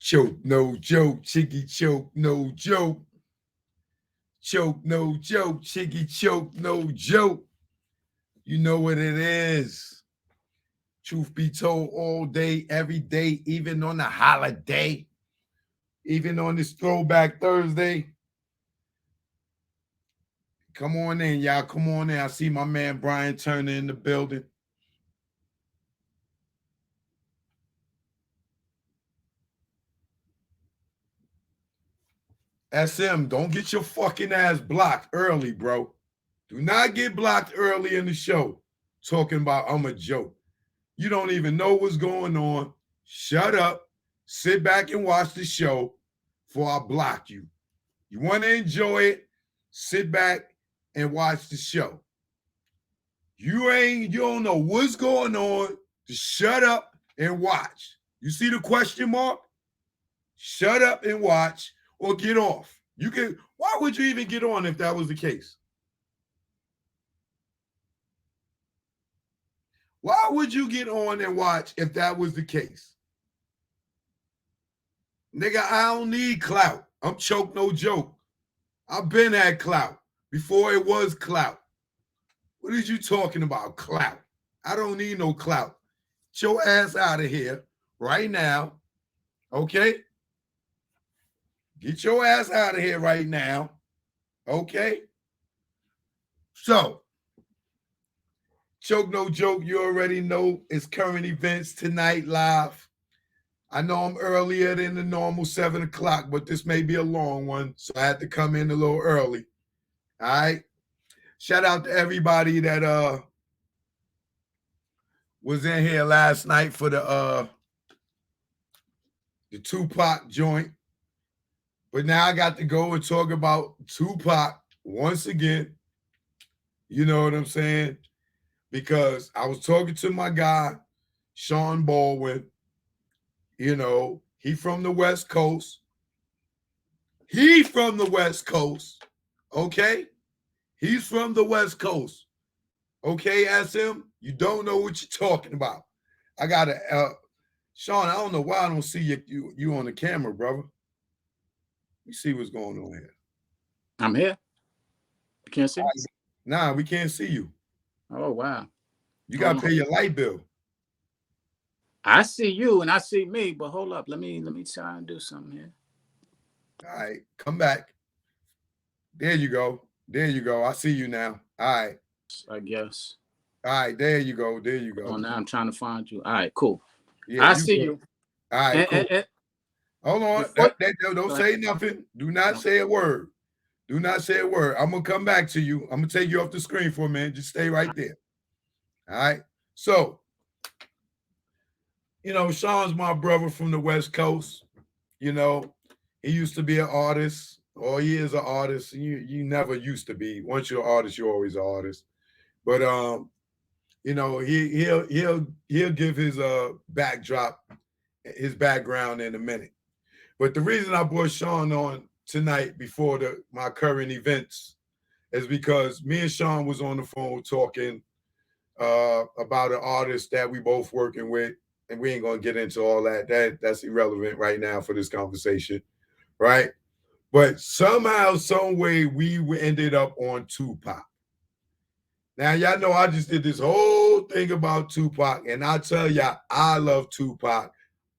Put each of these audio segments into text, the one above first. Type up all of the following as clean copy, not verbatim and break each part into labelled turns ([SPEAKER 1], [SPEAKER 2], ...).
[SPEAKER 1] Choke, no joke. Chicky choke, no joke. Choke, no joke. Chicky choke, no joke. You know what it is. Truth be told, all day, every day, even on a holiday, even on this throwback Thursday. Come on in, y'all. Come on in. I see my man Brian Turner in the building. SM, don't get your fucking ass blocked early, bro. Do not get blocked early in the show talking about I'm a joke. You don't even know what's going on. Shut up. Sit back and watch the show before I block you. You want to enjoy it? Sit back and watch the show. You don't know what's going on. Just shut up and watch. You see the question mark? Shut up and watch or get off. You can. Why would you even get on if that was the case? Why would you get on and watch if that was the case? Nigga, I don't need clout. I'm choke no joke. I've been at clout before it was clout. What are you talking about, clout? I don't need no clout. Get your ass out of here right now, okay? Get your ass out of here right now, okay? So, choke no joke, you already know it's current events tonight live. I know I'm earlier than the normal 7 o'clock, but this may be a long one, so I had to come in a little early. All right? Shout out to everybody that was in here last night for the Tupac joint. But now I got to go and talk about Tupac once again. You know what I'm saying? Because I was talking to my guy, Sean Baldwin. You know, he from the West Coast. He from the West Coast. Okay? He's from the West Coast. Okay, SM? You don't know what you're talking about. I got to, Sean, I don't know why I don't see you on the camera, brother. You see what's going on here.
[SPEAKER 2] I'm here. You can't see me?
[SPEAKER 1] Nah, we can't see you.
[SPEAKER 2] Oh, wow.
[SPEAKER 1] You got to pay your light bill.
[SPEAKER 2] I see you and I see me, but hold up. Let me try and do something here.
[SPEAKER 1] All right, come back. There you go. There you go. I see you now. All right.
[SPEAKER 2] I guess.
[SPEAKER 1] All right, there you go. There you go.
[SPEAKER 2] Oh, now I'm trying to find you. All right, cool.
[SPEAKER 1] Yeah,
[SPEAKER 2] I see you.
[SPEAKER 1] All right, cool. Hold on. Don't say nothing. Do not say a word. Do not say a word. I'm going to come back to you. I'm going to take you off the screen for a minute. Just stay right there. All right. So, you know, Sean's my brother from the West Coast. You know, he used to be an artist, or he is an artist. You never used to be. Once you're an artist, you're always an artist. But you know, he'll give his backdrop, his background in a minute. But the reason I brought Sean on tonight before my current events is because me and Sean was on the phone talking about an artist that we both working with. And we ain't gonna get into all that. That's irrelevant right now for this conversation, right? But somehow, some way, we ended up on Tupac. Now, y'all know I just did this whole thing about Tupac, and I tell y'all, I love Tupac.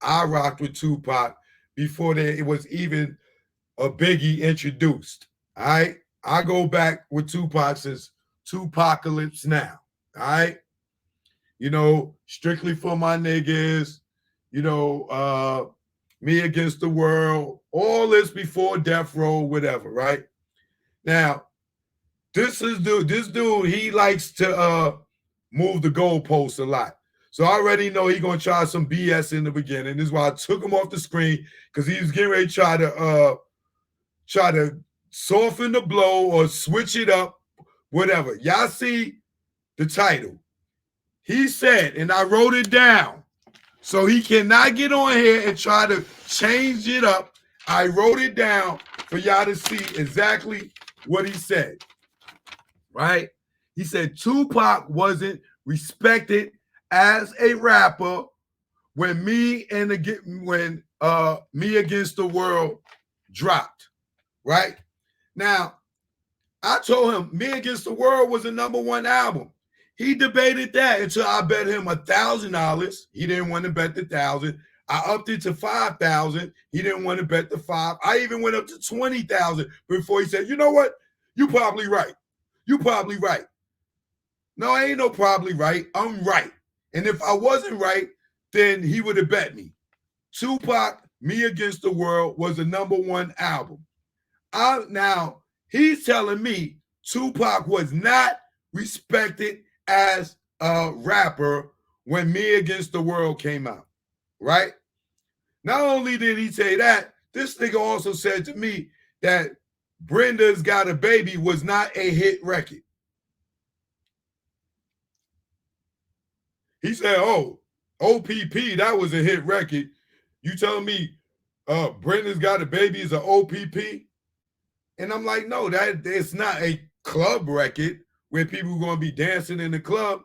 [SPEAKER 1] I rocked with Tupac before it was even a Biggie introduced. All right, I go back with Tupac since Tupacalypse Now. All right. You know, Strictly for My Niggas, you know, Me Against the World, all this before Death Row, whatever, right? Now, this dude, he likes to move the goalposts a lot. So I already know he's gonna try some BS in the beginning. This is why I took him off the screen, because he was getting ready to try to soften the blow or switch it up, whatever. Y'all see the title. He said, and I wrote it down, so he cannot get on here and try to change it up. I wrote it down for y'all to see exactly what he said, right? He said Tupac wasn't respected as a rapper when Me Against the World dropped, right? Now, I told him Me Against the World was the #1 album. He debated that until I bet him $1,000. He didn't want to bet the 1,000. I upped it to 5,000. He didn't want to bet the 5. I even went up to 20,000 before he said, you know what? You probably right. You probably right. No, I ain't no probably right. I'm right. And if I wasn't right, then he would have bet me. Tupac, Me Against the World was the #1 album. Now, he's telling me Tupac was not respected as a rapper when Me Against the World came out, right? Not only did he say that, this nigga also said to me that Brenda's Got a Baby was not a hit record. He said, oh, OPP, that was a hit record. You telling me Brenda's Got a Baby is an OPP? And I'm like, no, it's not a club record where people are going to be dancing in the club.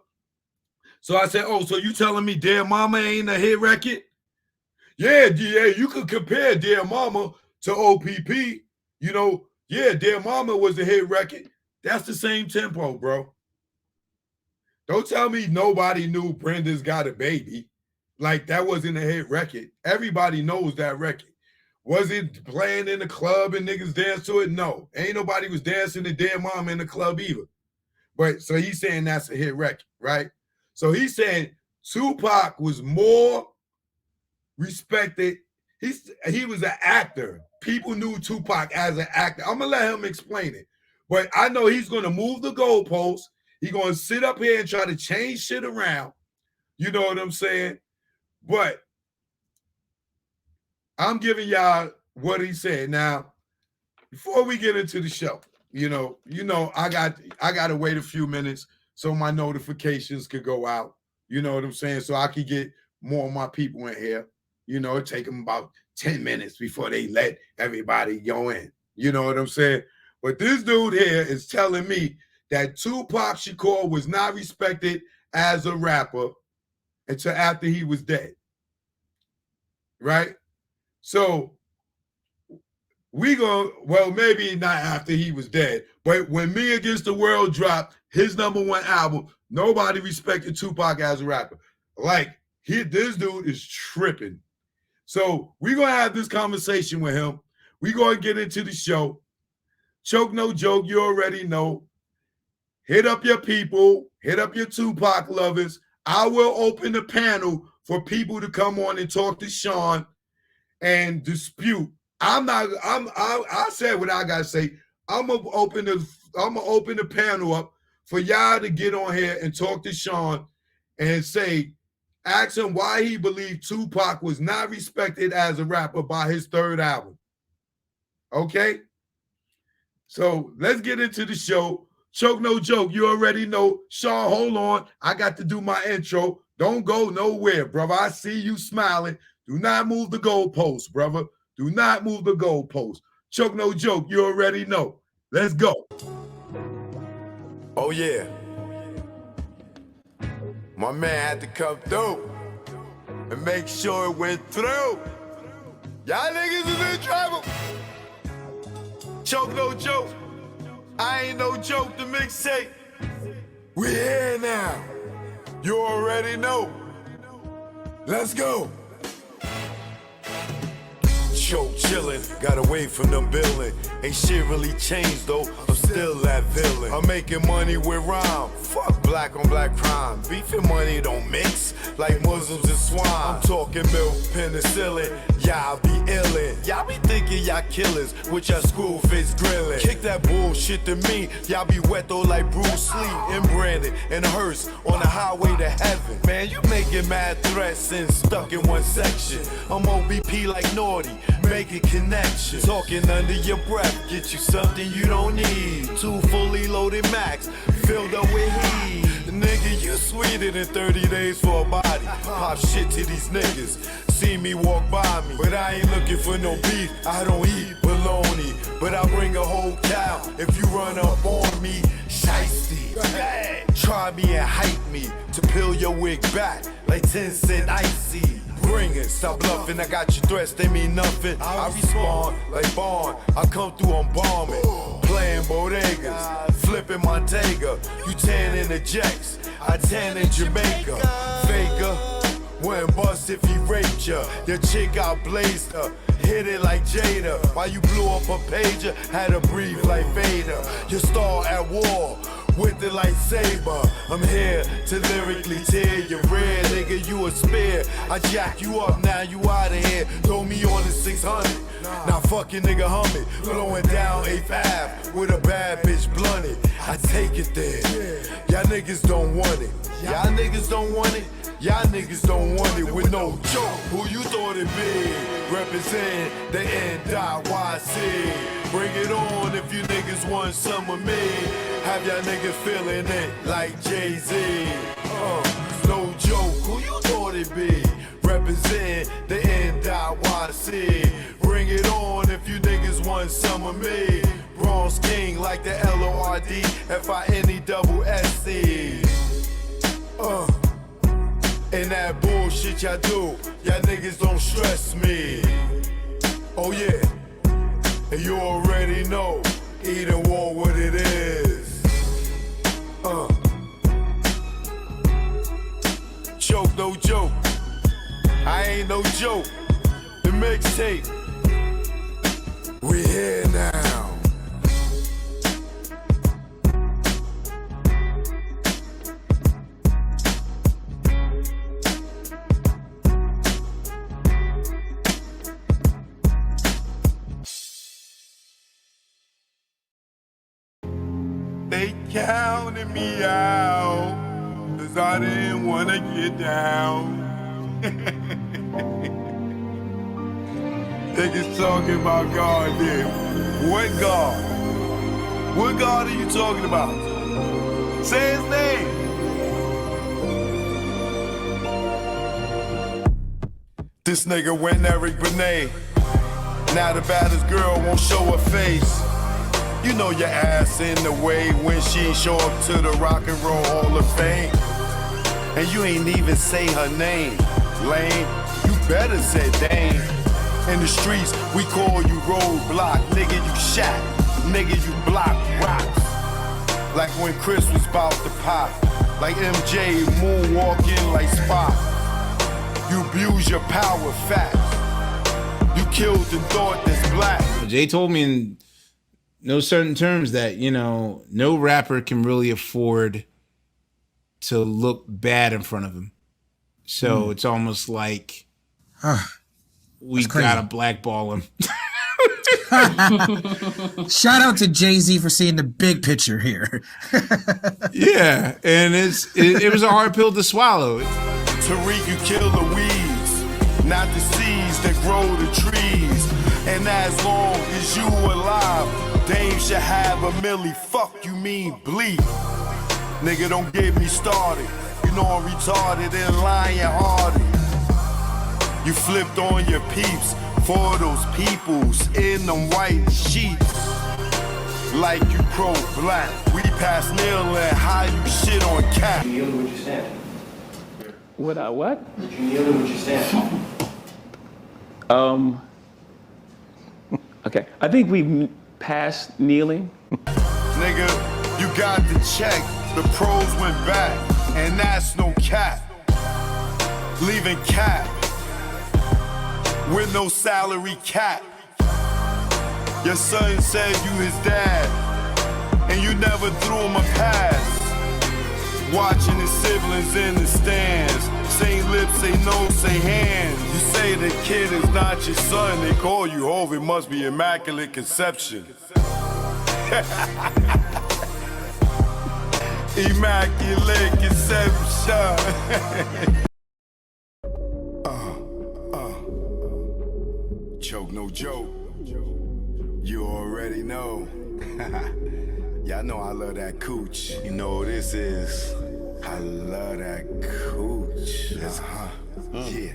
[SPEAKER 1] So I said, oh, so you telling me Dear Mama ain't a hit record? Yeah, you could compare Dear Mama to OPP. You know, yeah, Dear Mama was a hit record. That's the same tempo, bro. Don't tell me nobody knew Brenda's Got a Baby. Like, that wasn't a hit record. Everybody knows that record. Was it playing in the club and niggas dance to it? No. Ain't nobody was dancing to Dear Mama in the club either. But so he's saying that's a hit record, right? So he's saying Tupac was more respected. He was an actor. People knew Tupac as an actor. I'm going to let him explain it. But I know he's going to move the goalposts. He's going to sit up here and try to change shit around. You know what I'm saying? But I'm giving y'all what he said. Now, before we get into the show, you know, I got to wait a few minutes so my notifications could go out. You know what I'm saying? So I could get more of my people in here. You know, it take them about 10 minutes before they let everybody go in. You know what I'm saying? But this dude here is telling me that Tupac Shakur was not respected as a rapper until after he was dead. Right? So well, maybe not after he was dead, but when Me Against the World dropped his #1 album, nobody respected Tupac as a rapper. Like, this dude is tripping. So we're going to have this conversation with him. We're going to get into the show. Choke no joke, you already know. Hit up your people. Hit up your Tupac lovers. I will open the panel for people to come on and talk to Sean and dispute. I said what I gotta say. I'm gonna open the panel up for y'all to get on here and talk to Sean and ask him why he believed Tupac was not respected as a rapper by his 3rd album. Okay? So let's get into the show. Choke no joke. You already know. Sean, hold on. I got to do my intro. Don't go nowhere, brother. I see you smiling. Do not move the goalpost, brother. Do not move the goalpost. Choke no joke. You already know. Let's go.
[SPEAKER 3] Oh, yeah. My man had to come through and make sure it went through. Y'all niggas is in trouble. Choke no joke. I ain't no joke, the mixtape. We here now. You already know. Let's go. Choke chillin', got away from the building. Ain't shit really changed though, I'm still that villain. I'm making money with rhyme, fuck black on black crime. Beef and money don't mix, like Muslims and swine. I'm talking milk, penicillin, y'all be illin'. Y'all be thinking y'all killers, with y'all school face grillin'. Kick that bullshit to me, y'all be wet though like Bruce Lee. And Brandon and Hearst on the highway to heaven. Man, you making mad threats and stuck in one section. I'm OBP like Naughty, making connections. Talking under your breath, get you something you don't need. 2 fully loaded Macs, filled up with heat. Nigga, you sweeter than 30 days for a body. Pop shit to these niggas, see me walk by me. But I ain't looking for no beef, I don't eat bologna. But I bring a whole cow if you run up on me. Shiesty, try me and hype me to peel your wig back like 10 cent icy. bring it. Stop bluffing, I got your threats, they mean nothing. I respond like Bond, I come through on bombing. Playing bodegas, flipping Montega. You 10 in the Jacks, I 10 in Jamaica. Faker, wouldn't bust if he raped ya. Your chick outblazed her, hit it like Jada. While you blew up a pager, had to breathe like Vader. Your star at war, with the lightsaber. I'm here to lyrically tear your red, nigga, you a spear. I jack you up, now you outta here. Throw me on the 600. Now fucking nigga humming, blowing down 8th Ave with a bad bitch blunted. I take it there. Y'all niggas don't want it. Y'all niggas don't want it. Y'all niggas don't want it with no joke. Who you thought it be? Represent the NYC. Bring it on if you niggas want some of me. Have y'all niggas feeling it like Jay-Z. No joke, who you thought it be? Represent the NYC. Bring it on if you niggas want some of me. Bronze King like the LORD-FINE-SC. And that bullshit y'all do, y'all niggas don't stress me. Oh yeah, and you already know, either war what it is. Choke, no joke, I ain't no joke. The mixtape, we here now. They counted me out, 'cause I didn't wanna get down. Niggas talking about God there. What God? What God are you talking about? Say his name. This nigga went Eric Benet. Now the baddest girl won't show her face. You know your ass in the way when she show up to the Rock and Roll Hall of Fame. And you ain't even say her name, lame. You better say Dame. In the streets, we call you roadblock. Nigga, you shot. Nigga, you block rocks. Like when Chris was about to pop. Like MJ moonwalking like Spock. You abuse your power fast. You killed the thought that's black.
[SPEAKER 4] Jay told me in no certain terms that, you know, no rapper can really afford to look bad in front of him. So it's almost like we gotta blackball him.
[SPEAKER 5] Shout out to Jay-Z for seeing the big picture here.
[SPEAKER 4] Yeah, and it was a hard pill to swallow.
[SPEAKER 3] Tariq, you kill the weeds, not the seeds that grow the trees. And as long as you alive, Dame should have a milli. Fuck you mean bleed. Nigga, don't get me started. You know I'm retarded and lion-hearted. You flipped on your peeps for those peoples in them white sheets. Like you pro-black. We pass Neil and how you shit on cap.
[SPEAKER 6] Did you kneel or would you stand?
[SPEAKER 7] Would I what?
[SPEAKER 6] Did you kneel or would you stand?
[SPEAKER 7] Okay, I think we passed kneeling.
[SPEAKER 3] Nigga, you got the check. The pros went back, and that's no cap. Leaving cap with no salary cap. Your son said you his dad, and you never threw him a pass. Watching his siblings in the stands, say lips, say no, say hands. You say the kid is not your son, they call you Hov, it must be immaculate conception. Immaculate conception. Choke, no joke. You already know. Y'all know I love that cooch. You know what this is. I love that cooch. Yeah.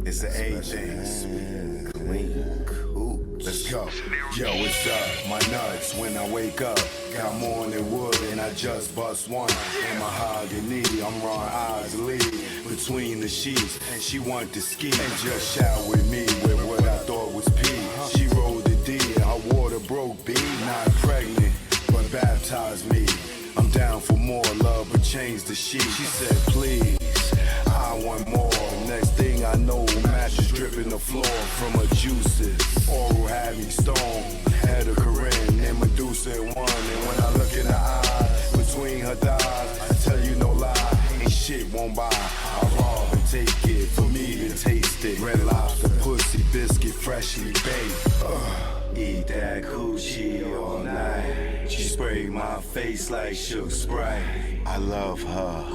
[SPEAKER 3] It's the A thing. Clean cooch. Let's go. Yo, what's up? My nuts when I wake up. Got more than wood and I just bust one. And mahogany, I'm Ron Osley. Between the sheets, and she wanted to ski and just shout with me with what I thought was pee. She rolled the D and her water broke B. Not pregnant, but baptized me. I'm down for more love, but change the sheet. She said, please, I want more. Next thing I know, mattress dripping the floor from her juices. Oral had me stoned, had a Corinne and Medusa in one. And when I look in her eyes, between her thighs, I tell you no lie, ain't shit won't buy. I rob and take it, for me to taste it. Red Lobster, pussy, biscuit, freshly baked. Eat that coochie all night. She sprayed my face like Suge Sprite. I love her.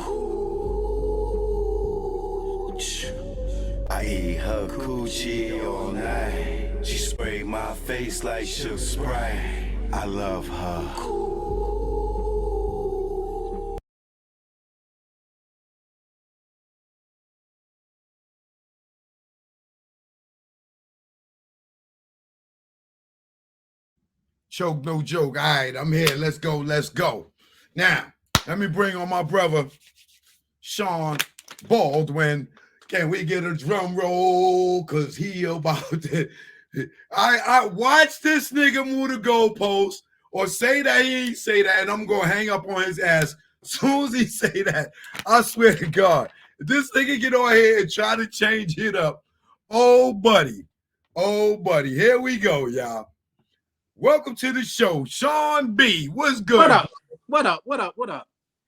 [SPEAKER 3] I eat her coochie all night. She sprayed my face like Suge Sprite. I love her.
[SPEAKER 1] Choke, no joke. All right, I'm here. Let's go. Let's go. Now, let me bring on my brother, Sean Baldwin. Can we get a drum roll? Because he about to... I watch this nigga move the goalpost or say that he ain't say that, and I'm going to hang up on his ass. As soon as he say that, I swear to God, if this nigga get on here and try to change it up, oh, buddy. Oh, buddy. Here we go, y'all. Welcome to the show, Sean B. What's good?
[SPEAKER 2] What up? What up? What up? What up?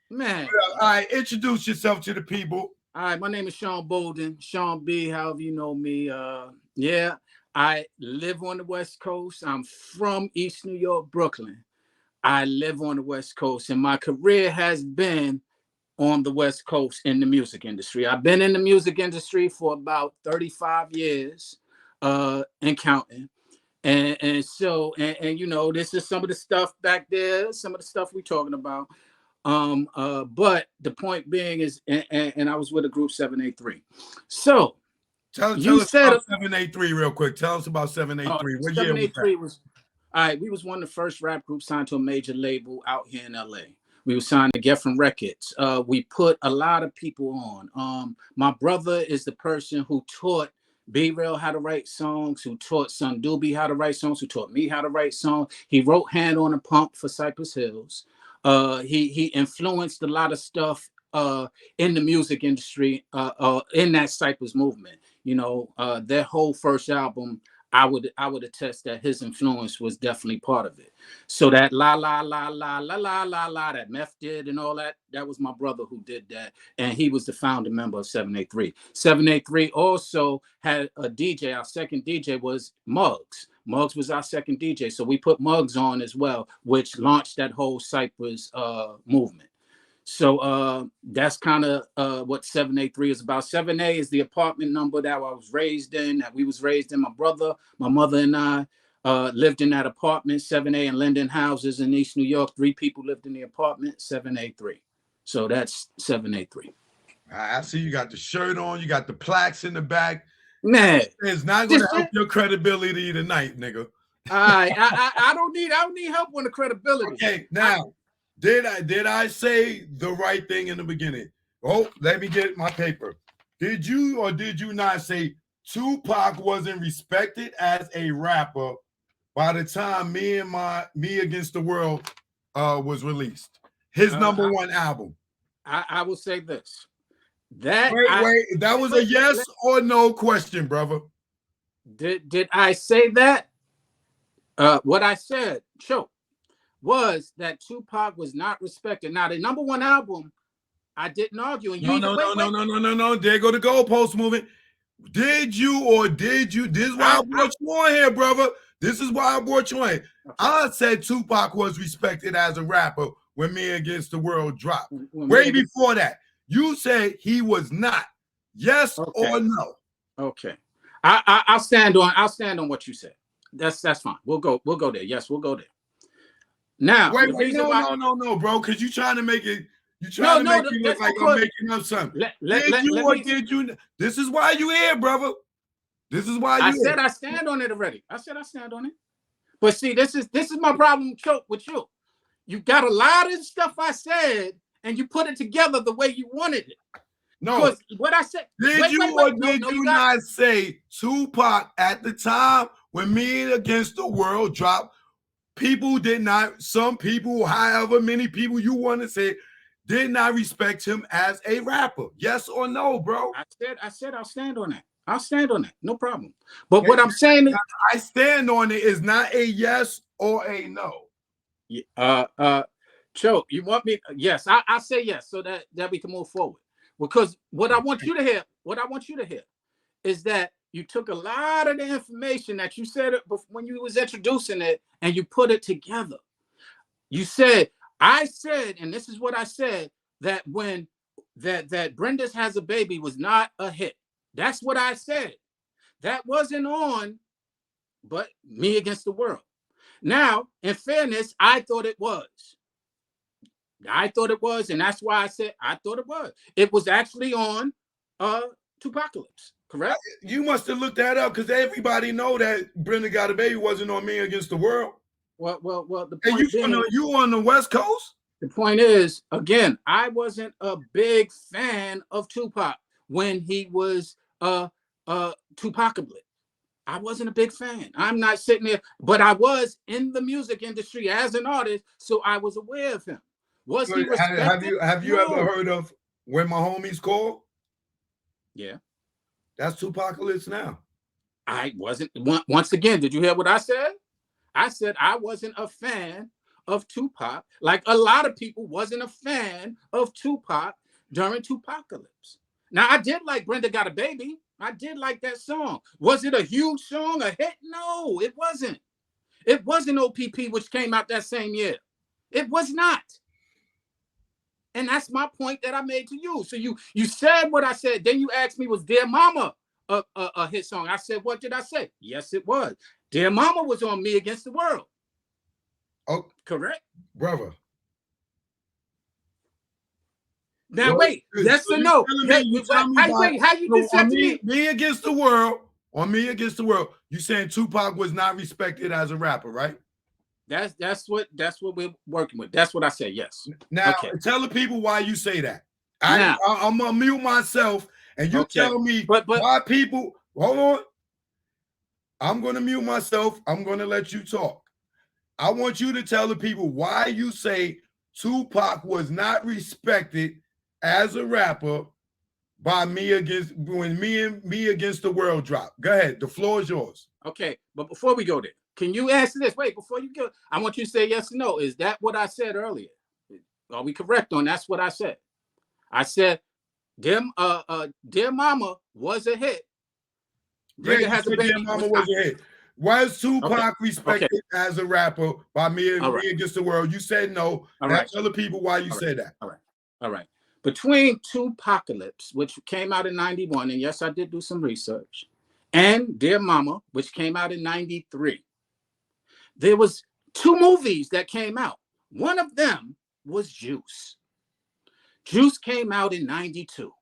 [SPEAKER 2] Man.
[SPEAKER 1] All right, introduce yourself to the people.
[SPEAKER 2] All right, my name is Sean Bolden, Sean B, however you know me. Yeah, I live on the West Coast. I'm from East New York, Brooklyn. I live on the West Coast, and my career has been on the West Coast in the music industry. I've been in the music industry for about 35 years and counting. And so you know, this is some of the stuff back there, some of the stuff we're talking about. But the point being is, and I was with a group 783. So
[SPEAKER 1] tell us about 783 real quick. Tell us about 783. What year was that?
[SPEAKER 2] Was all right. We was one of the first rap groups signed to a major label out here in LA. We were signed to Geffen Records. We put a lot of people on. My brother is the person who taught B-Real how to write songs, who taught Son Doobie how to write songs, who taught me how to write songs. He wrote Hand on a Pump for Cypress Hills. He influenced a lot of stuff in the music industry in that Cypress movement. You know, their whole first album, I would attest that his influence was definitely part of it. So that la la la la la la la la that Meth did and all that, that was my brother who did that, and he was the founding member of 783. 783 also had a DJ. Our second DJ was Muggs. Muggs was our second DJ, so we put Muggs on as well, which launched that whole Cypress movement. So that's kind of what 783 is about. 7A is the apartment number that I was raised in, that we was raised in. My brother, my mother, and I lived in that apartment, 7A and Linden houses in East New York. 3 people lived in the apartment, 783. So that's 783.
[SPEAKER 1] I see you got the shirt on, you got the plaques in the back.
[SPEAKER 2] Man,
[SPEAKER 1] it's not going to help your credibility tonight, nigga.
[SPEAKER 2] I don't need help on the credibility.
[SPEAKER 1] Okay, now. Did I say the right thing in the beginning? Oh, let me get my paper. Did you or did you not say Tupac wasn't respected as a rapper by the time Me Against the World was released? His number one album.
[SPEAKER 2] I will say this. That
[SPEAKER 1] that was a yes or no question, brother.
[SPEAKER 2] Did I say that? What I said, sure, was that Tupac was not respected. Now, the number one album, I didn't argue. And
[SPEAKER 1] no. There go the goalpost moving. Did you or did you? This is why I brought you on here, brother. This is why I brought you on. Okay. I said Tupac was respected as a rapper when Me Against the World dropped. Way before that, you said he was not. Yes or no? Okay.
[SPEAKER 2] I'll stand on what you said. That's fine. We'll go there. Yes, we'll go there. Now,
[SPEAKER 1] no, bro, because you trying to make it. You trying to make me look like I'm making up something. Did you? This is why you here, brother. This is why you.
[SPEAKER 2] I said I stand on it already. I said I stand on it. But see, this is my problem, Choke, with you. You got a lot of stuff I said, and you put it together the way you wanted it.
[SPEAKER 1] No.
[SPEAKER 2] Because what I said.
[SPEAKER 1] Did you not say Tupac at the time when Me Against the World dropped? People did not, some people, however many people you want to say, did not respect him as a rapper. Yes or no, bro?
[SPEAKER 2] I said I'll stand on that. I'll stand on that. No problem. But what I'm saying is,
[SPEAKER 1] I stand on it is not a yes or a no.
[SPEAKER 2] Cho, you want me? Yes, I say yes, so that we can move forward. Because what I want you to hear is that you took a lot of the information that you said when you was introducing it and you put it together. You said, I said, and this is what I said, that when that Brenda's Has a Baby was not a hit. That's what I said. That wasn't on, but Me Against the World. Now, in fairness, I thought it was. And that's why I said I thought it was. It was actually on Tupacalypse, correct?
[SPEAKER 1] You must have looked that up because everybody know that Brenda Got a Baby wasn't on Me Against the World.
[SPEAKER 2] Well. The
[SPEAKER 1] point you on the West Coast?
[SPEAKER 2] The point is, again, I wasn't a big fan of Tupac when he was Tupacalypse. I wasn't a big fan. I'm not sitting there, but I was in the music industry as an artist, so I was aware of him. Was he respected?
[SPEAKER 1] Have you ever heard of When My Homies Call?
[SPEAKER 2] Yeah.
[SPEAKER 1] That's Tupacalypse now.
[SPEAKER 2] I wasn't. Once again, did you hear what I said? I said I wasn't a fan of Tupac, like a lot of people wasn't a fan of Tupac during Tupacalypse. Now, I did like Brenda Got a Baby. I did like that song. Was it a huge song, a hit? No, it wasn't. It wasn't OPP, which came out that same year. It was not. And that's my point that I made to you. So you said what I said. Then you asked me, was Dear Mama a hit song? I said, what did I say? Yes, it was. Dear Mama was on Me Against the World.
[SPEAKER 1] Oh,
[SPEAKER 2] correct,
[SPEAKER 1] brother.
[SPEAKER 2] Now wait, yes or no? How you just said to me?
[SPEAKER 1] Me Against the World. On Me Against the World, you saying Tupac was not respected as a rapper, right?
[SPEAKER 2] That's what we're working with. That's what I said. Yes.
[SPEAKER 1] Now tell the people why you say that. I'm gonna mute myself, and you tell me why people. Hold on. I'm gonna mute myself. I'm gonna let you talk. I want you to tell the people why you say Tupac was not respected as a rapper by Me Against the World dropped. Go ahead. The floor is yours.
[SPEAKER 2] Okay, but before we go there, can you answer this? Wait, before you go, I want you to say yes or no. Is that what I said earlier? Are we correct on that's what I said? I said, Dear Mama was a hit.
[SPEAKER 1] Dear Mama was a hit. Was Tupac respected as a rapper by Me Against the World? You said no. Tell the people why you said that.
[SPEAKER 2] All right. Between Tupacalypse, which came out in 91, and yes, I did do some research, and Dear Mama, which came out in 93, there was 2 movies that came out. One of them was Juice. Juice came out in 92.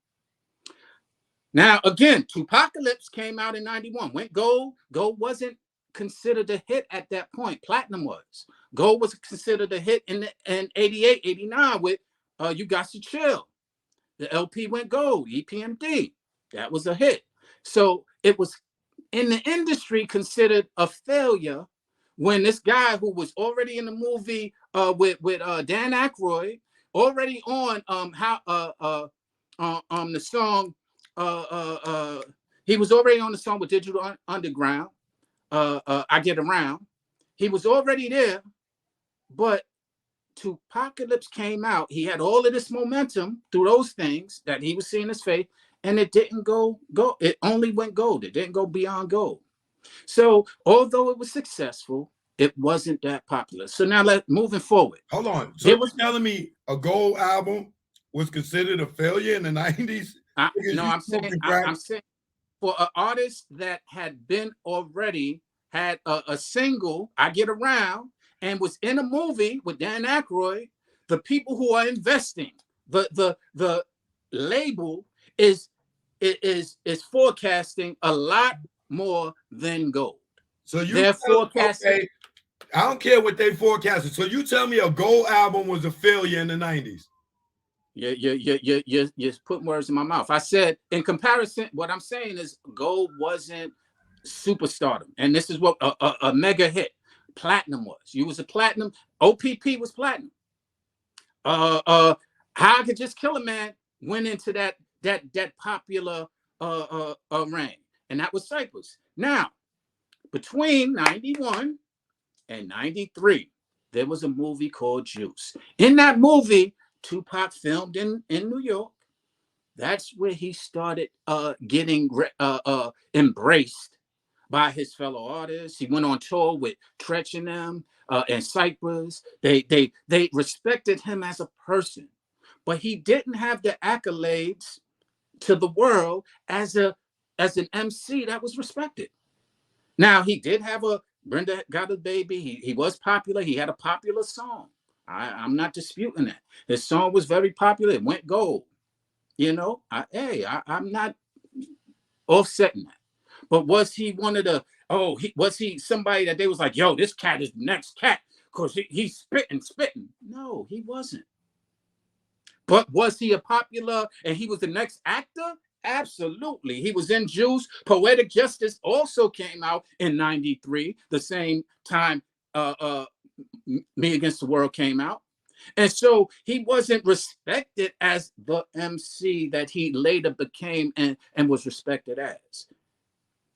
[SPEAKER 2] Now, again, Tupacalypse came out in 91. Went gold. Gold wasn't considered a hit at that point. Platinum was. Gold was considered a hit in 88, 89 with You Got to Chill. The LP went gold, EPMD. That was a hit. So it was in the industry considered a failure when this guy who was already in the movie with Dan Aykroyd, already on the song, he was already on the song with Digital Underground, I Get Around. He was already there, but Tupacalypse came out. He had all of this momentum through those things that he was seeing his face, and it didn't go. It only went gold. It didn't go beyond gold. So although it was successful, it wasn't that popular. So now moving forward.
[SPEAKER 1] Hold on. So you telling me a gold album was considered a failure in the 90s?
[SPEAKER 2] I'm saying for an artist that had been already had a single, I Get Around, and was in a movie with Dan Aykroyd, the people who are investing, the label is forecasting a lot more than gold.
[SPEAKER 1] So they're forecasting. Okay, I don't care what they forecasted. So you tell me a gold album was a failure in the 90s.
[SPEAKER 2] You're putting words in my mouth. I said, in comparison, what I'm saying is gold wasn't superstardom. And this is what a mega hit platinum was. You was a platinum. OPP was platinum. How I Could Just Kill a Man went into that popular reign. And that was Cypress. Now, between 91 and 93, there was a movie called Juice. In that movie, Tupac filmed in New York. That's where he started getting embraced by his fellow artists. He went on tour with Tretch and them and Cypress. They respected him as a person, but he didn't have the accolades to the world as an MC that was respected. Now, he did have a Brenda Got a Baby. He was popular. He had a popular song. I'm not disputing that. His song was very popular. It went gold. You know, I'm not offsetting that. But was he one of the, was he somebody that they was like, yo, this cat is the next cat because he's spitting? No, he wasn't. But was he a popular and he was the next actor? Absolutely. He was in Juice. Poetic Justice also came out in 93, the same time Me Against the World came out. And so he wasn't respected as the MC that he later became and was respected as.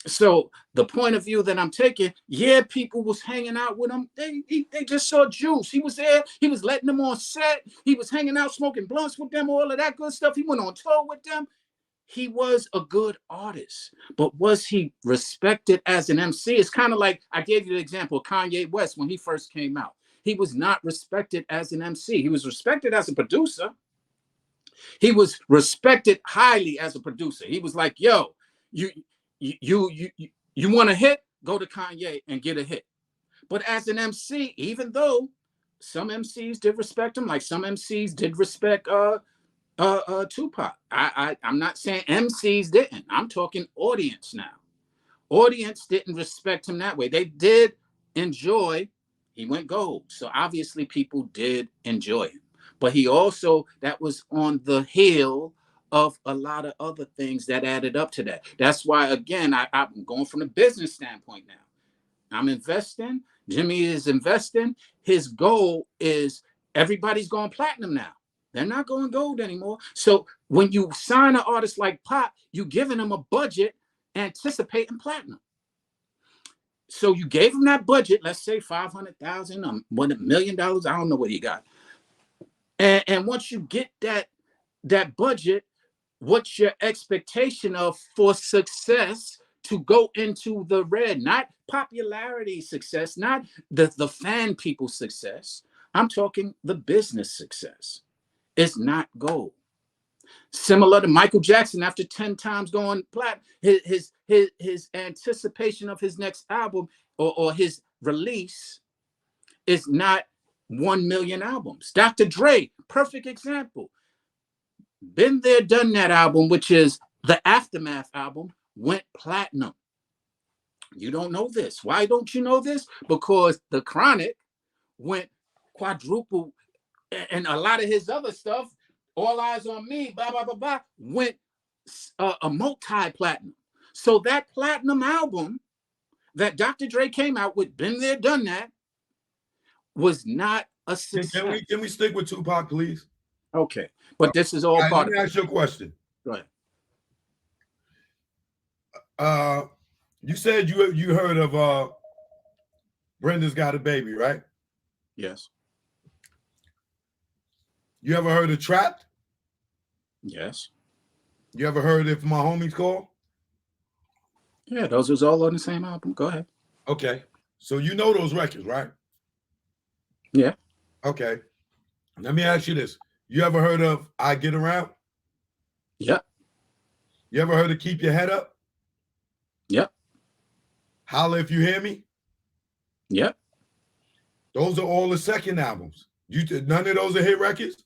[SPEAKER 2] So the point of view that I'm taking, yeah, people was hanging out with him. They just saw Juice. He was there. He was letting them on set. He was hanging out, smoking blunts with them, all of that good stuff. He went on tour with them. He was a good artist, but was he respected as an MC? It's kind of like I gave you the example of Kanye West when he first came out. He was not respected as an MC. He was respected as a producer. He was respected highly as a producer. He was like, yo, you want a hit? Go to Kanye and get a hit. But as an MC, even though some MCs did respect him, like some MCs did respect Tupac. I'm not saying MCs didn't. I'm talking audience now. Audience didn't respect him that way. They did enjoy. He went gold. So obviously people did enjoy him. But he also, that was on the heel of a lot of other things that added up to that. That's why, again, I'm going from the business standpoint now. I'm investing. Jimmy is investing. His goal is everybody's going platinum now. They're not going gold anymore. So when you sign an artist like Pop, you're giving them a budget anticipating platinum. So you gave him that budget, let's say $500,000, $1 million. I don't know what he got. And once you get that budget, what's your expectation of for success to go into the red? Not popularity success, not the fan people success. I'm talking the business success. It's not gold. Similar to Michael Jackson, after 10 times going plat, his anticipation of his next album or his release is not 1 million albums. Dr. Dre, perfect example. Been There, Done That album, which is the Aftermath album, went platinum. You don't know this. Why don't you know this? Because The Chronic went quadruple, and a lot of his other stuff, All Eyes on Me, blah, blah, blah, blah, went a multi-platinum. So that platinum album that Dr. Dre came out with, Been There, Done That, was not a success.
[SPEAKER 1] Can we stick with Tupac, please?
[SPEAKER 2] Okay. But this is all part
[SPEAKER 1] of it. Let me ask you a question.
[SPEAKER 2] Go
[SPEAKER 1] ahead. You said you heard of Brenda's Got a Baby, right?
[SPEAKER 2] Yes.
[SPEAKER 1] You ever heard of Trapped?
[SPEAKER 2] Yes.
[SPEAKER 1] You ever heard If My Homies Call?
[SPEAKER 2] Yeah, those was all on the same album. Go ahead.
[SPEAKER 1] Okay. So you know those records, right?
[SPEAKER 2] Yeah.
[SPEAKER 1] Okay. Let me ask you this. You ever heard of I Get Around?
[SPEAKER 2] Yep.
[SPEAKER 1] You ever heard of Keep Your Head Up?
[SPEAKER 2] Yep.
[SPEAKER 1] Holla If You Hear Me?
[SPEAKER 2] Yep.
[SPEAKER 1] Those are all the second albums. None of those are hit records?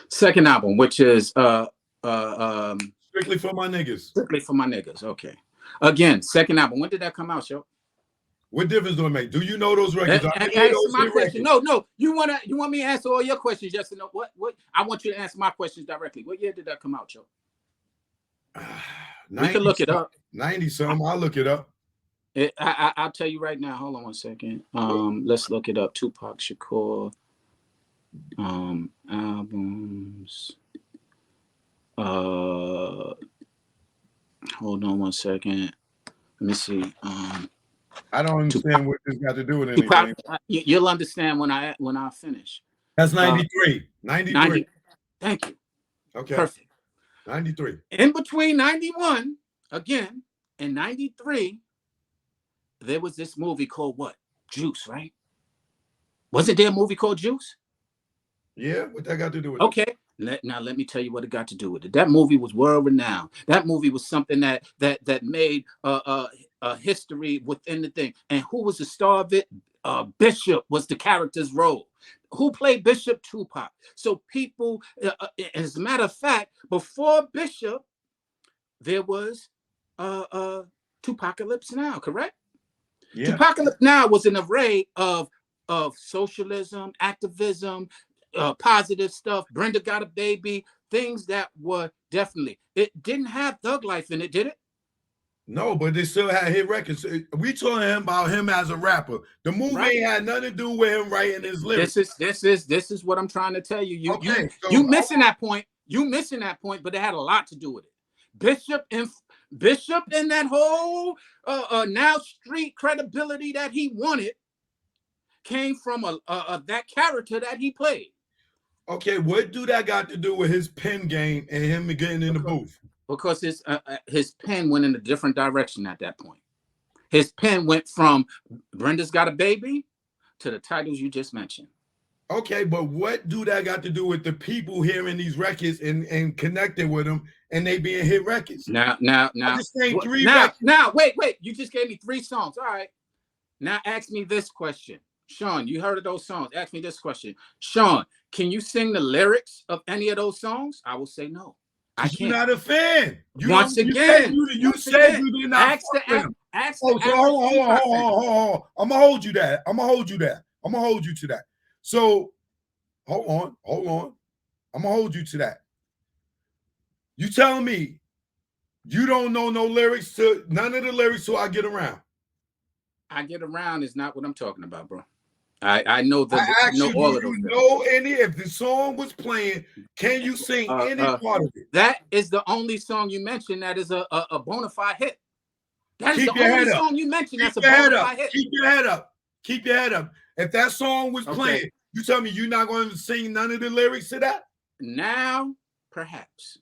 [SPEAKER 2] Second album, which is
[SPEAKER 1] Strictly for My Niggas.
[SPEAKER 2] Strictly for My Niggas. Okay. Again, second album. When did that come out, Show?
[SPEAKER 1] What difference do it make? Do you know those records?
[SPEAKER 2] Answer my question. No. You want me to answer all your questions? Yes or no? What? I want you to answer my questions directly. What year did that come out, Joe? We can look it up.
[SPEAKER 1] 90 some. I'll look it up.
[SPEAKER 2] I'll tell you right now. Hold on 1 second. Let's look it up. Tupac Shakur albums. Hold on 1 second. Let me see.
[SPEAKER 1] I don't understand
[SPEAKER 2] Tupac,
[SPEAKER 1] what this got to do with anything.
[SPEAKER 2] Tupac, you'll understand when I finish.
[SPEAKER 1] That's 93. 93.
[SPEAKER 2] 90, thank you.
[SPEAKER 1] Okay.
[SPEAKER 2] Perfect.
[SPEAKER 1] 93.
[SPEAKER 2] In between 91 again and 93, there was this movie called what? Juice, right? Wasn't there a movie called Juice?
[SPEAKER 1] Yeah, what that got to do with it?
[SPEAKER 2] Okay. Now let me tell you what it got to do with it. That movie was world renowned. That movie was something that made a history within the thing. And who was the star of it? Bishop was the character's role. Who played Bishop? Tupac. So people, as a matter of fact, before Bishop, there was Tupacalypse Now, correct? Yeah. Tupacalypse Now was an array of socialism, activism, positive stuff. Brenda Got a Baby, things that were definitely. It didn't have Thug Life in it, did it?
[SPEAKER 1] No, but they still had hit records. We told him about him as a rapper. The movie ain't had nothing to do with him writing his lyrics.
[SPEAKER 2] This is what I'm trying to tell you. You missing that point. You missing that point, but it had a lot to do with it. Bishop and that whole now street credibility that he wanted came from that character that he played.
[SPEAKER 1] Okay, what do that got to do with his pen game and him getting in the booth?
[SPEAKER 2] Because his pen went in a different direction at that point. His pen went from Brenda's Got a Baby to the titles you just mentioned.
[SPEAKER 1] Okay, but what do that got to do with the people hearing these records and connecting with them and they being hit records?
[SPEAKER 2] Now, wait. You just gave me 3 songs. All right. Now ask me this question. Sean, you heard of those songs. Ask me this question. Sean, can you sing the lyrics of any of those songs? I will say no. I can't.
[SPEAKER 1] You're not a fan.
[SPEAKER 2] Once again,
[SPEAKER 1] you said you did not. Hold on. I'm gonna hold you that. I'm gonna hold you to that. So hold on. I'm gonna hold you to that. You telling me you don't know none of the lyrics so I Get Around? I
[SPEAKER 2] Get Around is not what I'm talking about, bro. I know that. I know all of those.
[SPEAKER 1] If the song was playing, can you sing any part of it?
[SPEAKER 2] That is the only song you mentioned that is a bona fide hit. That is the only song you mentioned that's a bona fide hit.
[SPEAKER 1] Keep your head up. Keep your head up. If that song was playing, you tell me you're not going to sing none of the lyrics to that?
[SPEAKER 2] Now, perhaps.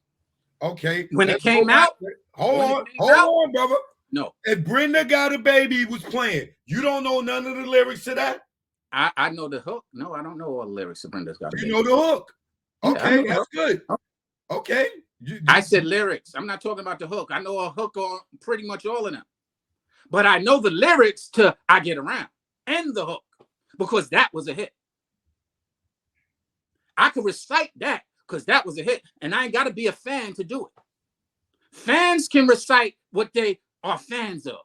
[SPEAKER 1] Okay.
[SPEAKER 2] When it came out.
[SPEAKER 1] Hold on, brother.
[SPEAKER 2] No.
[SPEAKER 1] If Brenda Got a Baby was playing, you don't know none of the lyrics to that?
[SPEAKER 2] I know the hook. No, I don't know all the lyrics of Brenda's Got a Baby.
[SPEAKER 1] You know the hook. Okay, that's good. Okay.
[SPEAKER 2] I said lyrics. I'm not talking about the hook. I know a hook on pretty much all of them. But I know the lyrics to I Get Around and the hook because that was a hit. I could recite that because that was a hit. And I ain't got to be a fan to do it. Fans can recite what they are fans of.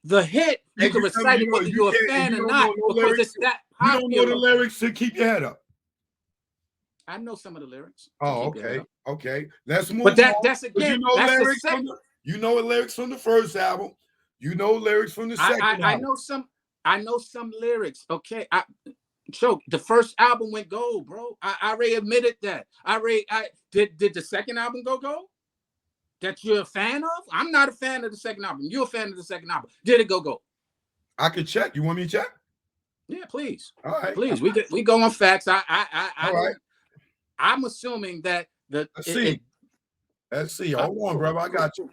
[SPEAKER 2] The hit, you can recite it whether you're a fan or not, because it's that popular.
[SPEAKER 1] You don't know the lyrics to keep your head up.
[SPEAKER 2] I know some of the lyrics.
[SPEAKER 1] Oh, okay. Okay. Let's move
[SPEAKER 2] on. But that's again,
[SPEAKER 1] you know lyrics from the first album. You know lyrics from the second album.
[SPEAKER 2] I know some lyrics. Okay. The first album went gold, bro. I already admitted that. Did the second album go gold? That you're a fan of? I'm not a fan of the second album. You're a fan of the second album. Did it go gold?
[SPEAKER 1] I could check. You want me to check?
[SPEAKER 2] Yeah, please.
[SPEAKER 1] All right.
[SPEAKER 2] Please. We go on facts.
[SPEAKER 1] All right.
[SPEAKER 2] I'm assuming that
[SPEAKER 1] Let's see. Hold on, brother. I got you.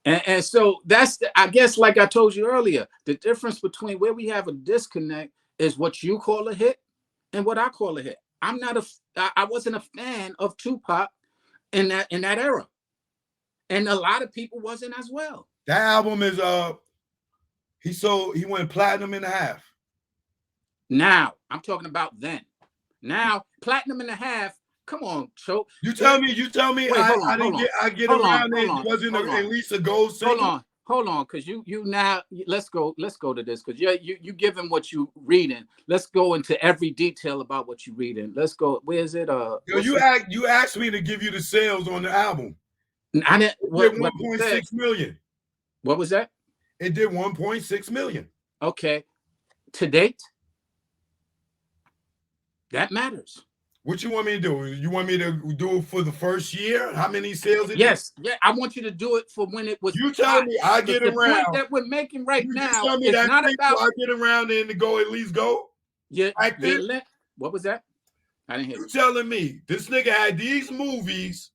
[SPEAKER 2] And so that's I guess like I told you earlier, the difference between where we have a disconnect is what you call a hit and what I call a hit. I wasn't a fan of Tupac in that era, and a lot of people wasn't as well.
[SPEAKER 1] That album is he went platinum and a half.
[SPEAKER 2] Now I'm talking about then. Now platinum and a half. Come on, Choke.
[SPEAKER 1] You tell me. Wait, I get around. It wasn't at least a gold single.
[SPEAKER 2] hold on, because you now let's go to this, because you giving what you reading. Let's go into every detail about what you reading. Let's go. Where is it?
[SPEAKER 1] Yo, you asked me to give you the sales on the album.
[SPEAKER 2] I didn't.
[SPEAKER 1] It did 1.6 million.
[SPEAKER 2] What was that?
[SPEAKER 1] It did 1.6 million.
[SPEAKER 2] Okay, to date, that matters.
[SPEAKER 1] What you want me to do? You want me to do it for the first year? How many sales?
[SPEAKER 2] Yes, yeah. I want you to do it for when it was.
[SPEAKER 1] You tell me. I get
[SPEAKER 2] the
[SPEAKER 1] around.
[SPEAKER 2] point that we're making right now.
[SPEAKER 1] Tell me
[SPEAKER 2] it's
[SPEAKER 1] that
[SPEAKER 2] not about.
[SPEAKER 1] I get around and to go at least go.
[SPEAKER 2] Yeah. What was that? I didn't hear
[SPEAKER 1] you. Telling me this nigga had these movies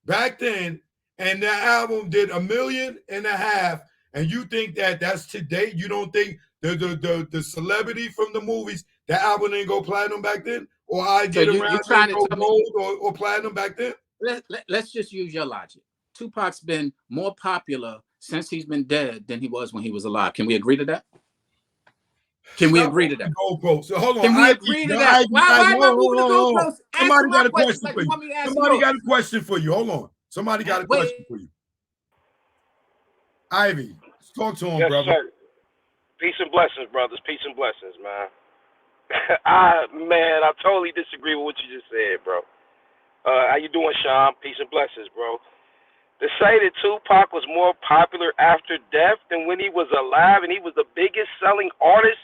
[SPEAKER 1] back then, and the album did 1.5 million, and you think that that's to date? You don't think the celebrity from the movies, the album didn't go platinum back then? Or I get around and go gold or platinum back then?
[SPEAKER 2] Let's just use your logic. Tupac's been more popular since he's been dead than he was when he was alive. Can we agree to that? Can we agree to that?
[SPEAKER 1] So hold on.
[SPEAKER 2] Can we agree to that? Why am I moving the goalposts?
[SPEAKER 1] Somebody got a question
[SPEAKER 2] like
[SPEAKER 1] for you.
[SPEAKER 2] Somebody
[SPEAKER 1] got a question for you. Hold on. Somebody got a question for you. Ivy, talk to him, brother.
[SPEAKER 8] Sir. Peace and blessings, brothers. Peace and blessings, man. I totally disagree with what you just said, bro. How you doing, Sean? Peace and blessings, bro. To say that Tupac was more popular after death than when he was alive, and he was the biggest selling artist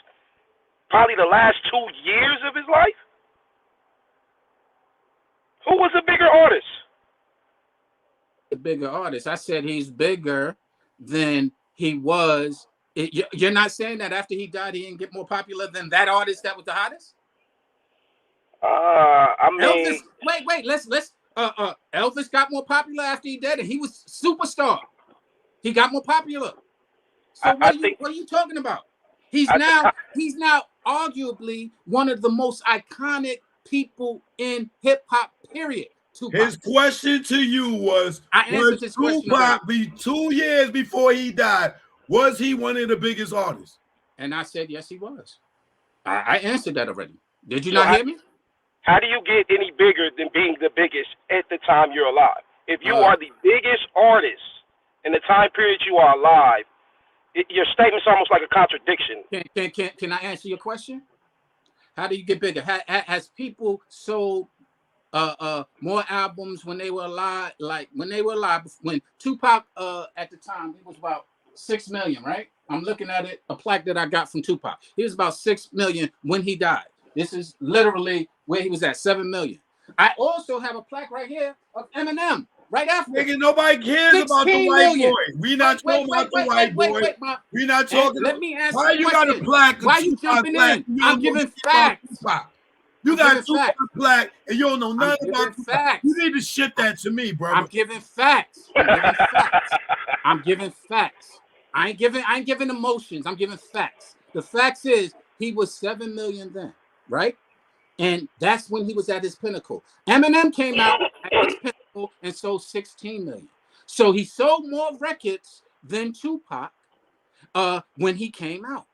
[SPEAKER 8] probably the last 2 years of his life? Who was a bigger artist?
[SPEAKER 2] The bigger artist. I said he's bigger than he was. You're not saying that after he died, he didn't get more popular than that artist that was the hottest?
[SPEAKER 8] I mean,
[SPEAKER 2] Elvis. Wait. Let's. Elvis got more popular after he died, and he was superstar. He got more popular. So what are you talking about? He's now arguably one of the most iconic people in hip hop. Period. Tupac.
[SPEAKER 1] His question to you was: Tupac be 2 years before he died? Was he one of the biggest artists?
[SPEAKER 2] And I said, yes, he was. I answered that already. Did you not hear me?
[SPEAKER 8] How do you get any bigger than being the biggest at the time you're alive? If you are the biggest artist in the time period you are alive, your statement's almost like a contradiction.
[SPEAKER 2] Can I answer your question? How do you get bigger? Has people sold more albums when they were alive? Like when Tupac at the time, he was about 6 million, right? I'm looking at it, a plaque that I got from Tupac. He was about 6 million when he died. This is literally where he was at, 7 million. I also have a plaque right here of Eminem, right after.
[SPEAKER 1] Nigga, nobody cares about the white boy. We not talking about the white boy. We not talking.
[SPEAKER 2] Let me ask
[SPEAKER 1] why you got a plaque?
[SPEAKER 2] Why you jumping in? I'm giving facts.
[SPEAKER 1] You got a Tupac plaque and you don't know nothing about
[SPEAKER 2] facts.
[SPEAKER 1] You need to ship that to me, bro.
[SPEAKER 2] I'm giving facts. I'm giving facts. I ain't giving emotions. I'm giving facts. The facts is he was 7 million then, right? And that's when he was at his pinnacle. Eminem came out at his pinnacle and sold 16 million. So he sold more records than Tupac when he came out.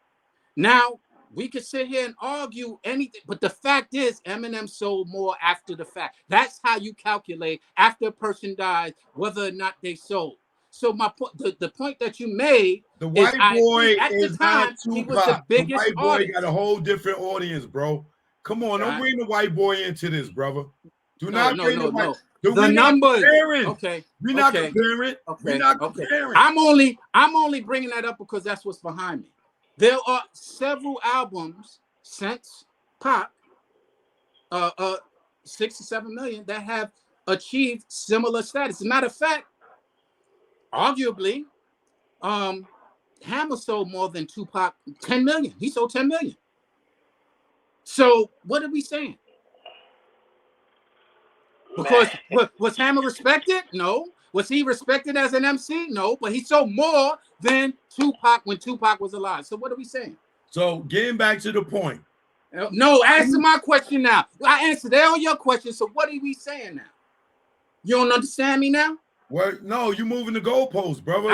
[SPEAKER 2] Now, we could sit here and argue anything, but the fact is Eminem sold more after the fact. That's how you calculate after a person dies whether or not they sold. So my point, the point that you made,
[SPEAKER 1] the white boy
[SPEAKER 2] at
[SPEAKER 1] is
[SPEAKER 2] the time,
[SPEAKER 1] not Tupac.
[SPEAKER 2] He was the biggest
[SPEAKER 1] the white boy
[SPEAKER 2] artist.
[SPEAKER 1] got a whole different audience, bro. Come on, don't bring the white boy into this, brother. Do not bring the white.
[SPEAKER 2] The numbers.
[SPEAKER 1] Okay. We're not comparing. We're not comparing.
[SPEAKER 2] I'm only bringing that up because that's what's behind me. There are several albums since Pop, 67 million, that have achieved similar status. As a matter of fact, arguably, Hammer sold more than Tupac, 10 million. He sold 10 million. So what are we saying? Because was Hammer respected? No. Was he respected as an MC? No. But he sold more than Tupac when Tupac was alive. So what are we saying?
[SPEAKER 1] So getting back to the point.
[SPEAKER 2] No, answer my question now. I answered all your questions. So what are we saying now? You don't understand me now?
[SPEAKER 1] Well, no, you're moving the goalposts, brother.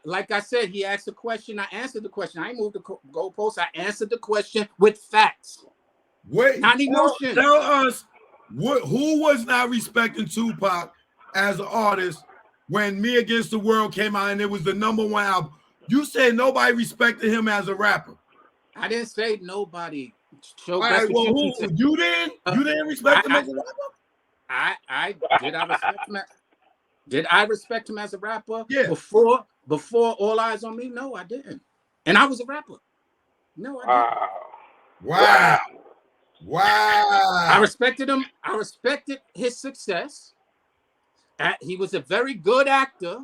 [SPEAKER 2] Like I said, he asked a question. I answered the question. I ain't moved the goalposts. I answered the question with facts.
[SPEAKER 1] Wait,
[SPEAKER 2] not emotion.
[SPEAKER 1] Tell us who was not respecting Tupac as an artist when Me Against the World came out and it was the #1 album. You said nobody respected him as a rapper.
[SPEAKER 2] I didn't say nobody.
[SPEAKER 1] All right, well, you didn't? You didn't respect him as a rapper?
[SPEAKER 2] Did I respect him as a rapper?
[SPEAKER 1] Yeah.
[SPEAKER 2] Before All Eyes on Me? No, I didn't. And I was a rapper. No, I didn't.
[SPEAKER 1] Wow.
[SPEAKER 2] I respected him. I respected his success. He was a very good actor.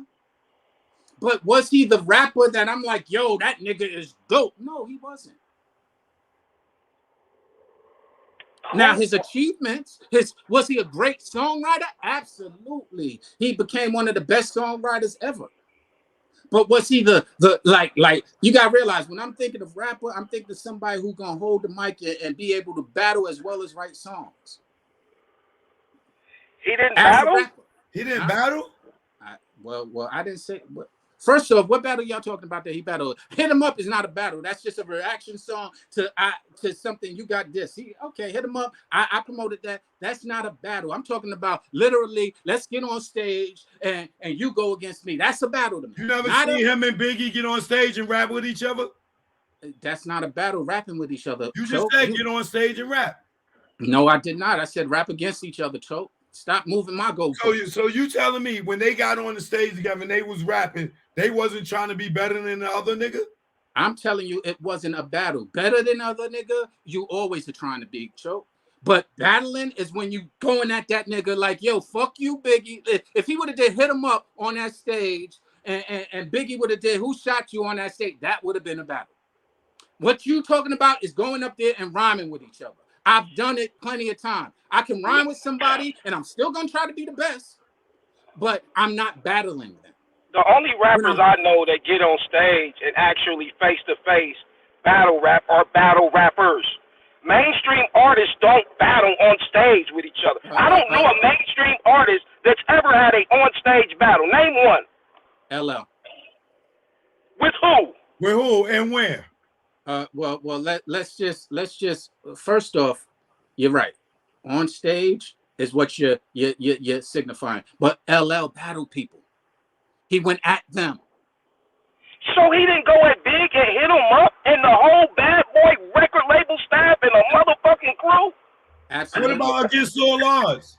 [SPEAKER 2] But was he the rapper that I'm like, yo, that nigga is dope? No, he wasn't. Now, his achievements, was he a great songwriter? Absolutely. He became one of the best songwriters ever. But was he the like you gotta realize when I'm thinking of rapper, I'm thinking of somebody who's gonna hold the mic and be able to battle as well as write songs.
[SPEAKER 8] He didn't battle?
[SPEAKER 1] He didn't battle?
[SPEAKER 2] Well, I didn't say what. First off, what battle y'all talking about that he battled? Hit 'em Up is not a battle. That's just a reaction song to something you got this. Okay, Hit 'em Up. I promoted that. That's not a battle. I'm talking about literally, let's get on stage and you go against me. That's a battle to me.
[SPEAKER 1] You never see him and Biggie get on stage and rap with each other?
[SPEAKER 2] That's not a battle, rapping with each other.
[SPEAKER 1] You just said get on stage and rap.
[SPEAKER 2] No, I did not. I said rap against each other, Choke. Stop moving my goalposts.
[SPEAKER 1] So you telling me when they got on the stage together and they was rapping, they wasn't trying to be better than the other nigga?
[SPEAKER 2] I'm telling you, it wasn't a battle. Better than other nigga, you always are trying to be, Choke. But battling is when you going at that nigga like, yo, fuck you, Biggie. If he would have did Hit 'em Up on that stage and Biggie would have did Who Shot You on that stage, that would have been a battle. What you talking about is going up there and rhyming with each other. I've done it plenty of times. I can rhyme with somebody, and I'm still gonna try to be the best, but I'm not battling them.
[SPEAKER 8] The only rappers I know that get on stage and actually face-to-face battle rap are battle rappers. Mainstream artists don't battle on stage with each other. I don't know a mainstream artist that's ever had a on-stage battle. Name one.
[SPEAKER 2] LL.
[SPEAKER 8] With who?
[SPEAKER 1] With who and where?
[SPEAKER 2] Well, let's just first off, you're right. On stage is what you're signifying. But LL battled people. He went at them.
[SPEAKER 8] So he didn't go at Big and hit him up and the whole Bad Boy record label staff and a motherfucking crew?
[SPEAKER 2] Absolutely.
[SPEAKER 1] What about Against All Odds?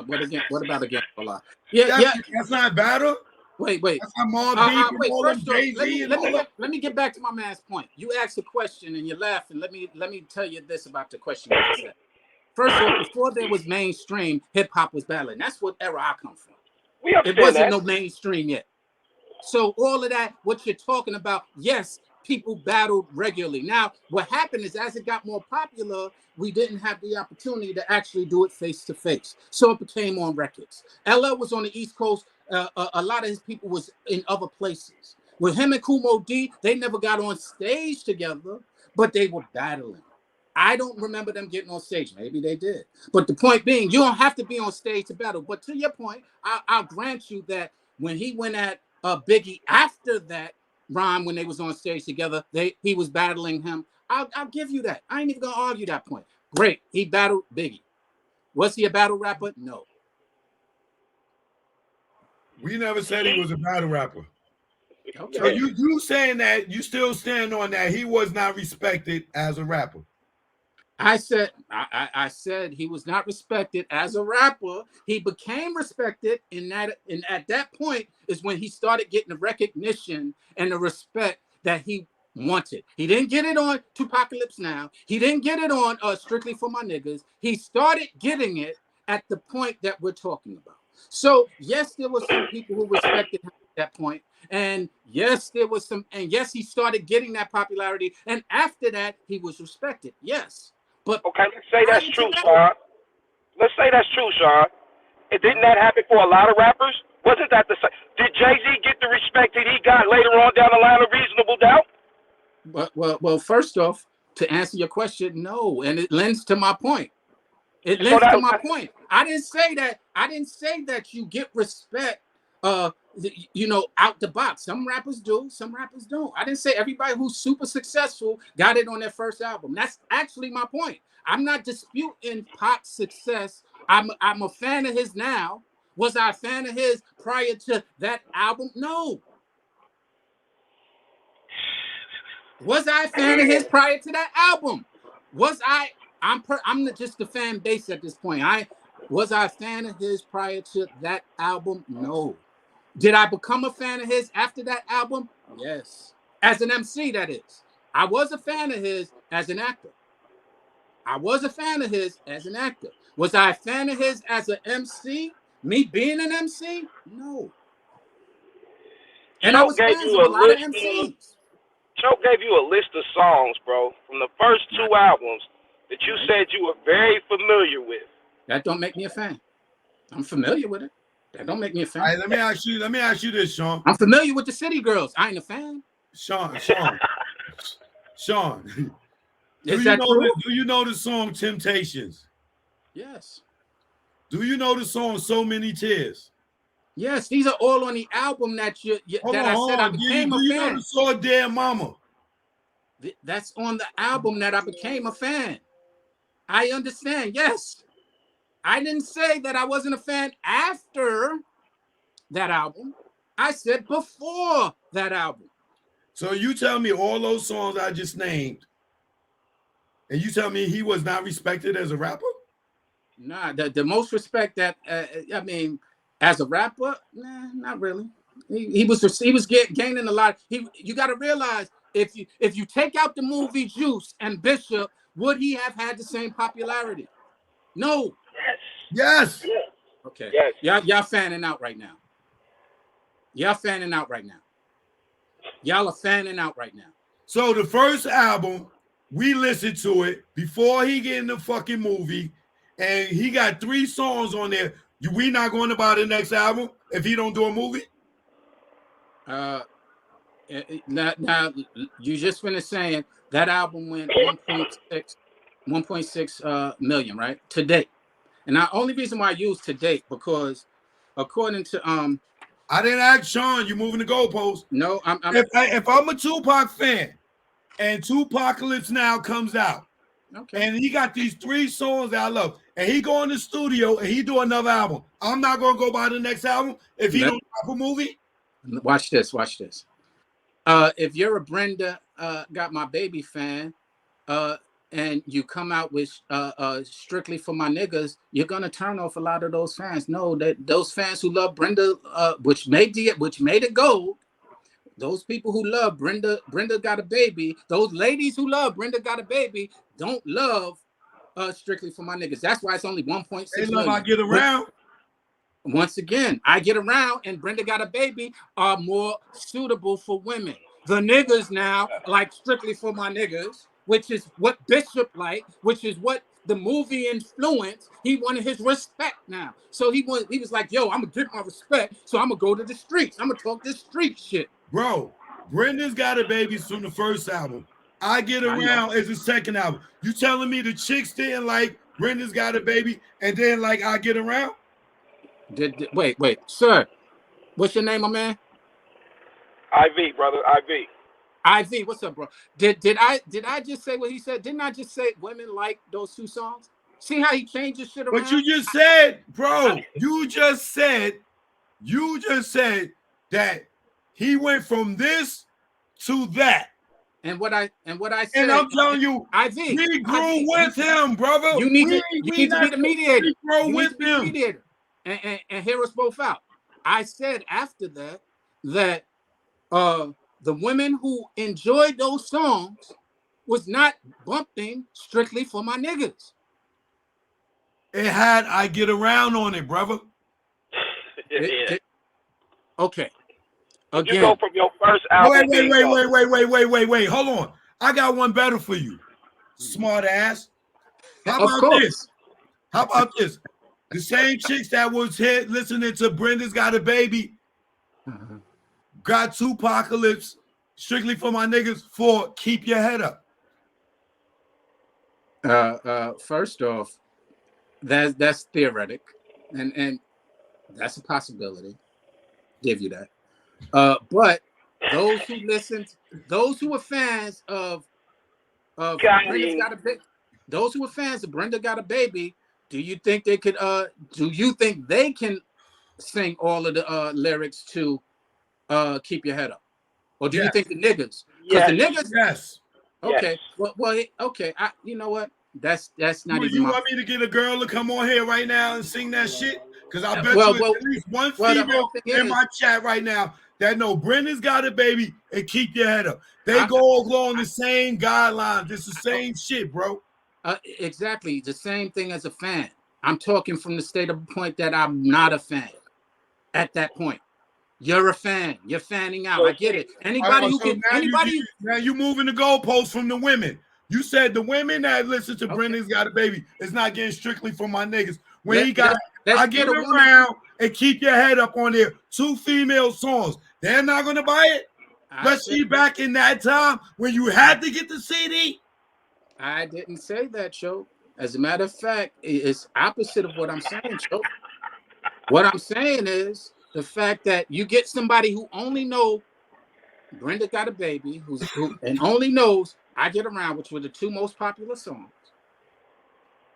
[SPEAKER 2] What about Against All Odds?
[SPEAKER 1] That's not battle.
[SPEAKER 2] Wait.
[SPEAKER 1] That's not Mobb Deep and all them Jay-Z.
[SPEAKER 2] Let me get back to my man's point. You asked a question and you're laughing. Let me tell you this about the question you just said. First of all, before there was mainstream, hip hop was battling. That's what era I come from. It wasn't no mainstream yet. So all of that, what you're talking about, yes, people battled regularly. Now, what happened is as it got more popular, we didn't have the opportunity to actually do it face to face. So it became on records. LL was on the East Coast. A lot of his people was in other places. With him and Kumo D, they never got on stage together, but they were battling. I don't remember them getting on stage. Maybe they did. But the point being, you don't have to be on stage to battle. But to your point, I'll grant you that when he went at Biggie after that rhyme, when they was on stage together, he was battling him. I'll give you that. I ain't even gonna argue that point. Great, he battled Biggie. Was he a battle rapper? No.
[SPEAKER 1] We never said he was a battle rapper.
[SPEAKER 2] Okay.
[SPEAKER 1] So you saying that you still stand on that he was not respected as a rapper?
[SPEAKER 2] I said he was not respected as a rapper. He became respected and at that point is when he started getting the recognition and the respect that he wanted. He didn't get it on Tupacalypse Now. He didn't get it on Strictly for My Niggas. He started getting it at the point that we're talking about. So yes, there was some people who respected him at that point. And yes, yes, he started getting that popularity. And after that, he was respected. Yes. But
[SPEAKER 8] okay, let's say that's true, Sean. Let's say that's true, Sean. And didn't that happen for a lot of rappers? Wasn't that the same? Did Jay-Z get the respect that he got later on down the line of Reasonable Doubt?
[SPEAKER 2] Well, first off, to answer your question, no. And it lends to my point. It lends to my point. I didn't say that you get respect out the box. Some rappers do, some rappers don't. I didn't say everybody who's super successful got it on their first album. That's actually my point. I'm not disputing Pac's success. I'm a fan of his now, Was I a fan of his prior to that album? No. Was I a fan of his prior to that album? Was I? I'm just the fan base at this point. Was I a fan of his prior to that album? No. Did I become a fan of his after that album? Yes. As an MC, that is. I was a fan of his as an actor. I was a fan of his as an actor. Was I a fan of his as an MC? Me being an MC? No. And I was fans of a lot of MCs.
[SPEAKER 8] Choke gave you a list of songs, bro, from the first 2 albums that you said you were very familiar with.
[SPEAKER 2] That don't make me a fan. I'm familiar with it. That don't make me a fan.
[SPEAKER 1] All right, let me ask you this, Sean.
[SPEAKER 2] I'm familiar with the City Girls. I ain't a fan.
[SPEAKER 1] Sean. Do you know the song Temptations?
[SPEAKER 2] Yes.
[SPEAKER 1] Do you know the song So Many Tears?
[SPEAKER 2] Yes, these are all on the album that I became a fan.
[SPEAKER 1] Do you know the song Dear Mama?
[SPEAKER 2] That's on the album that I became a fan. I understand, yes. I didn't say that I wasn't a fan after that album. I said before that album.
[SPEAKER 1] So you tell me all those songs I just named, and you tell me he was not respected as a rapper?
[SPEAKER 2] Nah, the most respect that as a rapper, nah, not really. He was gaining a lot. You got to realize if you take out the movie Juice and Bishop, would he have had the same popularity? No.
[SPEAKER 1] Yes.
[SPEAKER 2] Okay.
[SPEAKER 8] Yes.
[SPEAKER 2] Y'all fanning out right now. Y'all are fanning out right now.
[SPEAKER 1] So the first album, we listened to it before he get in the fucking movie, and he got 3 songs on there. We not going to buy the next album if he don't do a movie?
[SPEAKER 2] Now you just finished saying that album went 1.6 million, right? To date. And the only reason why I use to date, because according to
[SPEAKER 1] I didn't ask Sean, you moving the goalpost.
[SPEAKER 2] No,
[SPEAKER 1] if I'm a Tupac fan and Tupacalypse Now comes out,
[SPEAKER 2] okay,
[SPEAKER 1] and he got these 3 songs that I love, and he go in the studio and he do another album, I'm not gonna go buy the next album if he don't drop a movie.
[SPEAKER 2] Watch this. If you're a Brenda Got My Baby fan, and you come out with Strictly For My Niggas, you're gonna turn off a lot of those fans. No, that those fans who love Brenda, which made it gold. Those people who love Brenda Got a Baby, those ladies who love Brenda Got a Baby, don't love Strictly For My Niggas. That's why it's only 1.6
[SPEAKER 1] They
[SPEAKER 2] million.
[SPEAKER 1] love I Get Around.
[SPEAKER 2] Once again, I Get Around and Brenda Got a Baby are more suitable for women. The niggas now like Strictly For My Niggas, which is what Bishop liked, which is what the movie influenced. He wanted his respect now. So he was like, yo, I'm gonna get my respect, so I'm gonna go to the streets. I'm gonna talk this street shit.
[SPEAKER 1] Bro, Brenda's Got a Baby from the first album. I Get Around is the second album. You telling me the chicks didn't like Brenda's Got a Baby and then like I Get Around?
[SPEAKER 2] Wait, sir. What's your name, my man?
[SPEAKER 8] IV, brother, IV.
[SPEAKER 2] IV, what's up, bro? Did I just say what he said? Didn't I just say women like those 2 songs? See how he changes shit around?
[SPEAKER 1] But you just said, bro, you just said that he went from this to that.
[SPEAKER 2] And what I said,
[SPEAKER 1] and I'm telling you,
[SPEAKER 2] IV,
[SPEAKER 1] we grew with him, brother.
[SPEAKER 2] You need to be the mediator.
[SPEAKER 1] We grow with him.
[SPEAKER 2] Mediator. And hear us both out. I said after that the women who enjoyed those songs was not bumping Strictly For My Niggas.
[SPEAKER 1] It had I Get Around on it, brother.
[SPEAKER 2] Okay. Again.
[SPEAKER 8] You go from your first album.
[SPEAKER 1] Wait. Hold on. I got one better for you, smart ass. How about this? The same chicks that was hit listening to Brenda's Got a Baby got Tupacalypse, Strictly For My Niggas for Keep Your Head Up.
[SPEAKER 2] First off, that's theoretic, and that's a possibility. Give you that. But those who listened, those who were fans of Brenda's Got a Baby, those who were fans of Brenda Got a Baby, do you think they could? Do you think they can sing all of the lyrics to Keep Your Head Up? Or do you
[SPEAKER 1] Yes.
[SPEAKER 2] think the niggas? Because
[SPEAKER 8] Yes.
[SPEAKER 2] the niggas.
[SPEAKER 1] Yes.
[SPEAKER 2] Okay. Well, okay. You know what? That's not even.
[SPEAKER 1] You
[SPEAKER 2] my...
[SPEAKER 1] want me to get a girl to come on here right now and sing that shit? Because I bet
[SPEAKER 2] Well,
[SPEAKER 1] you at least one
[SPEAKER 2] well, the
[SPEAKER 1] female
[SPEAKER 2] whole thing
[SPEAKER 1] in
[SPEAKER 2] is-
[SPEAKER 1] my chat right now that know Brenda's Got It Baby and Keep Your Head Up. They go along the same guidelines. It's the same shit, bro.
[SPEAKER 2] Exactly. The same thing as a fan. I'm talking from the state of the point that I'm not a fan. At that point, you're a fan. You're fanning out. I get it. Anybody who can.
[SPEAKER 1] Now you moving the goalposts from the women. You said the women that listen to Brenda's Got a Baby is not getting strictly from my niggas. When he got I Get Around and Keep Your Head Up on there, 2 female songs. They're not gonna buy it. Let's see back in that time when you had to get the CD.
[SPEAKER 2] I didn't say that, Cho. As a matter of fact, it's opposite of what I'm saying, Cho. What I'm saying is the fact that you get somebody who only know Brenda Got a Baby, who only knows I Get Around, which were the 2 most popular songs.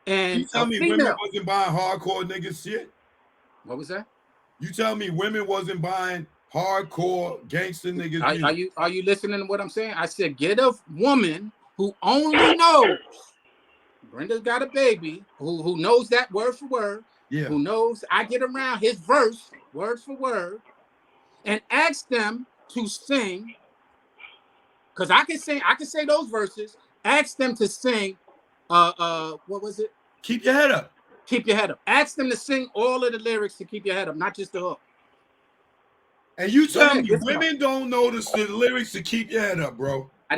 [SPEAKER 2] And
[SPEAKER 1] you tell me women wasn't buying hardcore niggas shit?
[SPEAKER 2] What was that?
[SPEAKER 1] You tell me women wasn't buying hardcore gangster niggas.
[SPEAKER 2] Are you listening to what I'm saying? I said get a woman who only knows Brenda's Got a Baby, who knows that word for word, who knows I Get Around his verse word for word, and ask them to sing, because I can say those verses. Ask them to sing what was it?
[SPEAKER 1] Keep Your Head Up.
[SPEAKER 2] Keep Your Head Up. Ask them to sing all of the lyrics to Keep Your Head Up, not just the hook.
[SPEAKER 1] And you tell me women don't notice the lyrics to Keep Your Head Up, bro.
[SPEAKER 2] I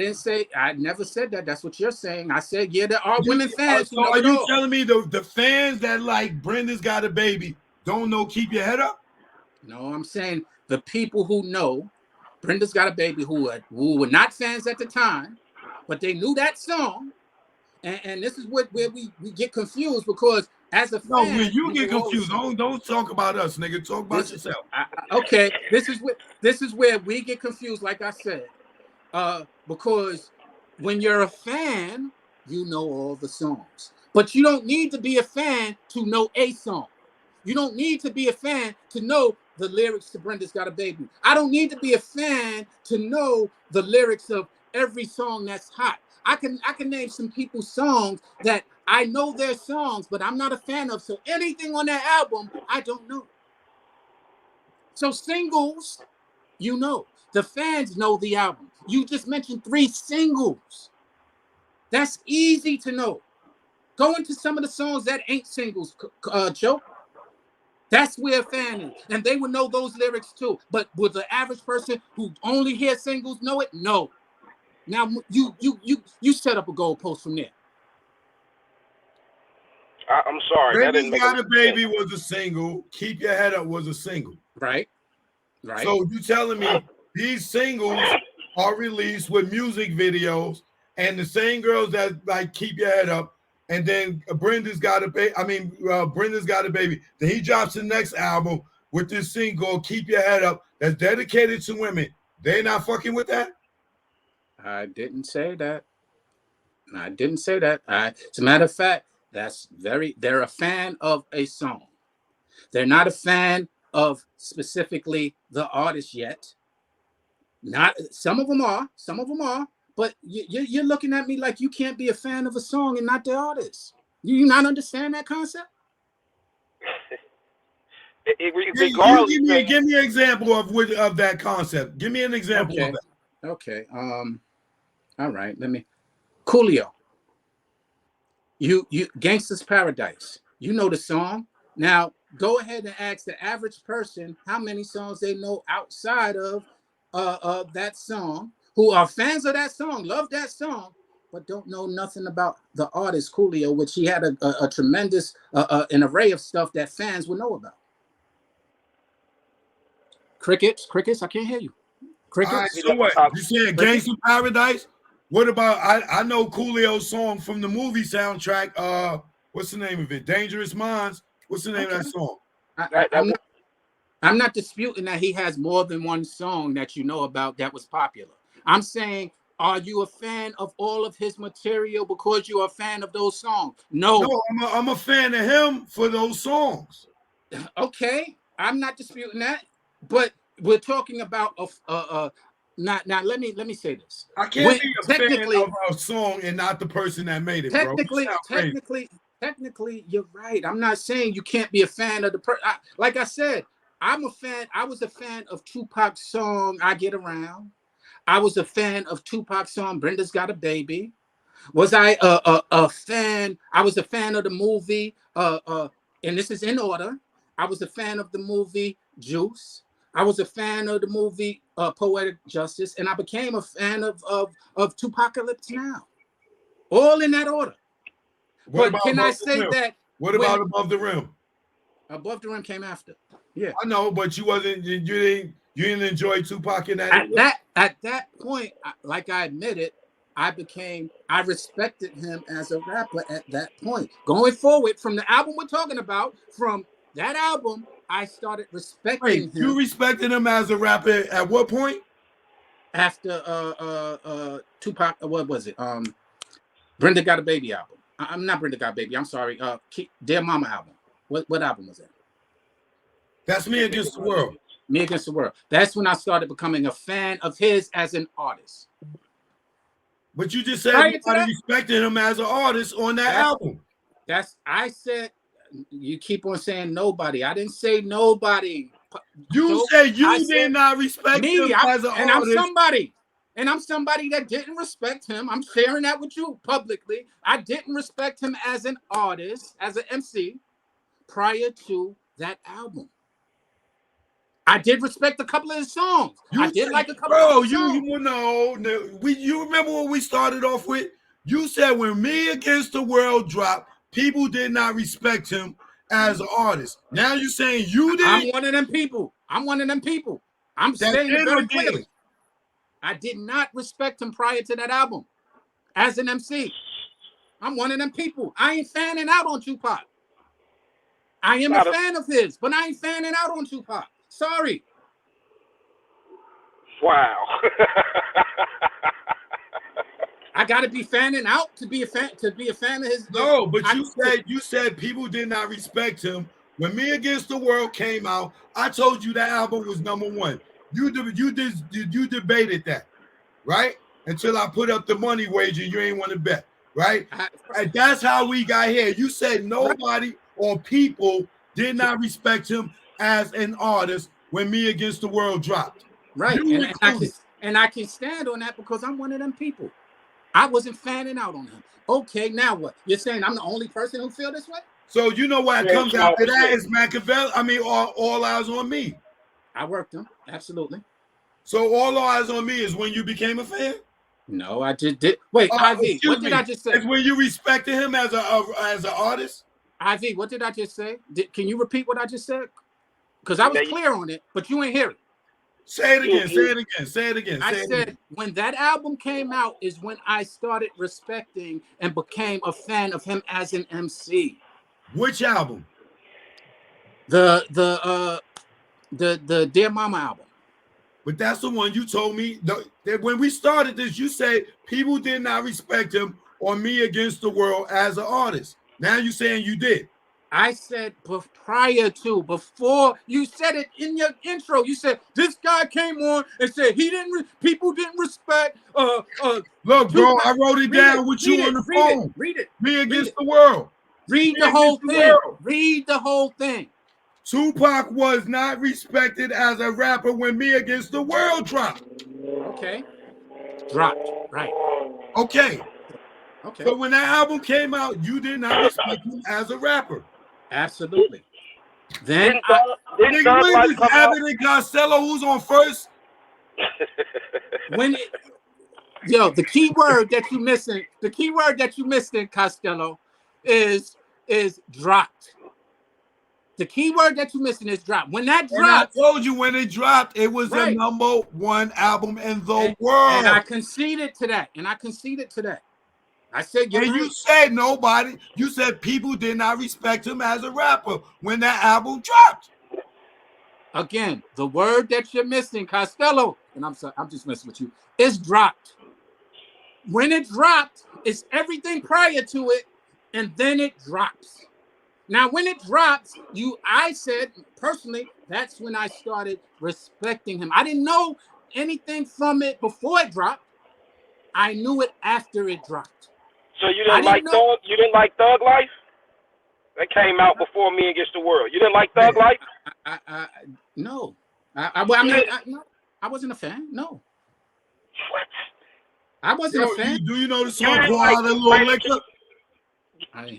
[SPEAKER 2] never said that. That's what you're saying. I said, yeah, there are women fans.
[SPEAKER 1] So are you telling me the fans that like Brenda's Got a Baby don't know Keep Your Head Up?
[SPEAKER 2] No, I'm saying the people who know Brenda's Got a Baby, who were not fans at the time, but they knew that song. And this is where we get confused, because as a fan,
[SPEAKER 1] no, when you get confused, don't talk about us, nigga. Talk about yourself.
[SPEAKER 2] Okay, this is where we get confused. Like I said, because when you're a fan, you know all the songs, but you don't need to be a fan to know a song. You don't need to be a fan to know the lyrics to Brenda's Got a Baby. I don't need to be a fan to know the lyrics of every song that's hot. I can name some people's songs that I know their songs, but I'm not a fan of. So anything on that album, I don't know. So singles, you know. The fans know the album. You just mentioned 3 singles. That's easy to know. Go into some of the songs that ain't singles, Joe. That's where a fan is. And they would know those lyrics too. But would the average person who only hears singles know it? No. Now you set up a goalpost from there.
[SPEAKER 8] I'm sorry.
[SPEAKER 1] Brenda's Got a Baby was a single. Keep Your Head Up was a single.
[SPEAKER 2] Right.
[SPEAKER 1] So you telling me these singles are released with music videos, and the same girls that like Keep Your Head Up, and then Brenda's Got a Baby. Brenda's Got a Baby. Then he drops the next album with this single Keep Your Head Up that's dedicated to women. They not fucking with that?
[SPEAKER 2] I didn't say that. As a matter of fact, they're a fan of a song. They're not a fan of specifically the artist yet. Not some of them are, but you're looking at me like you can't be a fan of a song and not the artist. Do you not understand that concept?
[SPEAKER 1] Give me an example of that concept. Give me an example of that.
[SPEAKER 2] Okay. All right. Coolio. You Gangsta's Paradise. You know the song. Now go ahead and ask the average person how many songs they know outside of that song, who are fans of that song, love that song, but don't know nothing about the artist Coolio, which he had a tremendous an array of stuff that fans would know about. Crickets, I can't hear you. Crickets.
[SPEAKER 1] Right, so what? You saying Gangsta Paradise? What about I know Coolio's song from the movie soundtrack. What's the name of it? Dangerous Minds. What's the name of that song?
[SPEAKER 2] I'm not disputing that he has more than one song that you know about that was popular. I'm saying, are you a fan of all of his material because you are a fan of those songs? No,
[SPEAKER 1] I'm a fan of him for those songs.
[SPEAKER 2] Okay, I'm not disputing that, but we're talking about not now. Let me say this.
[SPEAKER 1] I can't be a fan of a song and not the person that made it, bro.
[SPEAKER 2] Technically, you're right. I'm not saying you can't be a fan of the person. Like I said, I'm a fan. I was a fan of Tupac's song "I Get Around." I was a fan of Tupac's song "Brenda's Got a Baby." Was I a fan? I was a fan of the movie. And this is in order. I was a fan of the movie Juice. I was a fan of the movie Poetic Justice, and I became a fan of Tupacalypse Now. All in that order. But can I say that?
[SPEAKER 1] What about Above the Rim?
[SPEAKER 2] Above the Rim came after. Yeah,
[SPEAKER 1] I know, but you didn't enjoy Tupac in that.
[SPEAKER 2] At that point, like I admitted, I respected him as a rapper at that point. Going forward from the album we're talking about, from that album, I started respecting him.
[SPEAKER 1] You respected him as a rapper at what point?
[SPEAKER 2] After Tupac, what was it? Brenda Got a Baby album. I'm not Brenda Got a Baby. I'm sorry. Dear Mama album. What album was that?
[SPEAKER 1] That's Me Against the World.
[SPEAKER 2] Me Against the World. That's when I started becoming a fan of his as an artist.
[SPEAKER 1] But you just said nobody respected him as an artist on that album.
[SPEAKER 2] I said, you keep on saying nobody. I didn't say nobody.
[SPEAKER 1] You said you did not respect him as an artist.
[SPEAKER 2] I'm somebody that didn't respect him. I'm sharing that with you publicly. I didn't respect him as an artist, as an MC, prior to that album. I did respect a couple of his songs. I did like a couple of his songs.
[SPEAKER 1] You remember what we started off with? You said when Me Against the World dropped, people did not respect him as an artist. Now you're saying you didn't.
[SPEAKER 2] I'm one of them people. I'm saying it very clearly. I did not respect him prior to that album as an MC. I'm one of them people. I ain't fanning out on Tupac. I am a fan of his, but I ain't fanning out on Tupac. Sorry.
[SPEAKER 8] Wow.
[SPEAKER 2] I gotta be fanning out to be a fan of his.
[SPEAKER 1] No, but you said people did not respect him. When Me Against the World came out, I told you that album was #1. You debated that, right? Until I put up the money wager, you ain't want to bet, right? And that's how we got here. You said nobody or people did not respect him as an artist when Me Against the World dropped.
[SPEAKER 2] Right. And I can stand on that because I'm one of them people. I wasn't fanning out on him. Okay, now what? You're saying I'm the only person who feel this way?
[SPEAKER 1] So you know what comes after that is Machiavelli. I mean, all Eyes on Me.
[SPEAKER 2] I worked them, absolutely.
[SPEAKER 1] So All Eyes on Me is when you became a fan?
[SPEAKER 2] No, I just did. Wait, IV, what did I just say?
[SPEAKER 1] It's when you respected him as an artist?
[SPEAKER 2] IV, what did I just say? Can you repeat what I just said? Because I was clear on it, but you ain't hear it.
[SPEAKER 1] Say it again. Say it again.
[SPEAKER 2] I said when that album came out is when I started respecting and became a fan of him as an MC.
[SPEAKER 1] Which album?
[SPEAKER 2] The Dear Mama album.
[SPEAKER 1] But that's the one you told me that when we started this, you said people did not respect him on Me Against the World as an artist. Now you're saying you did.
[SPEAKER 2] I said before you said it in your intro. You said this guy came on and said people didn't respect.
[SPEAKER 1] Look, bro, I wrote it down with you on the phone.
[SPEAKER 2] Read it.
[SPEAKER 1] Me Against the World.
[SPEAKER 2] Read the whole thing. Read the whole thing.
[SPEAKER 1] Tupac was not respected as a rapper when Me Against the World dropped.
[SPEAKER 2] Okay. Dropped. Right.
[SPEAKER 1] Okay. So when that album came out, you did not respect him as a rapper.
[SPEAKER 2] Absolutely. Then
[SPEAKER 1] Abbott and Costello, who's on first?
[SPEAKER 2] The key word that you missed in Costello is dropped. The key word that you're missing is dropped. When that dropped,
[SPEAKER 1] I told you when it dropped, it was the #1 album in the world.
[SPEAKER 2] And I conceded to that. I said,
[SPEAKER 1] you said nobody. You said people did not respect him as a rapper when that album dropped.
[SPEAKER 2] Again, the word that you're missing, Costello, and I'm sorry, I'm just messing with you, is dropped. When it dropped, it's everything prior to it, and then it drops. Now, when it drops, I said personally, that's when I started respecting him. I didn't know anything from it before it dropped. I knew it after it dropped.
[SPEAKER 8] So you didn't like Thug? You didn't like Thug Life? That came out before Me Against the World. You didn't like Thug Life?
[SPEAKER 2] No. No. I wasn't a fan. No.
[SPEAKER 8] What?
[SPEAKER 2] I wasn't a fan.
[SPEAKER 1] Do you know the song Pour Out a Little Liquor?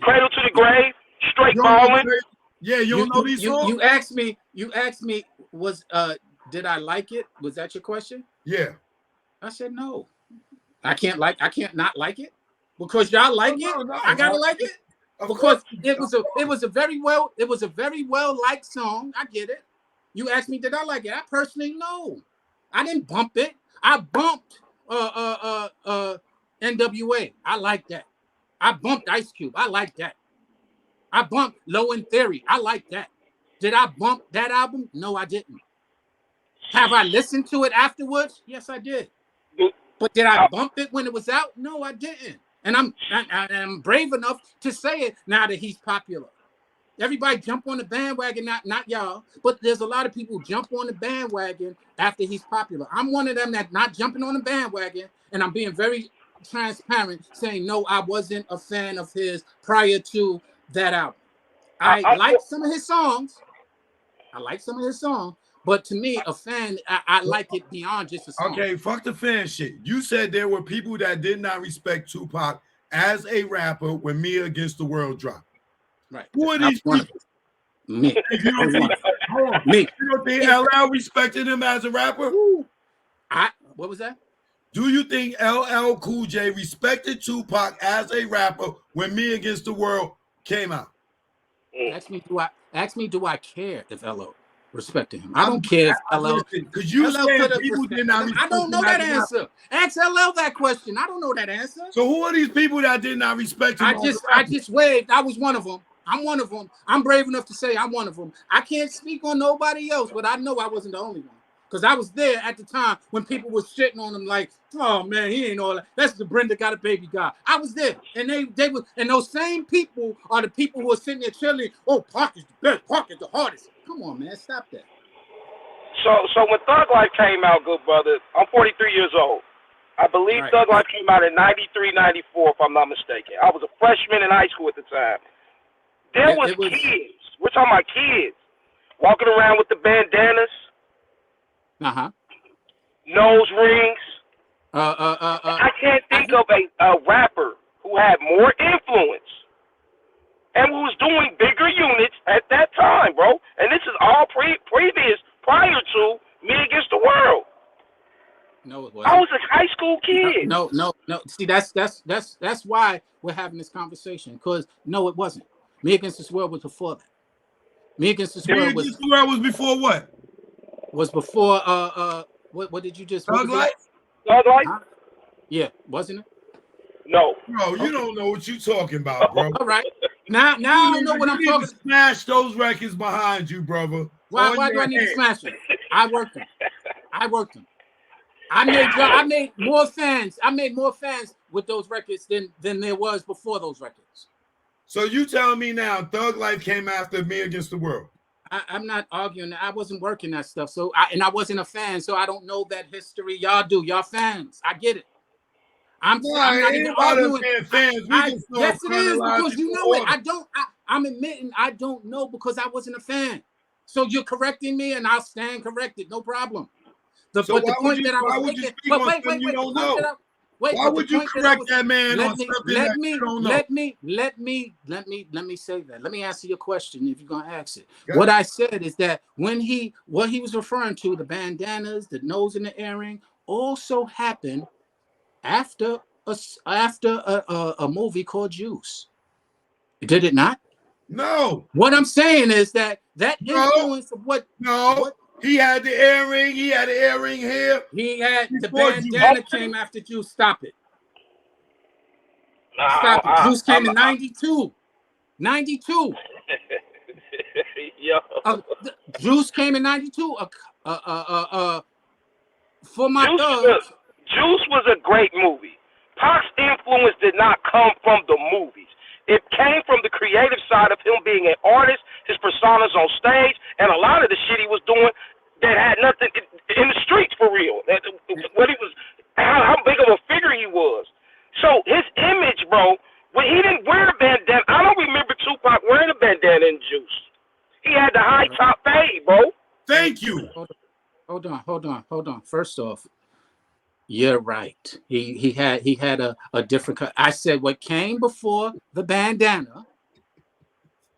[SPEAKER 8] Cradle to the Grave, Straight Ballin'.
[SPEAKER 1] Yeah, you don't know these songs?
[SPEAKER 2] You asked me, did I like it? Was that your question?
[SPEAKER 1] Yeah.
[SPEAKER 2] I said no. I can't not like it. Because y'all like it, I gotta like it. Because it was a very well liked song. I get it. You asked me, did I like it? I personally no. I didn't bump it. I bumped NWA. I like that. I bumped Ice Cube. I like that. I bumped Low in Theory. I like that. Did I bump that album? No, I didn't. Have I listened to it afterwards? Yes, I did. But did I bump it when it was out? No, I didn't. And I'm brave enough to say it now that he's popular. Everybody jump on the bandwagon, not y'all, but there's a lot of people who jump on the bandwagon after he's popular. I'm one of them that not jumping on the bandwagon, and I'm being very transparent, saying no, I wasn't a fan of his prior to that album. I like some of his songs. But to me, a fan, I like it beyond just a song.
[SPEAKER 1] Okay, fuck the fan shit. You said there were people that did not respect Tupac as a rapper when Me Against the World dropped.
[SPEAKER 2] Right.
[SPEAKER 1] Who are these people?
[SPEAKER 2] Me.
[SPEAKER 1] You don't think LL respected him as a rapper?
[SPEAKER 2] What was that?
[SPEAKER 1] Do you think LL Cool J respected Tupac as a rapper when Me Against the World came out?
[SPEAKER 2] Ask me, do I care if LL respected him? I don't care if LL,
[SPEAKER 1] because you said people did not respect him.
[SPEAKER 2] I don't know that answer. Ask LL that question. I don't know that answer.
[SPEAKER 1] So who are these people that did not respect him?
[SPEAKER 2] I just waved. I was one of them. I'm one of them. I'm brave enough to say I'm one of them. I can't speak on nobody else, but I know I wasn't the only one. Because I was there at the time when people were shitting on him like, oh man, he ain't all that. That's the Brenda got a baby guy. I was there. And they were, and those same people are the people who are sitting there chilling. Oh, Park is the best, Park is the hardest. Come on, man, stop that.
[SPEAKER 8] So when Thug Life came out, good brother, I'm 43 years old. I believe Thug Life came out in 93, 94, if I'm not mistaken. I was a freshman in high school at the time. There was kids. We're talking about kids walking around with the bandanas, nose rings. I can't think of a rapper who had more influence and who was doing bigger units at that time, bro. And this is all prior to Me Against the World.
[SPEAKER 2] No, it wasn't.
[SPEAKER 8] I was a high school kid.
[SPEAKER 2] No. See, that's why we're having this conversation. Because no, it wasn't. Me Against This World was before that. Me Against This World
[SPEAKER 1] was before what?
[SPEAKER 2] Was before what did you just
[SPEAKER 1] Thug Life?
[SPEAKER 8] Thug Life?
[SPEAKER 2] Yeah, wasn't it?
[SPEAKER 8] No.
[SPEAKER 1] Bro, you don't know what you talking about, bro.
[SPEAKER 2] All right. Now I don't know what I'm talking about.
[SPEAKER 1] Smash those records behind you, brother.
[SPEAKER 2] Why do I need to smash them? I worked them. I made more fans. I made more fans with those records than there was before those records.
[SPEAKER 1] So you telling me now Thug Life came after Me Against the World?
[SPEAKER 2] I'm not arguing. I wasn't working that stuff. I wasn't a fan, so I don't know that history. Y'all do. Y'all fans. I get it. I'm not even arguing.
[SPEAKER 1] Fans.
[SPEAKER 2] Yes, it is, because you know it. I'm admitting I don't know because I wasn't a fan. So you're correcting me, and I'll stand corrected. No problem. Why would you correct that man on something that you don't know? Let me say that. Let me answer your question if you're gonna ask it. What I said is that what he was referring to, the bandanas, the nose and the earring, also happened after a movie called Juice. Did it not?
[SPEAKER 1] No.
[SPEAKER 2] What I'm saying is that influence of what
[SPEAKER 1] he had the earring. He had the earring here.
[SPEAKER 2] He had the bandana came after Juice. Stop it. Stop it. Juice came in 92. 92. Juice came in 92. For my thugs.
[SPEAKER 8] Juice was a great movie. Pac's influence did not come from the movies. It came from the creative side of him being an artist, his personas on stage, and a lot of the shit he was doing that had nothing in the streets for real. What he was, how big of a figure he was. So his image, bro, when he didn't wear a bandana, I don't remember Tupac wearing a bandana in Juice. He had the high top fade, bro.
[SPEAKER 1] Thank you.
[SPEAKER 2] Hold on. First off, you're right. He had a different cut. I said what came before the bandana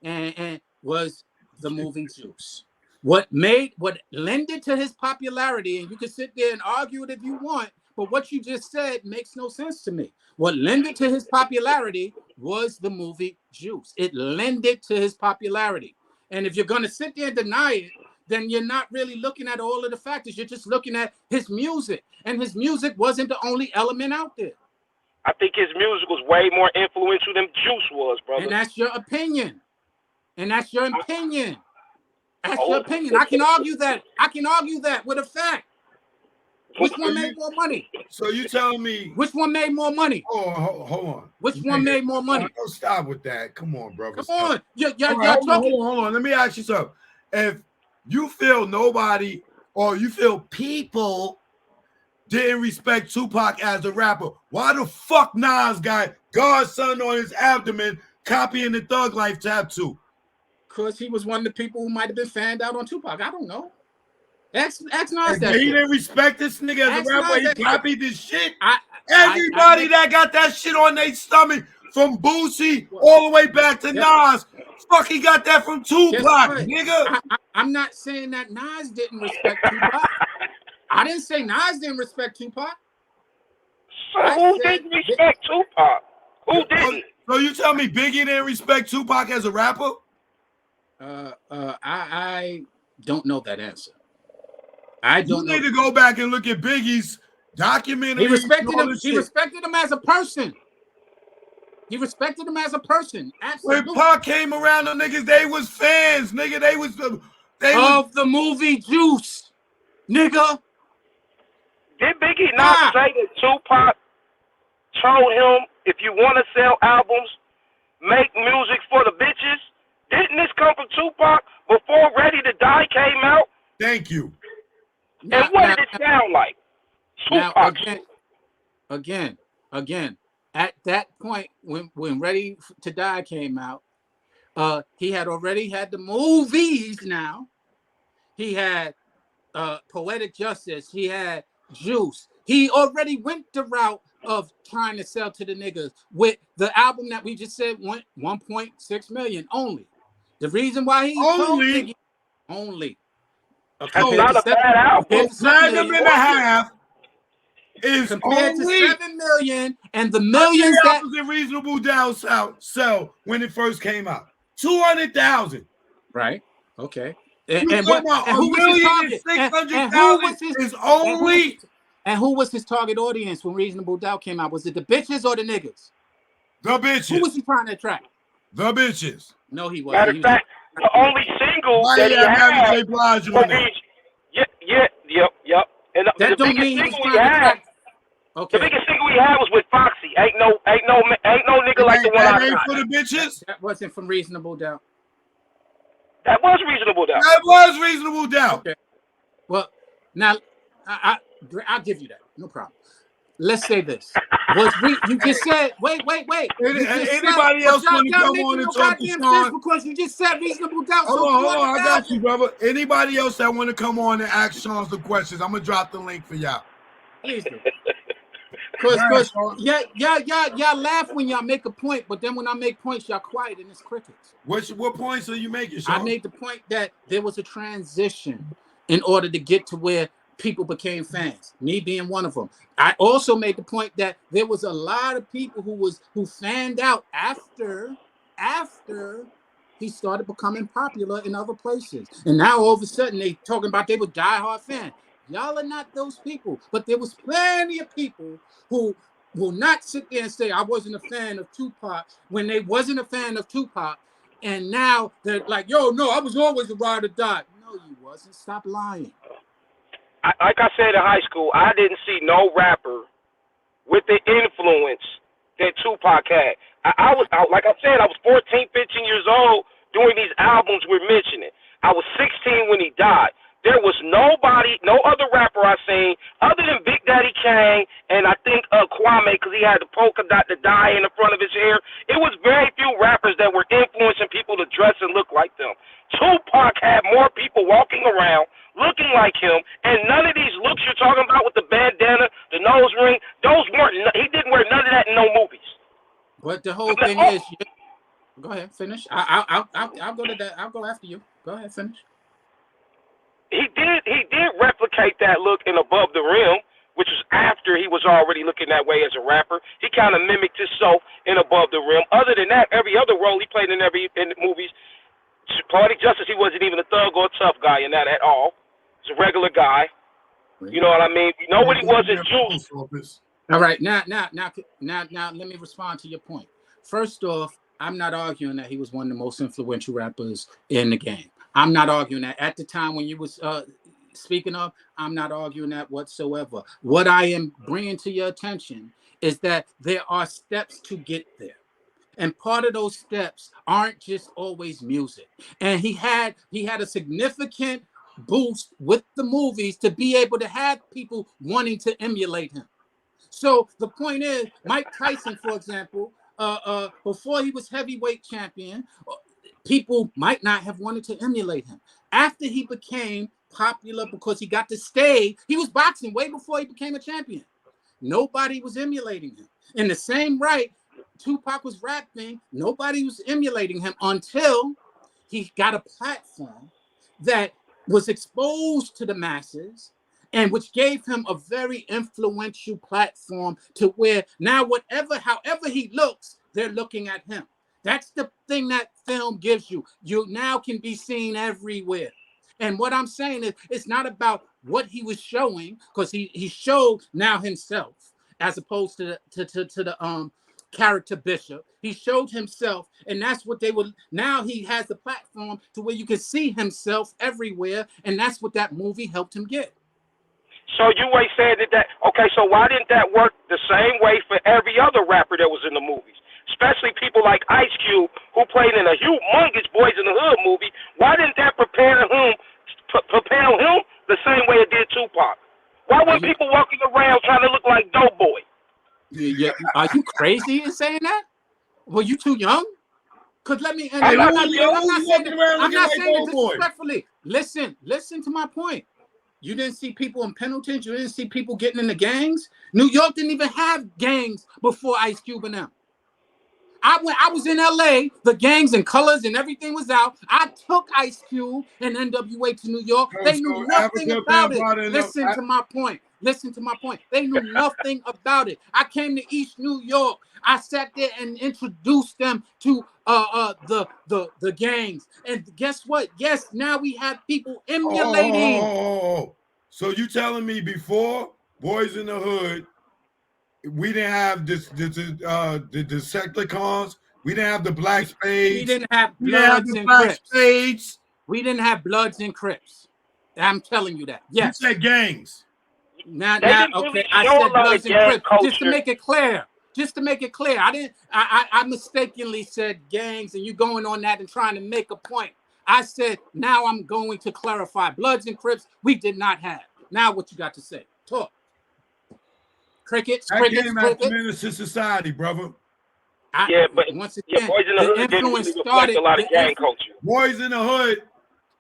[SPEAKER 2] and was the movie Juice. What lended to his popularity, and you can sit there and argue it if you want, but what you just said makes no sense to me. What lended to his popularity was the movie Juice. It lended to his popularity. And if you're going to sit there and deny it, then you're not really looking at all of the factors. You're just looking at his music. And his music wasn't the only element out there.
[SPEAKER 8] I think his music was way more influential than Juice was, brother.
[SPEAKER 2] And that's your opinion. That's your opinion. I can argue that with a fact. Which one made more money?
[SPEAKER 1] So you telling me
[SPEAKER 2] which one made more money?
[SPEAKER 1] Oh, hold on.
[SPEAKER 2] Which one made more money?
[SPEAKER 1] Don't stop with that. Come on, brother.
[SPEAKER 2] Come on. You're
[SPEAKER 1] hold
[SPEAKER 2] talking.
[SPEAKER 1] on. Let me ask you something. If you feel nobody or you feel people didn't respect Tupac as a rapper, why the fuck Nas got God's son on his abdomen copying the Thug Life tattoo?
[SPEAKER 2] Because he was one of the people who might have been fanned out on Tupac. I don't know. Ask Nas that.
[SPEAKER 1] He didn't respect this nigga as a rapper. He copied this shit.
[SPEAKER 2] Everybody
[SPEAKER 1] that got that shit on their stomach, from Boosie all the way back to Nas, fuck, he got that from Tupac, nigga.
[SPEAKER 2] I'm not saying that Nas didn't respect Tupac. I didn't say Nas didn't respect Tupac.
[SPEAKER 8] So who didn't respect Tupac? Who didn't?
[SPEAKER 1] So you tell me Biggie didn't respect Tupac as a rapper?
[SPEAKER 2] I don't know that answer. I don't know.
[SPEAKER 1] You need to go back and look at Biggie's documentary.
[SPEAKER 2] He respected him. He respected him as a person. Absolutely.
[SPEAKER 1] When Pac came around, the niggas, they was fans, nigga. They was
[SPEAKER 2] the movie Juice, nigga.
[SPEAKER 8] Did Biggie not say that Tupac told him, if you want to sell albums, make music for the bitches? Didn't this come from Tupac before Ready to Die came out?
[SPEAKER 1] Thank you.
[SPEAKER 8] And what did it sound like? Tupac.
[SPEAKER 2] Again, at that point when Ready to Die came out, he had already had the movies now. He had Poetic Justice. He had Juice. He already went the route of trying to sell to the niggas with the album that we just said went 1.6 million only. The reason why he only.
[SPEAKER 8] That's not a bad album.
[SPEAKER 1] Platinum and a half is
[SPEAKER 2] compared
[SPEAKER 1] only
[SPEAKER 2] to 7 million, and the millions that
[SPEAKER 1] was a reasonable doubt sell when it first came out. 200,000.
[SPEAKER 2] Right. Okay.
[SPEAKER 1] And who was his target? Is only.
[SPEAKER 2] And who was his target audience when Reasonable Doubt came out? Was it the bitches or the niggas?
[SPEAKER 1] The bitches.
[SPEAKER 2] Who was he trying to attract?
[SPEAKER 1] The bitches.
[SPEAKER 2] No, he wasn't.
[SPEAKER 8] Matter of fact, the only single that he had was yep. And
[SPEAKER 2] that don't mean he was trying to attract. Okay.
[SPEAKER 8] The biggest single he had was with Foxy. Ain't no nigga like the one I got.
[SPEAKER 1] For the bitches?
[SPEAKER 2] That wasn't from Reasonable Doubt.
[SPEAKER 8] That was Reasonable Doubt.
[SPEAKER 1] That was Reasonable Doubt.
[SPEAKER 2] Okay. Well, now I'll give you that. No problem. Let's say this. You just said, wait.
[SPEAKER 1] Anybody else want to come on and talk to Sean?
[SPEAKER 2] Because you just said Reasonable Doubt.
[SPEAKER 1] Hold on. I got you, brother. Anybody else that want to come on and ask Sean some questions, I'm going to drop the link for y'all.
[SPEAKER 2] Please do. Because y'all laugh when y'all make a point, but then when I make points, y'all quiet and it's crickets.
[SPEAKER 1] What points are you making, Sean?
[SPEAKER 2] I made the point that there was a transition in order to get to where people became fans, me being one of them. I also made the point that there was a lot of people who fanned out after he started becoming popular in other places. And now all of a sudden they talking about they were diehard fans. Y'all are not those people, but there was plenty of people who will not sit there and say I wasn't a fan of Tupac when they wasn't a fan of Tupac, and now they're like, yo, no, I was always a ride or die. No, you wasn't. Stop lying.
[SPEAKER 8] Like I said in high school, I didn't see no rapper with the influence that Tupac had. Like I said, I was 14, 15 years old doing these albums we're mentioning. I was 16 when he died. There was nobody, no other rapper I seen other than Big Daddy Kane and I think Kwame, because he had the polka dot, the dye in the front of his hair. It was very few rappers that were influencing people to dress and look like them. Tupac had more people walking around looking like him, and none of these looks you're talking about with the bandana, the nose ring, those weren't. He didn't wear none of that in no movies.
[SPEAKER 2] But the whole thing is, go ahead, finish. I'll go to that. I'll go after you. Go ahead, finish.
[SPEAKER 8] He did replicate that look in Above the Rim, which was after he was already looking that way as a rapper. He kind of mimicked himself in Above the Rim. Other than that, every other role he played in the movies, Poetic Justice, he wasn't even a thug or a tough guy in that at all. He's a regular guy. You know what I mean? You know what he was in Juice.
[SPEAKER 2] All right, now, let me respond to your point. First off, I'm not arguing that he was one of the most influential rappers in the game. I'm not arguing that. At the time when you was speaking of, I'm not arguing that whatsoever. What I am bringing to your attention is that there are steps to get there. And part of those steps aren't just always music. And he had a significant boost with the movies to be able to have people wanting to emulate him. So the point is, Mike Tyson, for example, before he was heavyweight champion, people might not have wanted to emulate him. After he became popular because he got to stay, he was boxing way before he became a champion. Nobody was emulating him. In the same right, Tupac was rapping, nobody was emulating him until he got a platform that was exposed to the masses and which gave him a very influential platform to where now however he looks, they're looking at him. That's the thing that film gives you. You now can be seen everywhere. And what I'm saying is, it's not about what he was showing, because he showed now himself, as opposed to the character Bishop. He showed himself, and that's what they would. Now he has the platform to where you can see himself everywhere, and that's what that movie helped him get.
[SPEAKER 8] So you ain't saying that okay, so why didn't that work the same way for every other rapper that was in the movies? Especially people like Ice Cube, who played in a humongous Boys in the Hood movie. Why didn't that propel him the same way it did Tupac? Why weren't people walking around trying to look like Doughboy?
[SPEAKER 2] Yeah, are you crazy in saying that? Were you too young? Because let me. I'm not saying it disrespectfully. Listen to my point. You didn't see people in penalties. You didn't see people getting in the gangs. New York didn't even have gangs before Ice Cube and them. I was in LA, the gangs and colors and everything was out. I took Ice Cube and NWA to New York. They knew nothing about it. Listen to my point. They knew nothing about it. I came to East New York. I sat there and introduced them to the gangs. And guess what? Yes, now we have people emulating.
[SPEAKER 1] So you telling me before Boys in the Hood, we didn't have the Decepticons. We didn't have the Black Spades.
[SPEAKER 2] We didn't have Bloods and Crips. We didn't have Bloods and Crips. I'm telling you that. Yes.
[SPEAKER 1] You said gangs.
[SPEAKER 2] Now, okay. I said Bloods and Crips just to make it clear. I mistakenly said gangs, and you going on that and trying to make a point. I said now I'm going to clarify. Bloods and Crips we did not have. Now what you got to say? Talk. Crickets.
[SPEAKER 1] Came out the Minister Society, brother.
[SPEAKER 8] But once again, Boys in the Hood didn't really reflect a lot of gang culture.
[SPEAKER 1] Boys in the Hood,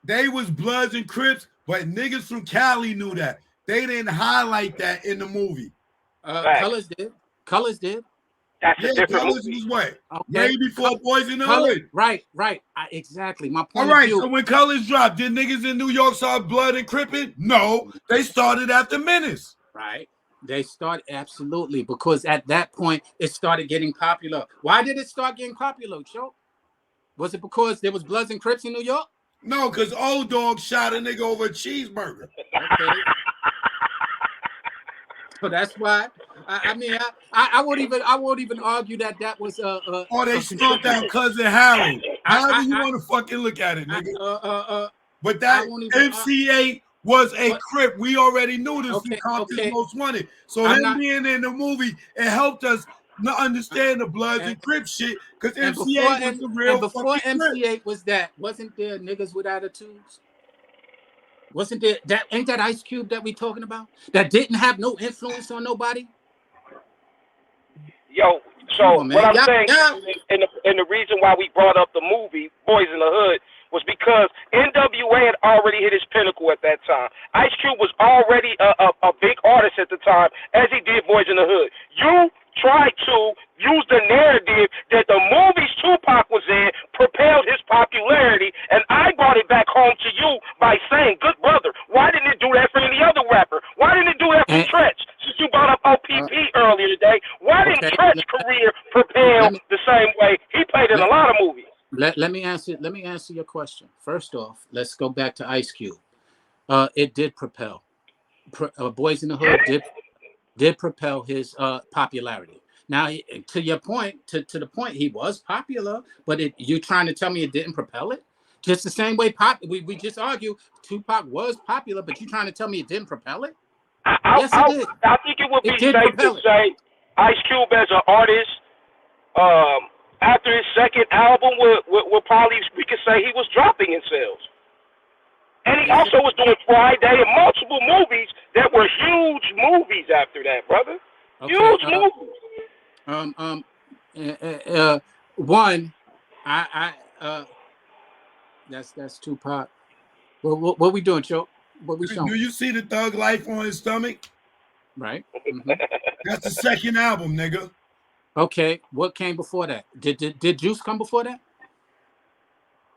[SPEAKER 1] they was Bloods and Crips, but niggas from Cali knew that. They didn't highlight that in the movie.
[SPEAKER 2] Colors did.
[SPEAKER 8] That's a different
[SPEAKER 1] Colors
[SPEAKER 8] movie.
[SPEAKER 1] was what?
[SPEAKER 2] Okay.
[SPEAKER 1] Way before Boys in the Hood.
[SPEAKER 2] Right. Exactly. My point.
[SPEAKER 1] All right, so when Colors dropped, did niggas in New York start blood and cripping? No, they started after Menace.
[SPEAKER 2] Right. They started, absolutely, because at that point, it started getting popular. Why did it start getting popular, Cho? Was it because there was Bloods and Crips in New York?
[SPEAKER 1] No, because Old Dog shot a nigga over a cheeseburger.
[SPEAKER 2] Okay. So that's why. I won't even argue that was
[SPEAKER 1] or they stomped out Cousin Harold. How do you want to fucking look at it, nigga? But that MCA was a Crip. We already knew this from Compton's Most Wanted. So him being in the movie, it helped us not understand the Bloods and Crips shit because
[SPEAKER 2] And
[SPEAKER 1] MC8 was the real
[SPEAKER 2] before
[SPEAKER 1] fucking Crip.
[SPEAKER 2] MC8 was that, wasn't there niggas with attitudes? Wasn't there that? Ain't that Ice Cube that we talking about? That didn't have no influence on nobody?
[SPEAKER 8] Yo, so
[SPEAKER 2] Come on, man.
[SPEAKER 8] what I'm
[SPEAKER 2] Yeah,
[SPEAKER 8] saying,
[SPEAKER 2] yeah.
[SPEAKER 8] and the reason why we brought up the movie Boys in the Hood was because NWA had already hit his pinnacle at that time. Ice Cube was already a big artist at the time, as he did Boys in the Hood. You tried to use the narrative that the movies Tupac was in propelled his popularity, and I brought it back home to you by saying, good brother, why didn't it do that for any other rapper? Why didn't it do that for Tretch? Since you brought up OPP earlier today, why didn't Tretch's career propel the same way? He played in a lot of movies.
[SPEAKER 2] Let me answer your question. First off, let's go back to Ice Cube. It did propel. Boys in the Hood did propel his popularity. Now, to your point, to the point, he was popular, but you trying to tell me it didn't propel it? Just the same way we just argued Tupac was popular, but you trying to tell me it didn't propel it? Yes, it did.
[SPEAKER 8] I think it would be safe to say Ice Cube as an artist, after his second album, would probably, we could say he was dropping in sales. And he also was doing Friday and multiple movies that were huge movies after that, brother.
[SPEAKER 2] Okay,
[SPEAKER 8] huge movies.
[SPEAKER 2] One, that's Tupac. What we doing, Joe? What we showing?
[SPEAKER 1] Do you see the Thug Life on his stomach?
[SPEAKER 2] Right.
[SPEAKER 1] That's the second album, nigga.
[SPEAKER 2] Okay, what came before that? Did Juice come before that?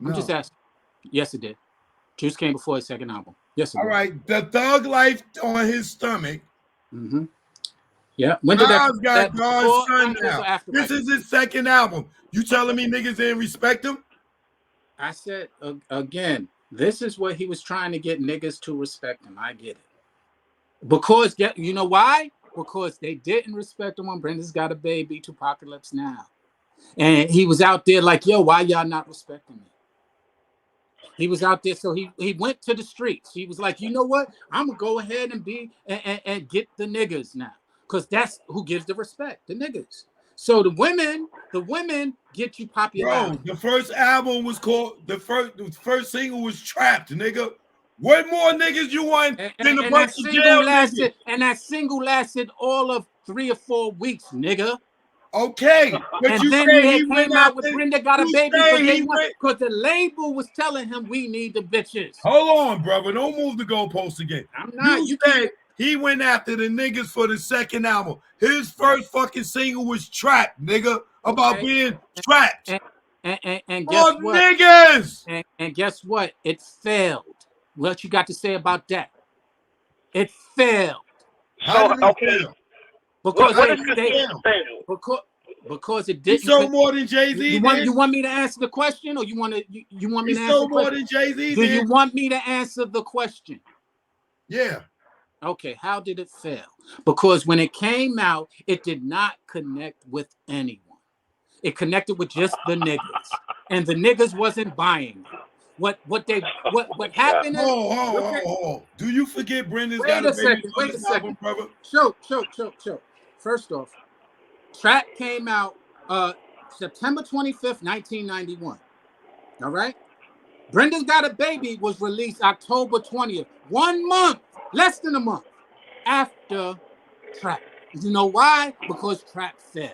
[SPEAKER 2] I'm just asking. Yes, it did. Juice came before his second album. Yes, it did.
[SPEAKER 1] All right, the Thug Life on his stomach.
[SPEAKER 2] Mm-hmm. Yeah. When did that?
[SPEAKER 1] Got God's son now.
[SPEAKER 2] After,
[SPEAKER 1] this is his second album. You telling me niggas didn't respect him?
[SPEAKER 2] I said again. This is what he was trying to get niggas to respect him. I get it. Because you know why? Because they didn't respect him when Brenda's Got a Baby, Tupacalypse Now. And he was out there like, yo, why y'all not respecting me? He was out there, so he went to the streets. He was like, you know what? I'm going to go ahead and get the niggas now. Because that's who gives the respect, the niggas. So the women get you popularity.
[SPEAKER 1] Bro, the first album was called, the first single was Trapped, nigga. What more niggas you want than a bunch of jail niggas?
[SPEAKER 2] And that single lasted all of 3 or 4 weeks, nigga.
[SPEAKER 1] Okay, but
[SPEAKER 2] and
[SPEAKER 1] you
[SPEAKER 2] then
[SPEAKER 1] say
[SPEAKER 2] he came out with Brenda Got a Baby because the label was telling him we need the bitches.
[SPEAKER 1] Hold on, brother. Don't move the goalpost again.
[SPEAKER 2] I'm not.
[SPEAKER 1] You said he went after the niggas for the second album. His first fucking single was Trapped, nigga. About being trapped.
[SPEAKER 2] And guess what?
[SPEAKER 1] Niggas.
[SPEAKER 2] And guess what? It failed. What you got to say about that? It failed.
[SPEAKER 1] How did it fail?
[SPEAKER 2] Because it didn't.
[SPEAKER 1] He sold more than Jay-Z.
[SPEAKER 2] You want me to answer the question, or you want me to answer the question?
[SPEAKER 1] More than Jay-Z.
[SPEAKER 2] Do you want me to answer the question?
[SPEAKER 1] Yeah.
[SPEAKER 2] Okay. How did it fail? Because when it came out, it did not connect with anyone. It connected with just the niggas, and the niggas wasn't buying it. What happened is...
[SPEAKER 1] Oh. Do you forget Brenda's Got a Baby?
[SPEAKER 2] Wait a second, brother. Show. First off, Trap came out September 25th, 1991. All right? Brenda's Got a Baby was released October 20th. 1 month, less than a month after Trap. You know why? Because Trap failed.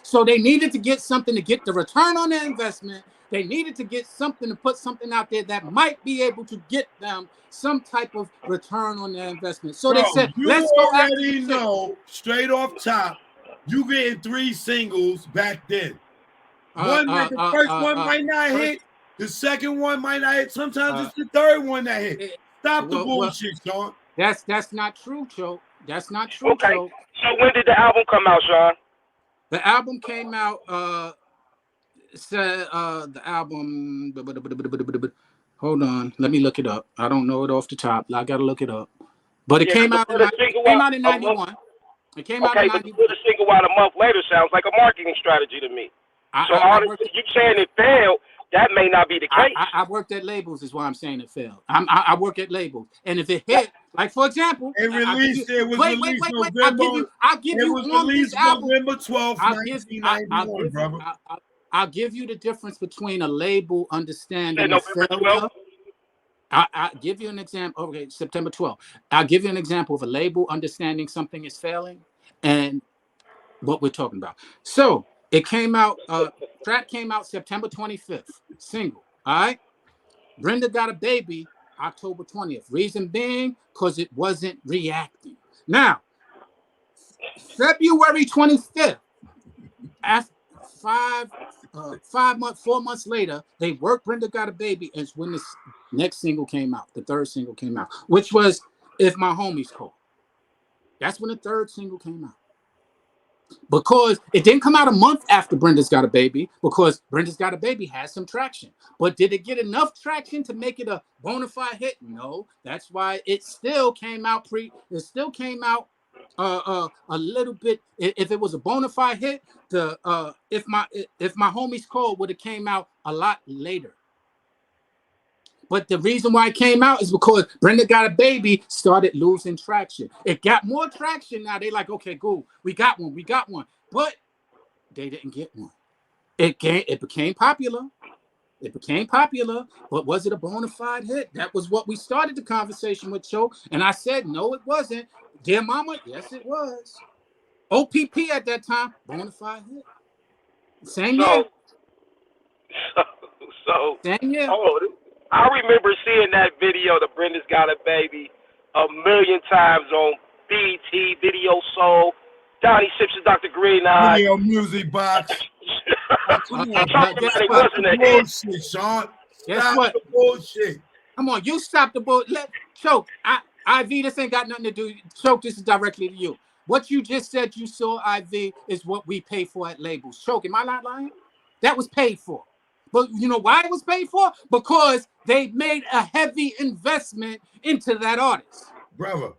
[SPEAKER 2] So they needed to get something to get the return on their investment. They needed to get something to put something out there that might be able to get them some type of return on their investment. So they said, let's go after
[SPEAKER 1] you know, straight off top, you getting 3 singles back then. The first one might not hit. The second one might not hit. Sometimes it's the third one that hit. Stop the bullshit, Sean.
[SPEAKER 2] That's not true, Joe. That's not true,
[SPEAKER 8] okay.
[SPEAKER 2] Joe.
[SPEAKER 8] So when did the album come out, Sean?
[SPEAKER 2] The album came out... the album. Hold on, let me look it up. I don't know it off the top. I gotta look it up. But it came out in 91. It came out in 91.
[SPEAKER 8] Okay, but the single out a month later sounds like a marketing strategy to me. You saying it failed, that may not be the case.
[SPEAKER 2] I worked at labels, is why I'm saying it failed. I work at labels, and if it hit, like for example,
[SPEAKER 1] It released. It was released November.
[SPEAKER 2] I'll give you
[SPEAKER 1] was
[SPEAKER 2] on
[SPEAKER 1] released
[SPEAKER 2] this album.
[SPEAKER 1] November 12th, 1991, brother.
[SPEAKER 2] I'll give you the difference between a label understanding
[SPEAKER 8] November
[SPEAKER 2] failure. I'll give you an example. Okay, September 12th. I'll give you an example of a label understanding something is failing and what we're talking about. So it came out, track came out September 25th, single. All right. Brenda Got a Baby, October 20th. Reason being, because it wasn't reacting. Now, February 25th, after 4 months later, they worked Brenda Got a Baby, and it's when this next single came out. The third single came out, which was If My Homies Call. That's when the third single came out. Because it didn't come out a month after Brenda's Got a Baby, because Brenda's Got a Baby had some traction. But did it get enough traction to make it a bona fide hit? No. That's why it still came out a little bit. If it was a bona fide hit, if my homies call would have came out a lot later. But the reason why it came out is because Brenda Got a Baby started losing traction. It got more traction now. They like, okay, cool, we got one. But they didn't get one. It became popular. But was it a bona fide hit? That was what we started the conversation with, Cho. And I said, no, it wasn't. Dear Mama, yes, it was. OPP at that time, bona fide hit. Same year. Same year.
[SPEAKER 8] I remember seeing that video, the Brenda's Got a Baby, 1,000,000 times on BT, Video Soul, Donnie Simpson, Dr. Green Eye.
[SPEAKER 1] Video Music Box. Come on, bullshit, Sean.
[SPEAKER 2] Guess what?
[SPEAKER 1] The bullshit.
[SPEAKER 2] Come on, you stop the bull. Choke. IV, this ain't got nothing to do. Choke, this is directly to you. What you just said you saw, IV, is what we pay for at labels. Choke, am I not lying? That was paid for. But you know why it was paid for? Because they made a heavy investment into that artist.
[SPEAKER 1] Brother,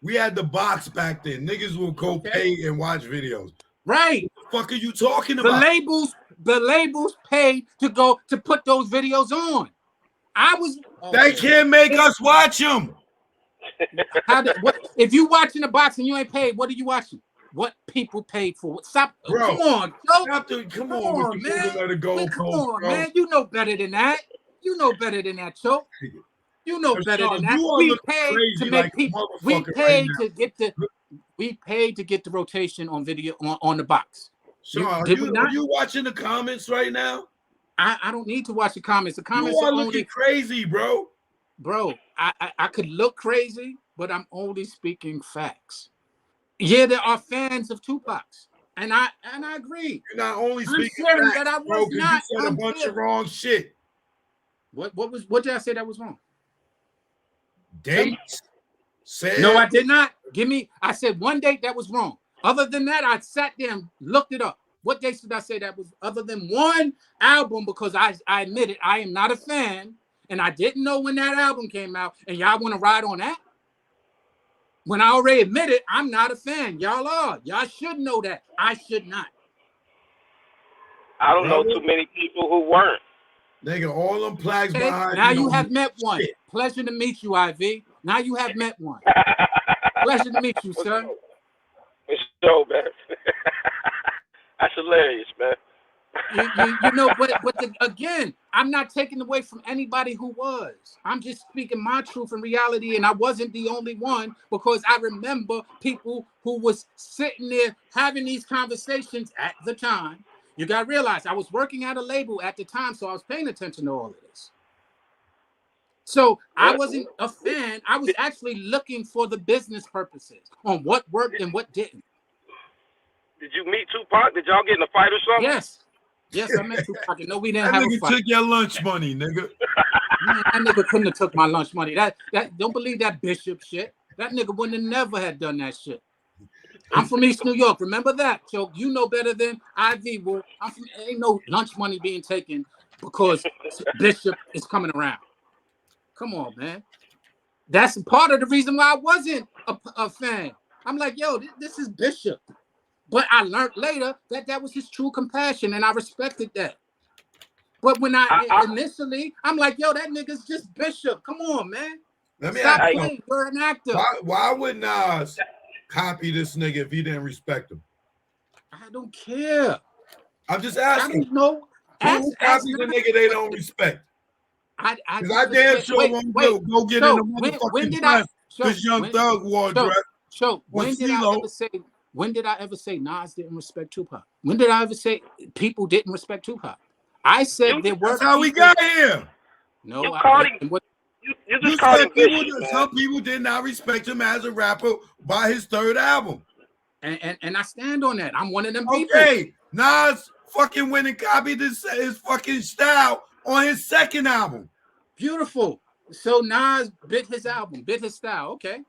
[SPEAKER 1] we had the box back then. Niggas will go pay and watch videos.
[SPEAKER 2] Right.
[SPEAKER 1] What the fuck are you talking about?
[SPEAKER 2] The labels paid to go to put those videos on.
[SPEAKER 1] They can't make us watch them.
[SPEAKER 2] If you watching the box and you ain't paid, what are you watching? What people paid for? Stop.
[SPEAKER 1] Bro,
[SPEAKER 2] come on,
[SPEAKER 1] come on, man. Let it go,
[SPEAKER 2] come on, bro. Man. You know better than that. You know better than that, Choke. You know better than that. We paid to make people. We paid to get the rotation on video on the box.
[SPEAKER 1] Sean, are you watching the comments right now?
[SPEAKER 2] I don't need to watch the comments. The comments
[SPEAKER 1] are looking crazy, bro.
[SPEAKER 2] Bro, I could look crazy, but I'm only speaking facts. Yeah, there are fans of Tupac's, and I agree.
[SPEAKER 1] You're not only speaking
[SPEAKER 2] facts, that I was
[SPEAKER 1] bro,
[SPEAKER 2] not.
[SPEAKER 1] You said a bunch of wrong shit.
[SPEAKER 2] What did I say that was wrong?
[SPEAKER 1] Dates.
[SPEAKER 2] No, I did not. I said one date that was wrong. Other than that, I sat there and looked it up. What dates did I say that was other than one album? Because I admitted I am not a fan, and I didn't know when that album came out, and y'all want to ride on that? When I already admitted I'm not a fan. Y'all are. Y'all should know that. I should not.
[SPEAKER 8] I don't know too many people who weren't.
[SPEAKER 1] Nigga, all them flags behind
[SPEAKER 2] now you have met one. Shit. Pleasure to meet you, IV. Now you have met one. Pleasure to meet you, sir.
[SPEAKER 8] It's so, man. That's hilarious, man.
[SPEAKER 2] You know, but again, I'm not taking away from anybody who was. I'm just speaking my truth and reality, and I wasn't the only one, because I remember people who was sitting there having these conversations at the time. You got to realize I was working at a label at the time, so I was paying attention to all of this. So I wasn't a fan. I was actually looking for the business purposes on what worked and what didn't.
[SPEAKER 8] Did you meet Tupac? Did y'all get in a fight or something?
[SPEAKER 2] Yes, I met Tupac. No, we didn't
[SPEAKER 1] that
[SPEAKER 2] have
[SPEAKER 1] nigga
[SPEAKER 2] a fight.
[SPEAKER 1] Took your lunch money, nigga.
[SPEAKER 2] That nigga couldn't have took my lunch money. That don't believe that Bishop shit. That nigga wouldn't have never had done that shit. I'm from East New York. Remember that, Choke? You know better than IV. Well, ain't no lunch money being taken because Bishop is coming around. Come on, man. That's part of the reason why I wasn't a fan. I'm like, yo, this is Bishop. But I learned later that was his true compassion, and I respected that. But when initially, I'm like, yo, that nigga's just Bishop. Come on, man.
[SPEAKER 1] Let me
[SPEAKER 2] Stop
[SPEAKER 1] ask you,
[SPEAKER 2] playing. You're an actor.
[SPEAKER 1] why would Nas copy this nigga if he didn't respect him?
[SPEAKER 2] I don't care.
[SPEAKER 1] I'm just
[SPEAKER 2] I
[SPEAKER 1] asking.
[SPEAKER 2] don't know.
[SPEAKER 1] Who copies the nigga they don't respect? Because I damn sure won't go get in the motherfucking dress because Young Thug wore a dress.
[SPEAKER 2] So when did I ever say Nas didn't respect Tupac? When did I ever say people didn't respect Tupac? I said there were.
[SPEAKER 1] That's how we got here.
[SPEAKER 2] No,
[SPEAKER 8] you just called him vicious,
[SPEAKER 1] some people did not respect him as a rapper by his third album.
[SPEAKER 2] And I stand on that. I'm one of them people.
[SPEAKER 1] Okay, Nas fucking went and copied his fucking style on his second album.
[SPEAKER 2] Beautiful. So Nas bit his album, bit his style. Okay.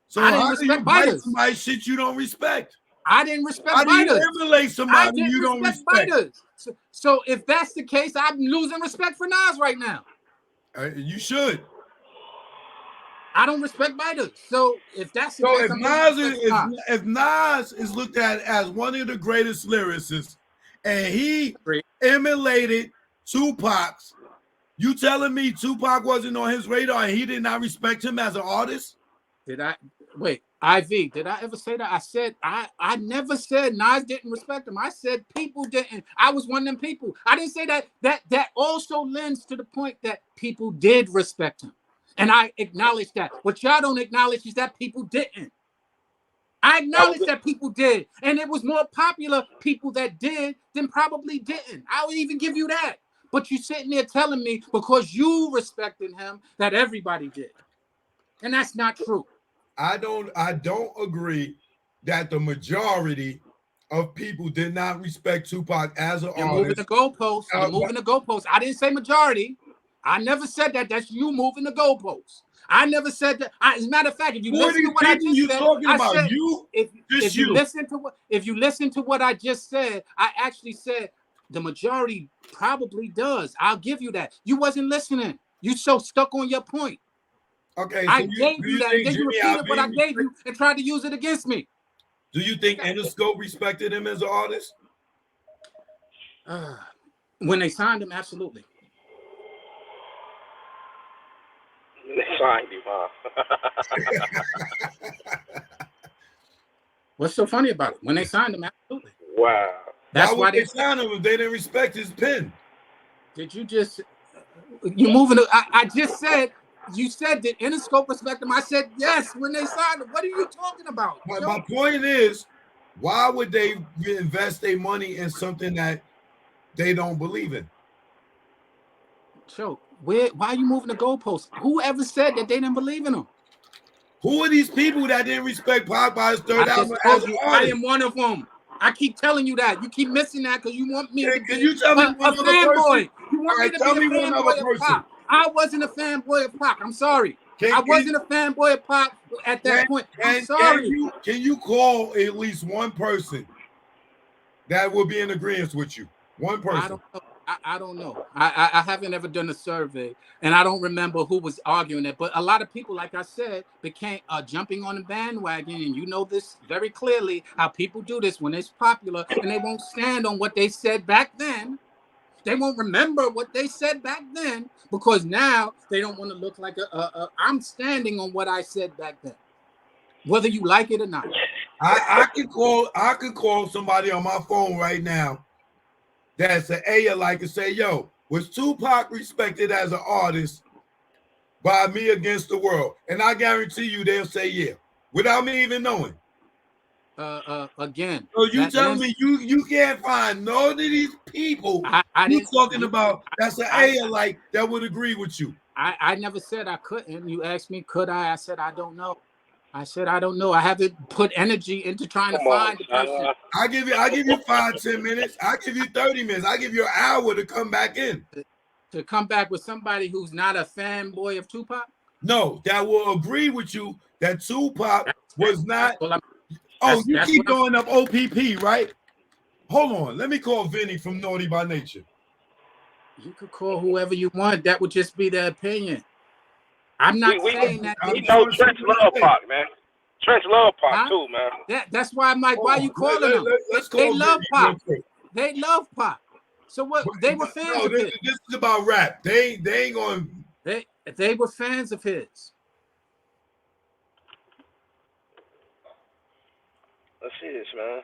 [SPEAKER 1] So
[SPEAKER 2] I didn't
[SPEAKER 1] how do you
[SPEAKER 2] respect
[SPEAKER 1] bite
[SPEAKER 2] biters.
[SPEAKER 1] somebody shit you don't respect?
[SPEAKER 2] I didn't respect
[SPEAKER 1] How do you
[SPEAKER 2] biters.
[SPEAKER 1] emulate somebody you don't respect?
[SPEAKER 2] Biters. So if that's the case, I'm losing respect for Nas right now.
[SPEAKER 1] You should.
[SPEAKER 2] I don't respect biters. So if that's the
[SPEAKER 1] So
[SPEAKER 2] case,
[SPEAKER 1] if Nas is looked at as one of the greatest lyricists, and he emulated Tupac's, you telling me Tupac wasn't on his radar and he did not respect him as an artist?
[SPEAKER 2] Did I wait? IV, did I ever say that? I said I never said Nas didn't respect him. I said people didn't. I was one of them people. I didn't say that also lends to the point that people did respect him. And I acknowledge that. What y'all don't acknowledge is that people didn't. I acknowledge that people did. And it was more popular people that did than probably didn't. I would even give you that. But you sitting there telling me because you respected him that everybody did. And that's not true.
[SPEAKER 1] I don't agree that the majority of people did not respect Tupac as an artist.
[SPEAKER 2] Moving the goalposts. You're moving the goalposts. I didn't say majority. I never said that. That's you moving the goalposts. I never said that. As a matter of fact, if you listen to what I just said, I said if you listen to what I just said, I actually said the majority probably does. I'll give you that. You wasn't listening. You so stuck on your point.
[SPEAKER 1] Okay, so
[SPEAKER 2] I gave you that, and then you repeated what I gave you and tried to use it against me.
[SPEAKER 1] Do you think Interscope respected him as an artist?
[SPEAKER 2] When they signed him, absolutely.
[SPEAKER 8] They signed him, huh?
[SPEAKER 2] What's so funny about it? When they signed him, absolutely.
[SPEAKER 8] Wow.
[SPEAKER 2] That's why
[SPEAKER 1] they signed him if they didn't respect his pen.
[SPEAKER 2] Did you just you moving? I just said. You said did Interscope respect him? I said yes when they signed him. What are you talking about?
[SPEAKER 1] My point is, why would they invest their money in something that they don't believe in?
[SPEAKER 2] So why are you moving the goalposts? Whoever said that they didn't believe in him?
[SPEAKER 1] Who are these people that didn't respect Pac by his third album?
[SPEAKER 2] I am one of them. I keep telling you that. You keep missing that because you want me to be
[SPEAKER 1] you tell me
[SPEAKER 2] a fanboy. You want me to be a fanboy of Pac. I wasn't a fanboy of Pac. I'm sorry. I wasn't a fanboy of Pac at that point. I'm sorry.
[SPEAKER 1] Can you call at least one person that will be in agreement with you? One person.
[SPEAKER 2] I don't know. I haven't ever done a survey, and I don't remember who was arguing it. But a lot of people, like I said, became jumping on the bandwagon, and you know this very clearly how people do this when it's popular, and they won't stand on what they said back then. They won't remember what they said back then because now they don't want to look like I'm standing on what I said back then, whether you like it or not.
[SPEAKER 1] I could call somebody on my phone right now that's an A-like and say, yo, was Tupac respected as an artist by me against the world? And I guarantee you they'll say yeah, without me even knowing.
[SPEAKER 2] Again.
[SPEAKER 1] So you telling me you can't find none of these people you talking about that's an A-like that would agree with you?
[SPEAKER 2] I never said I couldn't. You asked me, could I? I said I don't know. I said I don't know. I haven't put energy into trying to find the person.
[SPEAKER 1] I give you 5-10 minutes. I give you 30 minutes. I give you an hour to come back in.
[SPEAKER 2] To come back with somebody who's not a fanboy of Tupac?
[SPEAKER 1] No, that will agree with you that Tupac was not. You keep going up OPP, right? Hold on. Let me call Vinnie from Naughty by Nature.
[SPEAKER 2] You could call whoever you want. That would just be their opinion. I'm not saying that.
[SPEAKER 8] You know Trench love Pac, man. Trench love Pac too, man.
[SPEAKER 2] That's why I'm like, why are you calling them? They love Pac. They love Pac. So what? They were fans
[SPEAKER 1] No,
[SPEAKER 2] of his.
[SPEAKER 1] this is about rap. They ain't going.
[SPEAKER 2] They were fans of his.
[SPEAKER 8] Let's see this, man.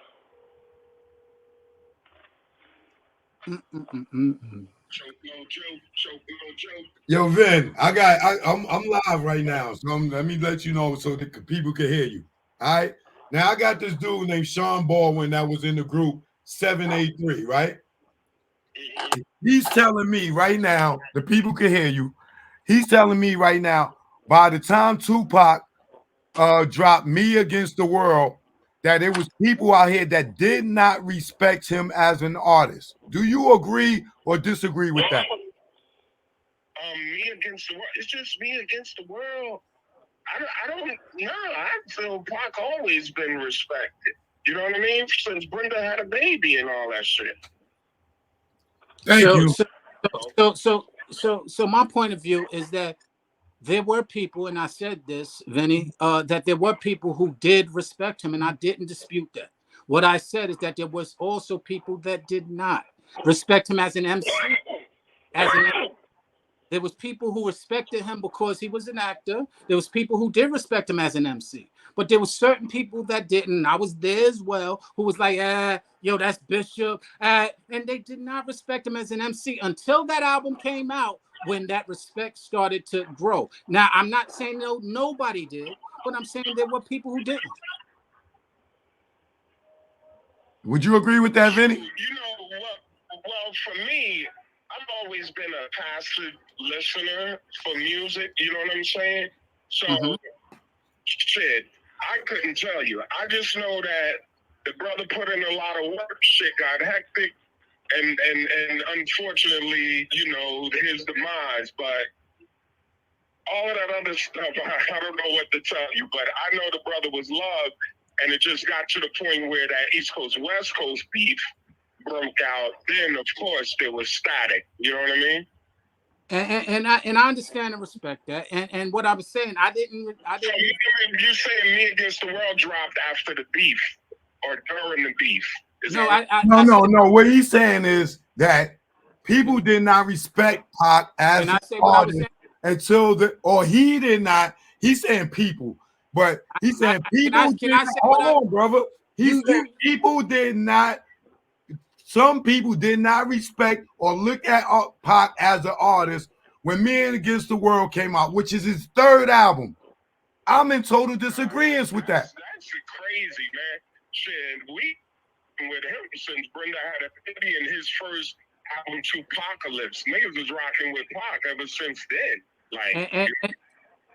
[SPEAKER 1] Yo, Vin, I'm live right now, so let me let you know so that people can hear you. All right. Now I got this dude named Sean Baldwin that was in the group 783, right? He's telling me right now, the people can hear you. He's telling me right now, by the time Tupac dropped Me Against the World, that it was people out here that did not respect him as an artist. Do you agree or disagree with that?
[SPEAKER 9] Me Against the World. It's just Me Against the World. I don't know. I feel Pac always been respected. You know what I mean? Since Brenda had a baby and all that shit.
[SPEAKER 1] Thank you.
[SPEAKER 2] So my point of view is that there were people, and I said this, Vinny, that there were people who did respect him, and I didn't dispute that. What I said is that there was also people that did not respect him as an MC. There was people who respected him because he was an actor. There was people who did respect him as an MC. But there were certain people that didn't. I was there as well, who was like, yo, that's Bishop. And they did not respect him as an MC until that album came out, when that respect started to grow. Now, I'm not saying nobody did, but I'm saying there were people who didn't.
[SPEAKER 1] Would you agree with that, Vinny?
[SPEAKER 9] You know what? Well, for me, I've always been a passive listener for music. You know what I'm saying? So, shit, I couldn't tell you. I just know that the brother put in a lot of work. Shit got hectic, and unfortunately, you know, his demise. But all of that other stuff, I don't know what to tell you. But I know the brother was loved, and it just got to the point where that East Coast West Coast beef broke out. Then of course there was static. You know what I mean?
[SPEAKER 2] And I understand and respect that. And what I was saying, I didn't.
[SPEAKER 9] So you saying Me Against the World dropped after the beef or during the beef?
[SPEAKER 1] No. What he's saying is that people did not respect Pac as an artist until he did not. He's saying people, but he's saying people. Hold on, brother. He's saying people did not. Some people did not respect or look at Pac as an artist when Men Against the World came out, which is his third album. I'm in total disagreement with that.
[SPEAKER 9] That's crazy, man. Shit, we with him since Brenda had a baby in his first album, Tupacalypse. Niggas was rocking with Pac ever since then. Like,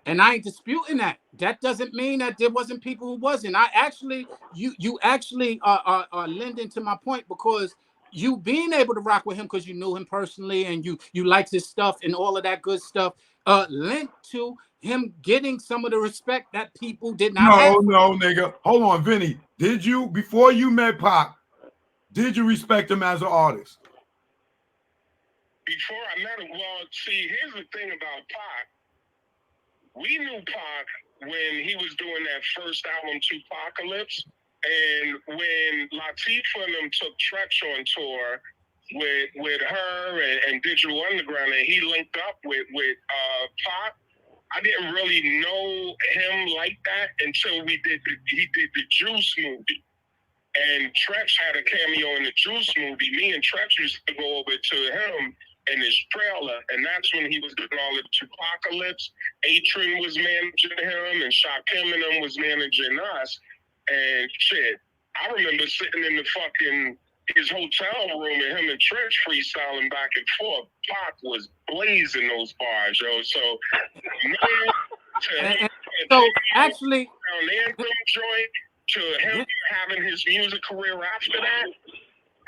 [SPEAKER 2] and I ain't disputing that. That doesn't mean that there wasn't people who wasn't. I actually, you actually are lending to my point, because you being able to rock with him because you knew him personally and you liked his stuff and all of that good stuff lent to him getting some of the respect that people did not have.
[SPEAKER 1] No, nigga. Hold on, Vinny. Did you, before you met Pac, did you respect him as an artist?
[SPEAKER 9] Before I met him, well, see, here's the thing about Pac. We knew Pac when he was doing that first album, Tupacalypse. And when Latifah and them took Tretch on tour with her and Digital Underground, and he linked up with Pac, I didn't really know him like that until he did the Juice movie. And Tretch had a cameo in the Juice movie. Me and Tretch used to go over to him in his trailer, and that's when he was doing all the Tupacalypse. Atron was managing him, and Shakim and them was managing us. And shit, I remember sitting in his hotel room and him and Tretch freestyling back and forth. Pac was blazing those bars, yo. So,
[SPEAKER 2] Actually,
[SPEAKER 9] Anthem joint to him having his music career after that.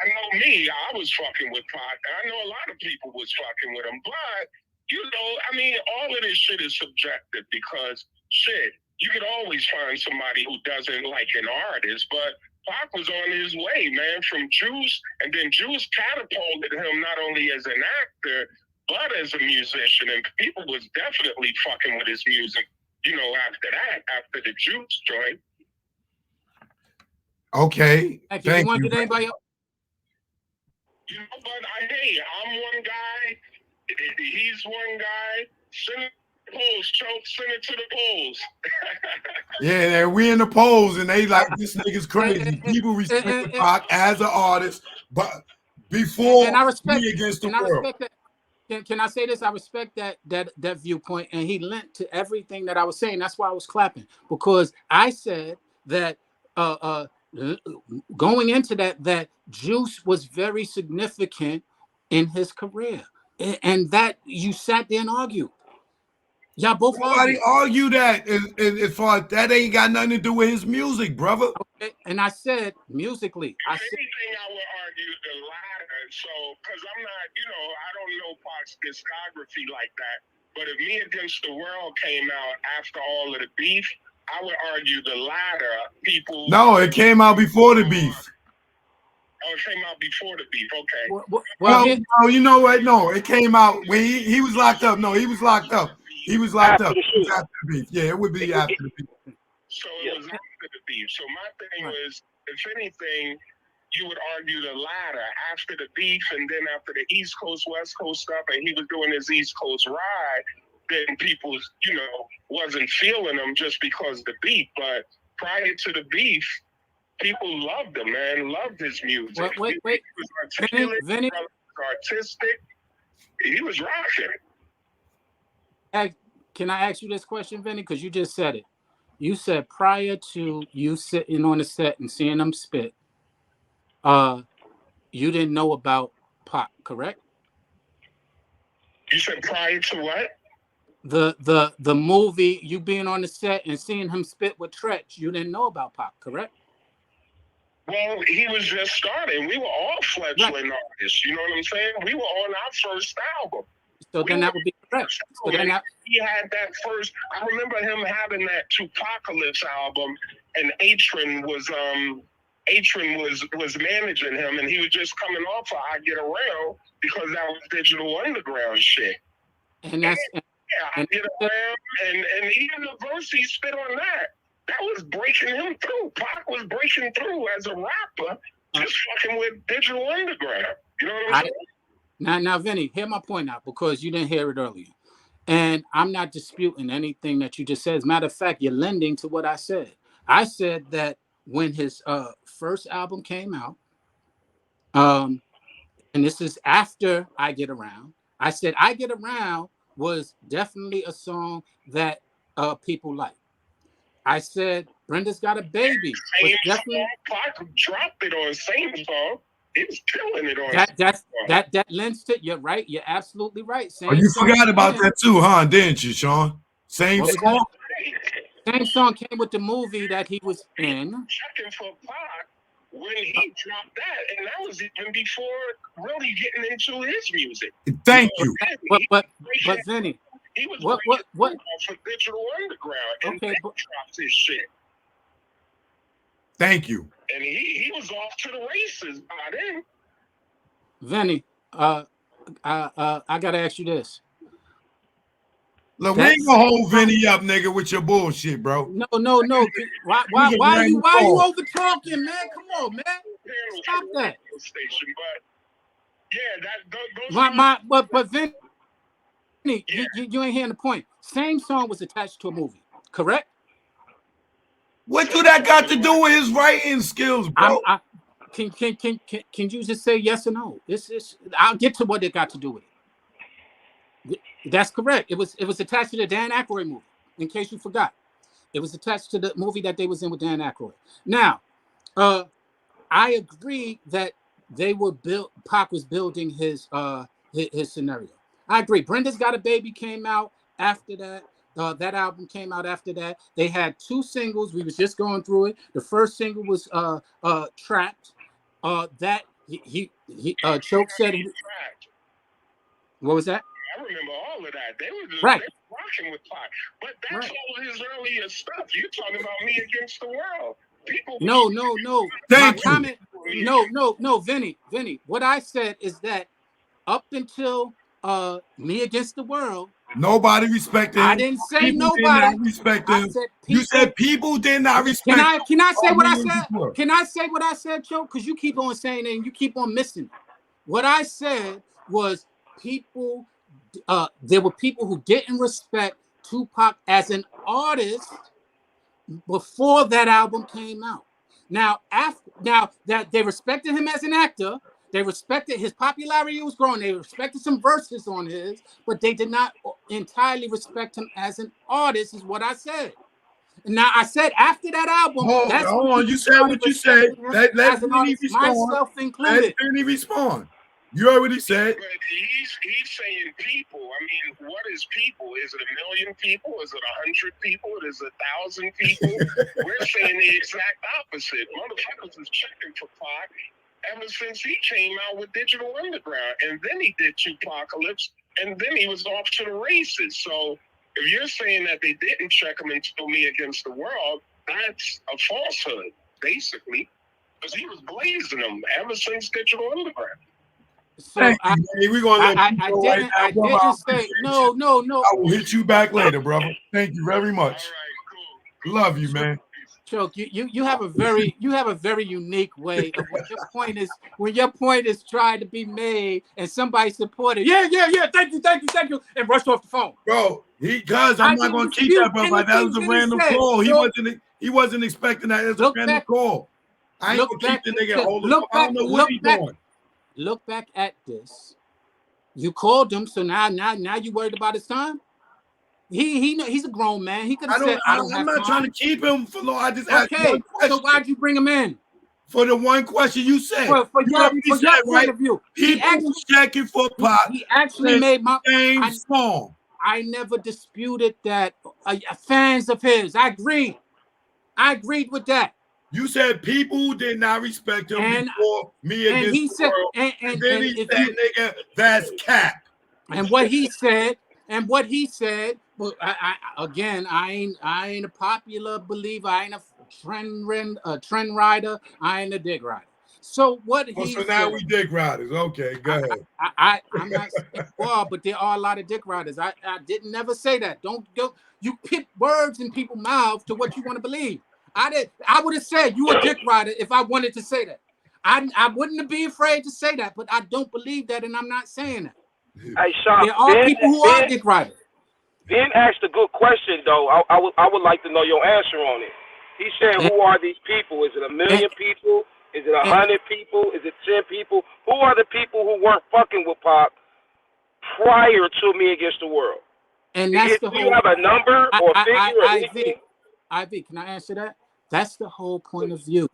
[SPEAKER 9] I know me, I was fucking with Pac. I know a lot of people was fucking with him, but you know, I mean, all of this shit is subjective because shit. You could always find somebody who doesn't like an artist, but Pac was on his way, man, from Juice, and then Juice catapulted him not only as an actor, but as a musician, and people was definitely fucking with his music, you know, after the Juice joint.
[SPEAKER 1] Okay,
[SPEAKER 2] thank you.
[SPEAKER 9] You know, but hey, I'm one guy. He's one guy. Send it to the polls, Choke. Send it to the polls.
[SPEAKER 1] Yeah, we in the polls, and they like, this nigga's crazy. People respect Pac as an artist, but before
[SPEAKER 2] and I respect
[SPEAKER 1] me against the
[SPEAKER 2] and I
[SPEAKER 1] world.
[SPEAKER 2] respect that. Can I say this? I respect that viewpoint, and he lent to everything that I was saying. That's why I was clapping, because I said that going into that Juice was very significant in his career, and that you sat there and argued. Y'all both
[SPEAKER 1] Nobody
[SPEAKER 2] argued.
[SPEAKER 1] argue that as far as that ain't got nothing to do with his music, brother.
[SPEAKER 2] Okay. And I said musically, I said
[SPEAKER 9] anything I would argue the latter. So, because I'm not, I don't know Pac's discography like that. But if Me Against the World came out after all of the beef, I would argue the latter. People.
[SPEAKER 1] No, it came out before the beef.
[SPEAKER 9] Oh, it came out before the beef. Okay.
[SPEAKER 1] Well, you know what? No, it came out when he was locked up. No, he was locked up. He was locked up. It was after the beef. Yeah, it would be after the beef.
[SPEAKER 9] So it was after the beef. So my thing was, if anything, you would argue the latter after the beef, and then after the East Coast, West Coast stuff, and he was doing his East Coast ride, then people, wasn't feeling him just because of the beef. But prior to the beef, people loved him, man, loved his music.
[SPEAKER 2] Wait.
[SPEAKER 9] He was articulate,
[SPEAKER 2] Vinnie,
[SPEAKER 9] artistic. He was rocking.
[SPEAKER 2] Can I ask you this question, Vinny? Because you just said it. You said prior to you sitting on the set and seeing them spit, you didn't know about Pac, correct?
[SPEAKER 9] You said prior to what?
[SPEAKER 2] The movie, you being on the set and seeing him spit with Tretch, you didn't know about Pac, correct?
[SPEAKER 9] Well, he was just starting. We were all fledgling artists. You know what I'm saying? We were on our first album.
[SPEAKER 2] So then that would be correct. So then
[SPEAKER 9] he had that first. I remember him having that Tupacalypse album, and Atron was managing him, and he was just coming off of I Get Around because that was Digital Underground shit.
[SPEAKER 2] And that's
[SPEAKER 9] I Get Around, and even the verse he spit on that was breaking him through. Pac was breaking through as a rapper, just fucking with Digital Underground. You know what I'm saying?
[SPEAKER 2] Now, Vinny, hear my point out, because you didn't hear it earlier. And I'm not disputing anything that you just said. As a matter of fact, you're lending to what I said. I said that when his first album came out, and this is after I Get Around, I said I Get Around was definitely a song that people like. I said Brenda's Got a Baby was definitely.
[SPEAKER 9] Pac dropped it on Same Song. He was killing it on
[SPEAKER 2] that lends to. You're right. You're absolutely right.
[SPEAKER 1] You forgot about that too, huh? Didn't you, Sean? Same song.
[SPEAKER 2] Same song came with the movie that he was in.
[SPEAKER 9] Checking for Pac when he dropped that, and that was even before really getting into his music.
[SPEAKER 1] Thank you.
[SPEAKER 2] But Vinny,
[SPEAKER 9] he was
[SPEAKER 2] what
[SPEAKER 9] for Digital Underground, and they dropped his shit.
[SPEAKER 1] Thank you.
[SPEAKER 9] And he was off to the races by then.
[SPEAKER 2] Vinny, I gotta ask you this.
[SPEAKER 1] Look, we ain't gonna hold Vinny up, nigga, with your bullshit, bro.
[SPEAKER 2] No. Why are you over talking, man? Come on, man. Stop that.
[SPEAKER 9] Station, but yeah,
[SPEAKER 2] but Vinny, you ain't hearing the point. Same song was attached to a movie, correct?
[SPEAKER 1] What do that got to do with his writing skills, bro?
[SPEAKER 2] Can you just say yes or no? I'll get to what it got to do with it. That's correct. It was attached to the Dan Aykroyd movie. In case you forgot, it was attached to the movie that they was in with Dan Aykroyd. Now, I agree that Pac was building his scenario. I agree. Brenda's Got a Baby came out after that. That album came out after that. They had 2 singles. We was just going through it. The first single was Trapped. That he Choke said he. What was that?
[SPEAKER 9] I remember all of that. They were
[SPEAKER 2] right.
[SPEAKER 9] They were rocking with Pac. But that's all his earlier stuff. You're talking about Me Against the World. People.
[SPEAKER 2] No.
[SPEAKER 1] Thank you.
[SPEAKER 2] Comment. No, Vinny. What I said is that up until Me Against the World.
[SPEAKER 1] Nobody respected him.
[SPEAKER 2] I didn't say
[SPEAKER 1] people
[SPEAKER 2] nobody.
[SPEAKER 1] Did not respect him. You said people did not respect him.
[SPEAKER 2] Can I say what I said? Can I say what I said, Joe? Because you keep on saying it and you keep on missing. What I said was people. There were people who didn't respect Tupac as an artist before that album came out. Now that they respected him as an actor, they respected his popularity was growing. They respected some verses on his, but they did not entirely respect him as an artist, is what I said. Now I said after that album,
[SPEAKER 1] Hold on. You said what you said. Let Vinnie respond.
[SPEAKER 2] Myself included.
[SPEAKER 1] Let Vinnie respond. You already said.
[SPEAKER 9] But he's saying people. I mean, what is people? Is it 1 million people? Is it 100 people? Is it 1,000 people? We're saying the exact opposite. Motherfuckers is checking for Pac ever since he came out with Digital Underground, and then he did Tupacalypse, and then he was off to the races. So if you're saying that they didn't check him until Me Against the World, that's a falsehood, basically, because he was blazing them ever since Digital Underground.
[SPEAKER 2] So
[SPEAKER 1] I didn't
[SPEAKER 2] say no.
[SPEAKER 1] I will hit you back later, brother. Thank you very much.
[SPEAKER 9] All right, cool.
[SPEAKER 1] Love you, man.
[SPEAKER 2] Choke, you have a very unique way of when your point is trying to be made and somebody supported. Yeah. Thank you, and rushed off the phone.
[SPEAKER 1] Bro, I'm not gonna keep that, bro. Like that was a random call. He wasn't expecting that as a random call. I ain't gonna keep the nigga holding up. I don't know what he's doing.
[SPEAKER 2] Look back at this. You called him, so now you worried about his time? He's a grown man. He could have said, I'm not
[SPEAKER 1] trying to keep him for long. I just asked one question.
[SPEAKER 2] So why'd you bring him in?
[SPEAKER 1] For the one question you said.
[SPEAKER 2] For your point of view.
[SPEAKER 1] People checking for Pac.
[SPEAKER 2] He actually made my
[SPEAKER 1] same song.
[SPEAKER 2] I never disputed that. Fans of his. I agreed with that.
[SPEAKER 1] You said people did not respect him before Me Against the World. And then he said, nigga, that's cap.
[SPEAKER 2] And what he said, well, I ain't a popular believer. I ain't a trend rider. I ain't a dick rider. So what he
[SPEAKER 1] so now we dick riders. Okay, go ahead.
[SPEAKER 2] I'm not saying but there are a lot of dick riders. I didn't never say that. Don't you pick words in people's mouths to what you want to believe. I would have said you a dick rider if I wanted to say that. I wouldn't be afraid to say that, but I don't believe that, and I'm not saying that.
[SPEAKER 8] Hey, Sean,
[SPEAKER 2] there are people who are dick riders.
[SPEAKER 8] Ben asked a good question, though. I would like to know your answer on it. He said, who are these people? Is it 1 million people? Is it 100 people? Is it 10 people? Who are the people who weren't fucking with Pac prior to Me Against the World?
[SPEAKER 2] And that's
[SPEAKER 8] do you have a number or figure or anything?
[SPEAKER 2] Ivy, can I answer that? That's the whole point of view.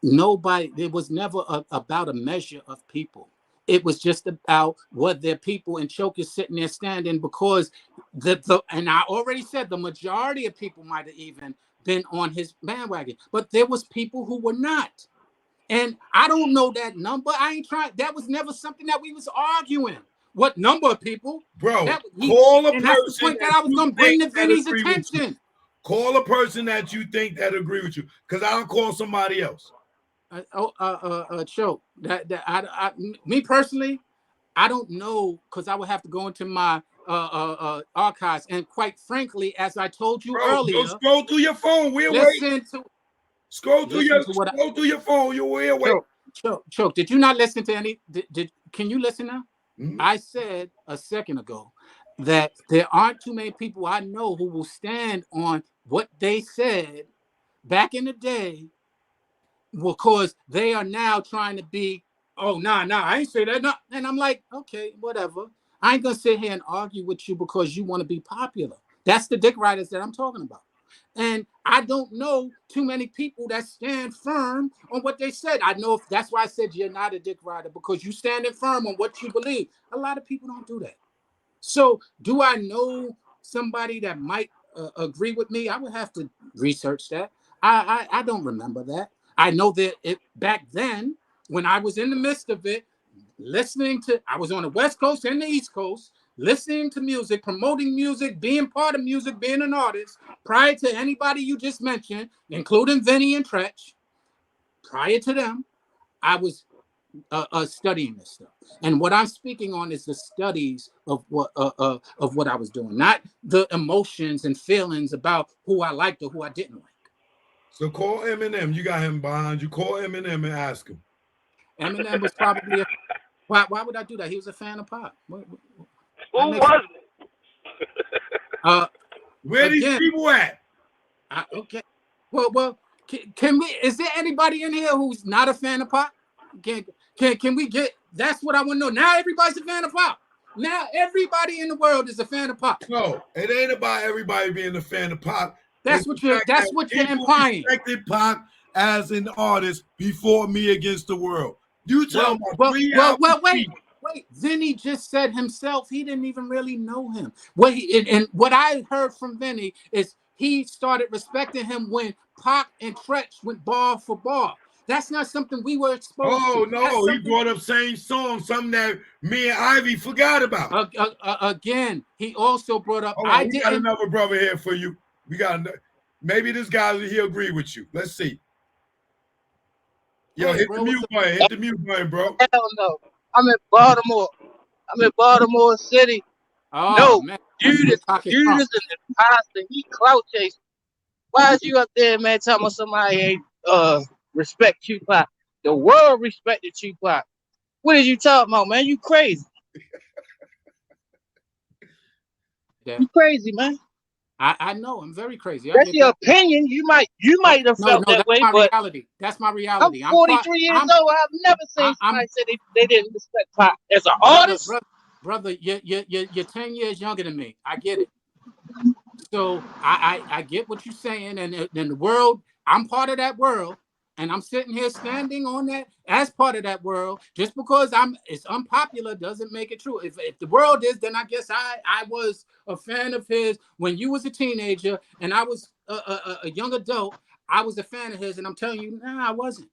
[SPEAKER 2] It was never about a measure of people. It was just about what their people, and Choke is sitting there standing because and I already said the majority of people might have even been on his bandwagon, but there was people who were not. And I don't know that number. I ain't trying. That was never something that we was arguing. What number of people?
[SPEAKER 1] Bro, call a person.
[SPEAKER 2] That's the point that I was going to bring to Vinny's attention.
[SPEAKER 1] Call a person that you think that agree with you, because I'll call somebody else.
[SPEAKER 2] Choke. Me personally, I don't know, because I would have to go into my archives, and quite frankly, as I told you earlier,
[SPEAKER 1] scroll through your phone. We're waiting. Scroll through your phone. You're waiting.
[SPEAKER 2] Choke. Did you not listen to any? Can you listen now?
[SPEAKER 1] Mm-hmm.
[SPEAKER 2] I said a second ago that there aren't too many people I know who will stand on what they said back in the day, because they are now trying to be, I ain't say that. No. And I'm like, okay, whatever. I ain't gonna sit here and argue with you because you want to be popular. That's the dick riders that I'm talking about. And I don't know too many people that stand firm on what they said. I know that's why I said you're not a dick rider, because you standing firm on what you believe. A lot of people don't do that. So do I know somebody that might agree with me? I would have to research that. I don't remember that. I know that back then, when I was in the midst of it, I was on the West Coast and the East Coast, listening to music, promoting music, being part of music, being an artist, prior to anybody you just mentioned, including Vinnie and Tretch. Prior to them, I was studying this stuff, and what I'm speaking on is the studies of what I was doing, not the emotions and feelings about who I liked or who I didn't like.
[SPEAKER 1] So call Eminem. You got him behind you. Call Eminem and ask him.
[SPEAKER 2] Eminem was probably Why would I do that? He was a fan of Pac.
[SPEAKER 8] Who wasn't?
[SPEAKER 1] Where these
[SPEAKER 2] Again,
[SPEAKER 1] people at?
[SPEAKER 2] Okay. Well, can we? Is there anybody in here who's not a fan of Pac? Can we get? That's what I want to know. Now everybody's a fan of Pac. Now everybody in the world is a fan of Pac.
[SPEAKER 1] No, it ain't about everybody being a fan of Pac.
[SPEAKER 2] That's what you're implying.
[SPEAKER 1] Respected Pac as an artist before Me Against the World. You tell me.
[SPEAKER 2] Wait. Vinnie just said himself he didn't even really know him. What I heard from Vinnie is he started respecting him when Pac and Tretch went bar for bar. That's not something we were exposed to.
[SPEAKER 1] Oh no, he brought up same song, something that me and Ivy forgot about.
[SPEAKER 2] Again, he also brought up.
[SPEAKER 1] We got another brother here for you. We got maybe this guy he'll agree with you. Let's see. Yo, hit the mute button. Hit the mute button, bro.
[SPEAKER 10] Hell no. I'm in Baltimore. I'm in Baltimore City.
[SPEAKER 2] Oh,
[SPEAKER 10] no,
[SPEAKER 2] man.
[SPEAKER 10] Judas in the pasta. He clout chasing. Why is you up there, man, talking about somebody ain't respect Tupac? The world respected Tupac. What are you talking about, man? You crazy.
[SPEAKER 2] Yeah.
[SPEAKER 10] You crazy, man.
[SPEAKER 2] I know. I'm very crazy.
[SPEAKER 10] That's your opinion. You might have felt that way, but
[SPEAKER 2] reality. That's my reality.
[SPEAKER 10] I'm 43 years old. I've never seen somebody say they didn't respect Pac as an artist.
[SPEAKER 2] Brother, you're 10 years younger than me. I get it. So I get what you're saying, and in the world, I'm part of that world, and I'm sitting here standing on that as part of that world. Just because it's unpopular doesn't make it true. If the world is, then I guess I was a fan of his when you was a teenager and I was a young adult. I was a fan of his, and I'm telling you, nah, I wasn't.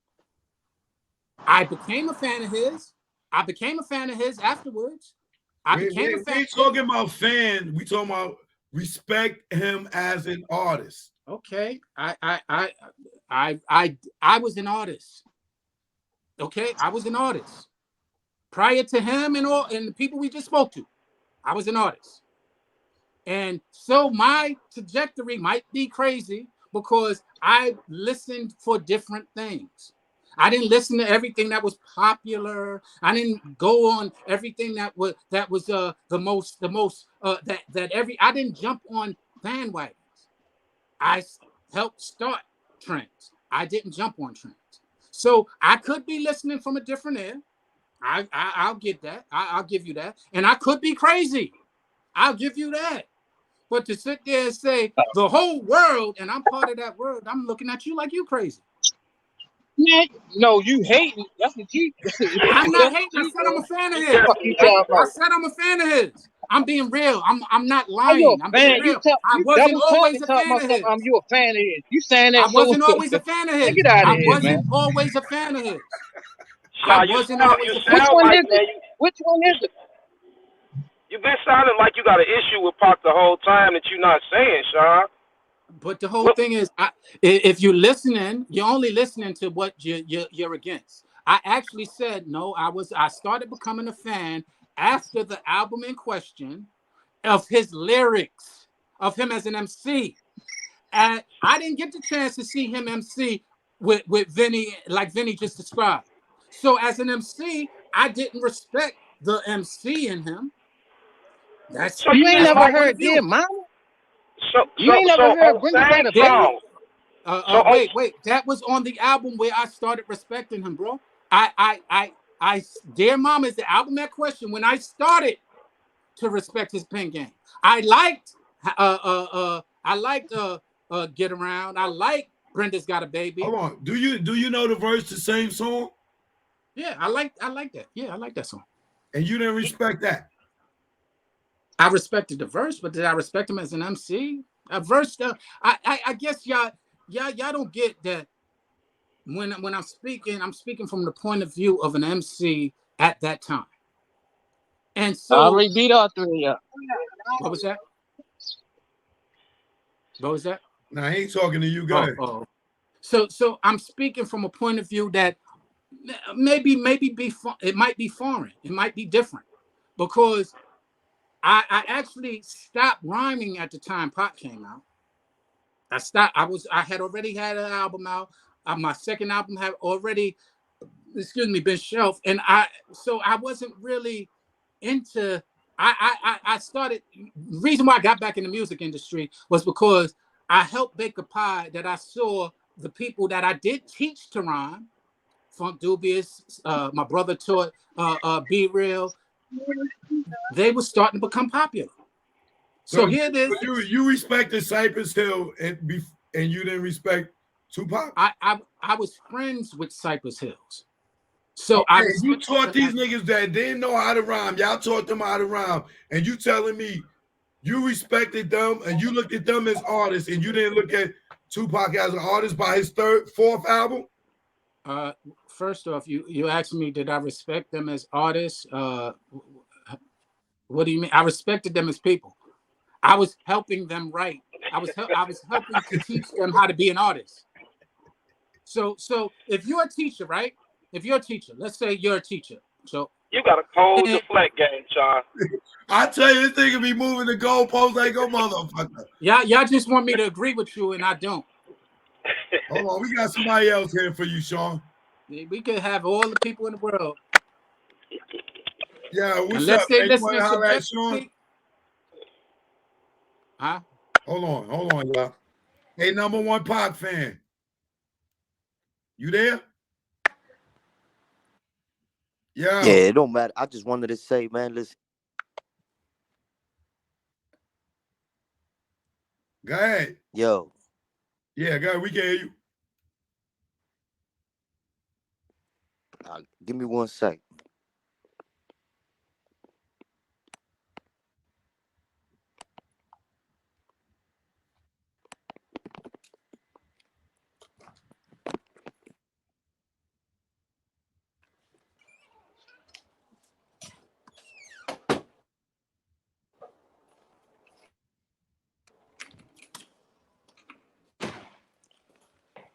[SPEAKER 2] I became a fan of his. Afterwards.
[SPEAKER 1] We ain't talking about fan. We talking about respect him as an artist.
[SPEAKER 2] Okay, I was an artist. Okay, I was an artist. Prior to him and the people we just spoke to, I was an artist. And so my trajectory might be crazy because I listened for different things. I didn't listen to everything that was popular. I didn't go on everything that was the most I didn't jump on bandwagons. I helped start trends. I didn't jump on trends. So I could be listening from a different ear. I'll get that. I'll give you that. And I could be crazy. I'll give you that. But to sit there and say the whole world, and I'm part of that world, I'm looking at you like you crazy.
[SPEAKER 10] No, you hating. That's what you.
[SPEAKER 2] I'm not hating. I said I'm a fan of his. I said I'm a fan of his. I'm being real. I'm not lying. I'm being real. I wasn't always a fan of his.
[SPEAKER 10] You a fan of his. You saying that?
[SPEAKER 2] I wasn't always a fan of his.
[SPEAKER 10] Get out of here,
[SPEAKER 2] I wasn't always a fan of his. I wasn't always a fan.
[SPEAKER 10] Which one is it?
[SPEAKER 8] You've been sounding like you got an issue with Pac the whole time that you're not saying, Sean.
[SPEAKER 2] But the whole thing is, if you're listening, you're only listening to what you're against. I actually said no. I started becoming a fan after the album in question of his lyrics, of him as an MC, and I didn't get the chance to see him MC with Vinnie, like Vinnie just described. So as an MC, I didn't respect the MC in him. That's
[SPEAKER 10] so you ain't never heard Dear Mama. You ain't never heard Bring It Back to
[SPEAKER 2] Basics. Wait. That was on the album where I started respecting him, bro. Dear Mama is the album at question when I started to respect his pen game. I liked Get Around. I like Brenda's Got a Baby.
[SPEAKER 1] Hold on. Do you know the verse to the same song?
[SPEAKER 2] Yeah, I like that. Yeah, I like that song.
[SPEAKER 1] And you didn't respect that?
[SPEAKER 2] I respected the verse, but did I respect him as an MC? A verse, I guess y'all don't get that. When I'm speaking from the point of view of an MC at that time. And so
[SPEAKER 10] I already beat all three of
[SPEAKER 2] What was that? What was that?
[SPEAKER 1] Nah, he ain't talking to you guys.
[SPEAKER 2] So I'm speaking from a point of view that maybe it might be foreign. It might be different because I actually stopped rhyming at the time Pac came out. I had already had an album out. My second album had already been shelved, and so I wasn't really into. I started. The reason why I got back in the music industry was because I helped bake a pie that I saw the people that I did teach to rhyme, Funk Dubious, my brother taught Be Real. They were starting to become popular. So here it is.
[SPEAKER 1] You respected Cypress Hill and you didn't respect Tupac?
[SPEAKER 2] I was friends with Cypress Hills. So
[SPEAKER 1] you taught these niggas that didn't know how to rhyme. Y'all taught them how to rhyme. And you telling me you respected them and you looked at them as artists and you didn't look at Tupac as an artist by his fourth album?
[SPEAKER 2] First off, you asked me, did I respect them as artists? What do you mean? I respected them as people. I was helping them write. I was helping to teach them how to be an artist. So if you're a teacher, right? If you're a teacher, let's say you're a teacher. So
[SPEAKER 8] you got a cold deflect game, Sean.
[SPEAKER 1] I tell you, this thing can be moving the goalpost like a motherfucker.
[SPEAKER 2] Y'all just want me to agree with you, and I don't.
[SPEAKER 1] Hold on, we got somebody else here for you, Sean.
[SPEAKER 2] We could have all the people in the world.
[SPEAKER 1] Yeah, what's
[SPEAKER 2] let's
[SPEAKER 1] up?
[SPEAKER 2] Say,
[SPEAKER 1] hey,
[SPEAKER 2] listen
[SPEAKER 1] to that, Sean?
[SPEAKER 2] Huh?
[SPEAKER 1] Hold on, y'all. Hey, #1 Pac fan. You there? Yeah.
[SPEAKER 11] Yeah, it don't matter. I just wanted to say, man, listen.
[SPEAKER 1] Go ahead.
[SPEAKER 11] Yo.
[SPEAKER 1] Yeah, go ahead. We can hear you.
[SPEAKER 11] Give me 1 sec.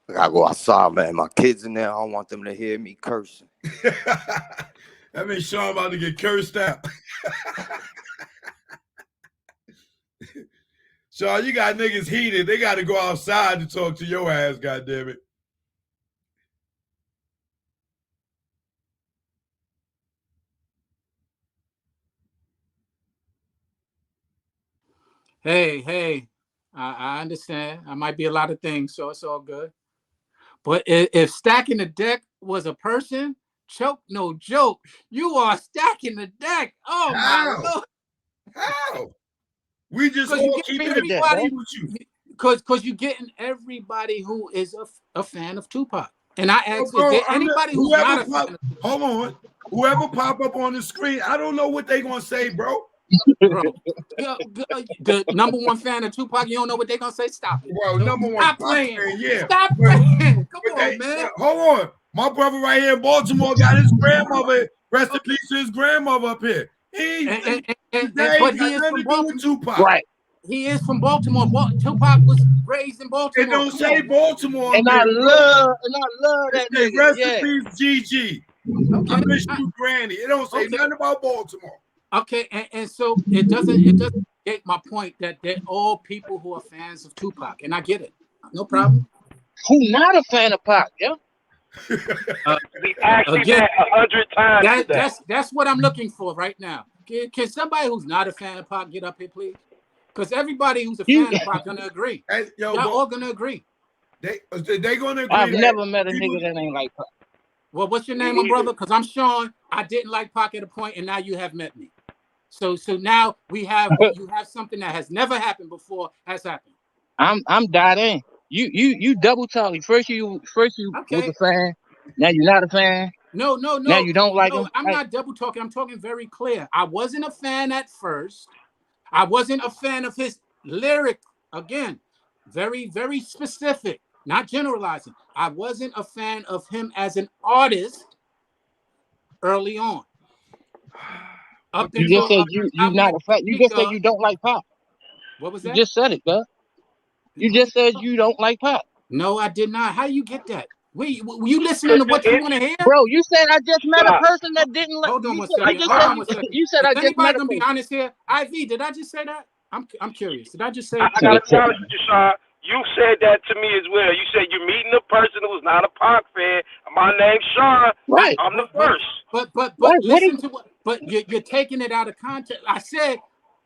[SPEAKER 11] I gotta go outside, man. My kids in there. I don't want them to hear me cursing.
[SPEAKER 1] That means Sean about to get cursed out. Sean, you got niggas heated. They got to go outside to talk to your ass, goddammit.
[SPEAKER 2] Hey, I understand. I might be a lot of things, so it's all good. But if stacking the deck was a person, choke, no joke. You are stacking the deck. Oh, my Lord.
[SPEAKER 1] How? We just all keep everybody with you.
[SPEAKER 2] Because you're getting everybody who is a fan of Tupac. And I asked, is there anybody who's not a fan of Tupac?
[SPEAKER 1] Hold on. Whoever pop up on the screen, I don't know what they going to say, bro.
[SPEAKER 2] Bro, the #1 fan of Tupac, you don't know what they're gonna say? Stop it.
[SPEAKER 1] Bro, #1
[SPEAKER 2] Stop playing.
[SPEAKER 1] Fan, yeah.
[SPEAKER 2] Stop playing. Come on, man.
[SPEAKER 1] Hold on. My brother right here in Baltimore got his grandmother. Rest in peace to his grandmother up here.
[SPEAKER 2] But he is from Baltimore.
[SPEAKER 1] Tupac.
[SPEAKER 10] Right.
[SPEAKER 2] He is from Baltimore. Tupac was raised in Baltimore.
[SPEAKER 1] It don't say Baltimore.
[SPEAKER 10] And I love that nigga.
[SPEAKER 1] Rest in peace, GG.
[SPEAKER 2] Okay.
[SPEAKER 1] I miss you, Granny. It don't say nothing about Baltimore.
[SPEAKER 2] Okay, and so it doesn't get my point that they're all people who are fans of Tupac, and I get it. No problem.
[SPEAKER 10] Who not a fan of Pac, yeah?
[SPEAKER 8] We actually had 100 times.
[SPEAKER 2] That's what I'm looking for right now. Can somebody who's not a fan of Pac get up here, please? Because everybody who's a fan of Pac gonna agree.
[SPEAKER 1] Hey,
[SPEAKER 2] y'all all gonna agree.
[SPEAKER 1] They gonna agree.
[SPEAKER 10] I've never met a nigga that ain't like Pac.
[SPEAKER 2] Well, what's your name, my brother? Because I'm Sean. I didn't like Pac at a point, and now you have met me. So now you have something that has never happened before has happened.
[SPEAKER 10] I'm died in. You double talking. First you was a fan. Now you're not a fan.
[SPEAKER 2] No.
[SPEAKER 10] Now you don't like him.
[SPEAKER 2] I'm not double talking. I'm talking very clear. I wasn't a fan at first. I wasn't a fan of his lyric. Again, very, very specific, not generalizing. I wasn't a fan of him as an artist early on.
[SPEAKER 10] You just said you're not a fan. You just said you don't like Pac.
[SPEAKER 2] What was that?
[SPEAKER 10] You just said it, bro. You just said you don't like Pac.
[SPEAKER 2] No, I did not. How you get that? Were you listening to what you want to hear?
[SPEAKER 10] Bro, you said I just met a person that didn't like.
[SPEAKER 2] Hold on one second.
[SPEAKER 10] You said I just met a person.
[SPEAKER 2] Gonna be honest here. IV, did I just say that? I'm curious. Did I just say that?
[SPEAKER 8] I gotta be honest with you, Sean. You said that to me as well. You said you're meeting a person who's not a Pac fan. My name's Sean.
[SPEAKER 10] Right.
[SPEAKER 8] I'm the first.
[SPEAKER 2] But
[SPEAKER 10] Right.
[SPEAKER 2] listen to what. But you're taking it out of context. I said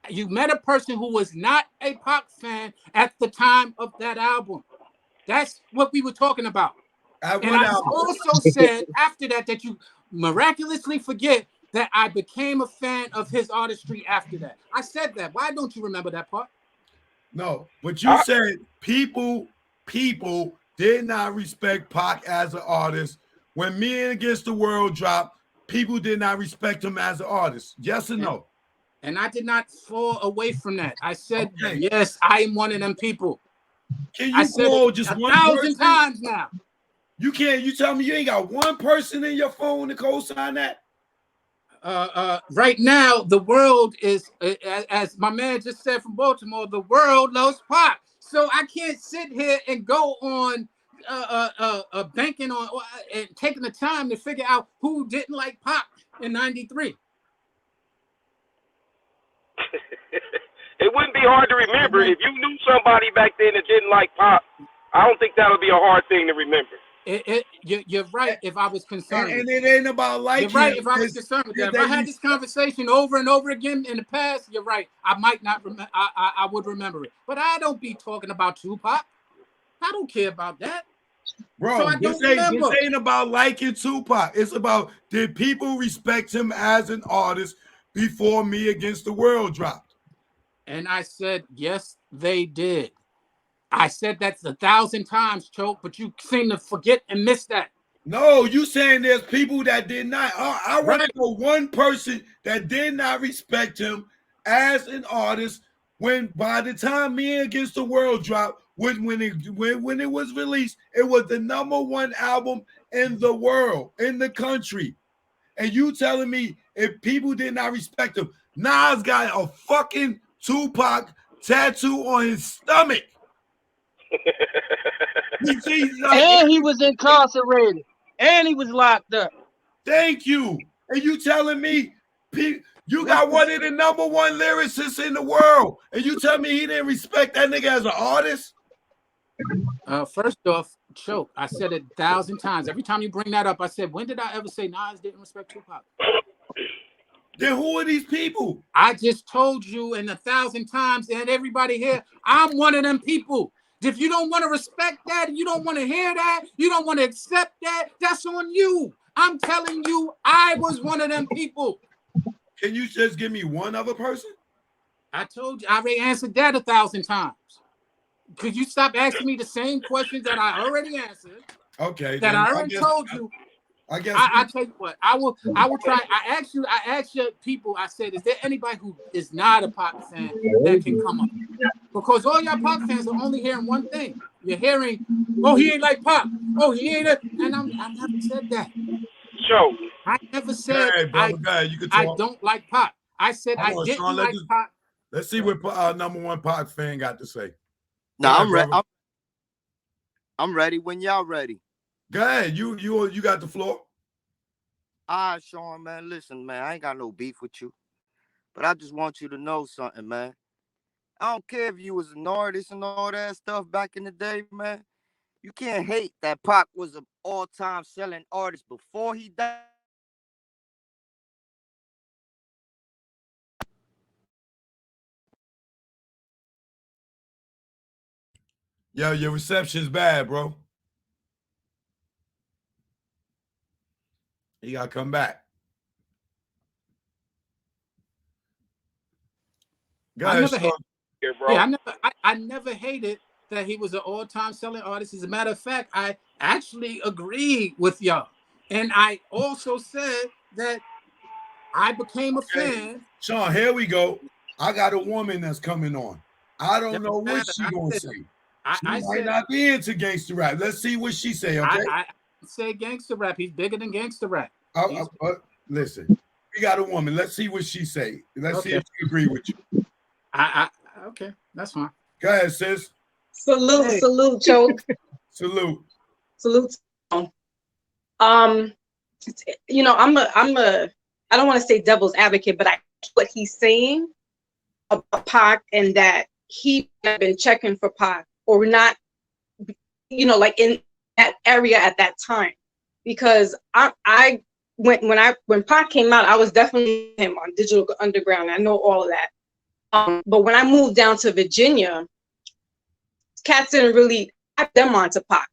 [SPEAKER 2] you met a person who was not a Pac fan at the time of that album. That's what we were talking about.
[SPEAKER 1] At
[SPEAKER 2] And
[SPEAKER 1] what
[SPEAKER 2] I
[SPEAKER 1] album?
[SPEAKER 2] also said after that you miraculously forget that I became a fan of his artistry after that. I said that. Why don't you remember that part?
[SPEAKER 1] No, but you said people did not respect Pac as an artist. When Me Against the World dropped, people did not respect him as an artist. Yes or no?
[SPEAKER 2] And I did not fall away from that. I said, yes, I am one of them people.
[SPEAKER 1] Can
[SPEAKER 2] I
[SPEAKER 1] you
[SPEAKER 2] said
[SPEAKER 1] call
[SPEAKER 2] it
[SPEAKER 1] just
[SPEAKER 2] 1,000
[SPEAKER 1] person?
[SPEAKER 2] times now.
[SPEAKER 1] You can't. You tell me you ain't got one person in your phone to co-sign that?
[SPEAKER 2] Right now, the world is, as my man just said from Baltimore, the world loves Pac. So I can't sit here and go on banking on and taking the time to figure out who didn't like Pac in '93.
[SPEAKER 8] It wouldn't be hard to remember. If you knew somebody back then that didn't like Pac, I don't think that would be a hard thing to remember.
[SPEAKER 2] You're right if I was concerned.
[SPEAKER 1] And it ain't about liking.
[SPEAKER 2] You're right if I was concerned with that. If I had this conversation over and over again in the past, you're right. I might not remember. I would remember it. But I don't be talking about Tupac. I don't care about that.
[SPEAKER 1] Bro,
[SPEAKER 2] So
[SPEAKER 1] this ain't about liking Tupac. It's about, did people respect him as an artist before Me Against the World dropped?
[SPEAKER 2] And I said, yes, they did. I said that 1,000 times, Choke, but you seem to forget and miss that.
[SPEAKER 1] No, you saying there's people that did not. I want to know one person that did not respect him as an artist when, by the time Me Against the World dropped, when it was released, it was the #1 album in the world, in the country. And you telling me if people did not respect him, Nas got a fucking Tupac tattoo on his stomach.
[SPEAKER 10] And he was incarcerated. And he was locked up.
[SPEAKER 1] Thank you. And you telling me you got one of the #1 lyricists in the world, and you tell me he didn't respect that nigga as an artist?
[SPEAKER 2] First off, Choke, I said it 1,000 times. Every time you bring that up, I said, when did I ever say Nas didn't respect Tupac?
[SPEAKER 1] Then who are these people?
[SPEAKER 2] I just told you in 1,000 times, and everybody here, I'm one of them people. If you don't want to respect that, you don't want to hear that, you don't want to accept that, that's on you. I'm telling you, I was one of them people.
[SPEAKER 1] Can you just give me one other person?
[SPEAKER 2] I told you, I already answered that 1,000 times. Could you stop asking me the same questions that I already answered?
[SPEAKER 1] Okay.
[SPEAKER 2] That I already told you.
[SPEAKER 1] I guess
[SPEAKER 2] I tell you what, I will try. I asked your people, I said, is there anybody who is not a Pac fan that can come up? Because all y'all Pac fans are only hearing one thing. You're hearing, oh, he ain't like Pac. Oh, he ain't and I never said that.
[SPEAKER 8] Joe.
[SPEAKER 2] I never said
[SPEAKER 1] you can talk.
[SPEAKER 2] I don't like Pac. I said I didn't
[SPEAKER 1] Sean,
[SPEAKER 2] like Pac.
[SPEAKER 1] Let's see what #1 Pac fan got to say.
[SPEAKER 11] No, I'm ready. I'm ready when y'all ready.
[SPEAKER 1] Go ahead. You got the floor.
[SPEAKER 11] All right, Sean, man. Listen, man, I ain't got no beef with you. But I just want you to know something, man. I don't care if you was an artist and all that stuff back in the day, man. You can't hate that Pac was an all-time selling artist before he died.
[SPEAKER 1] Yo, your reception's bad, bro. You gotta come back.
[SPEAKER 2] I never hated that he was an all-time selling artist. As a matter of fact, I actually agree with y'all. And I also said that I became a fan.
[SPEAKER 1] Sean, here we go. I got a woman that's coming on. I don't know what she's gonna say. She might not be into gangster rap. Let's see what she say, okay?
[SPEAKER 2] I say gangster rap. He's bigger than gangster rap.
[SPEAKER 1] Listen, we got a woman. Let's see what she say. Let's see if she agree with you.
[SPEAKER 2] Okay, that's fine.
[SPEAKER 1] Go ahead, sis.
[SPEAKER 12] Salute, Choke.
[SPEAKER 1] Salute.
[SPEAKER 12] You know, I don't want to say devil's advocate, but I get what he's saying about Pac and that he had been checking for Pac or not, like in that area at that time. Because when Pac came out, I was definitely him on Digital Underground. I know all of that. But when I moved down to Virginia, cats didn't really have them onto Pac.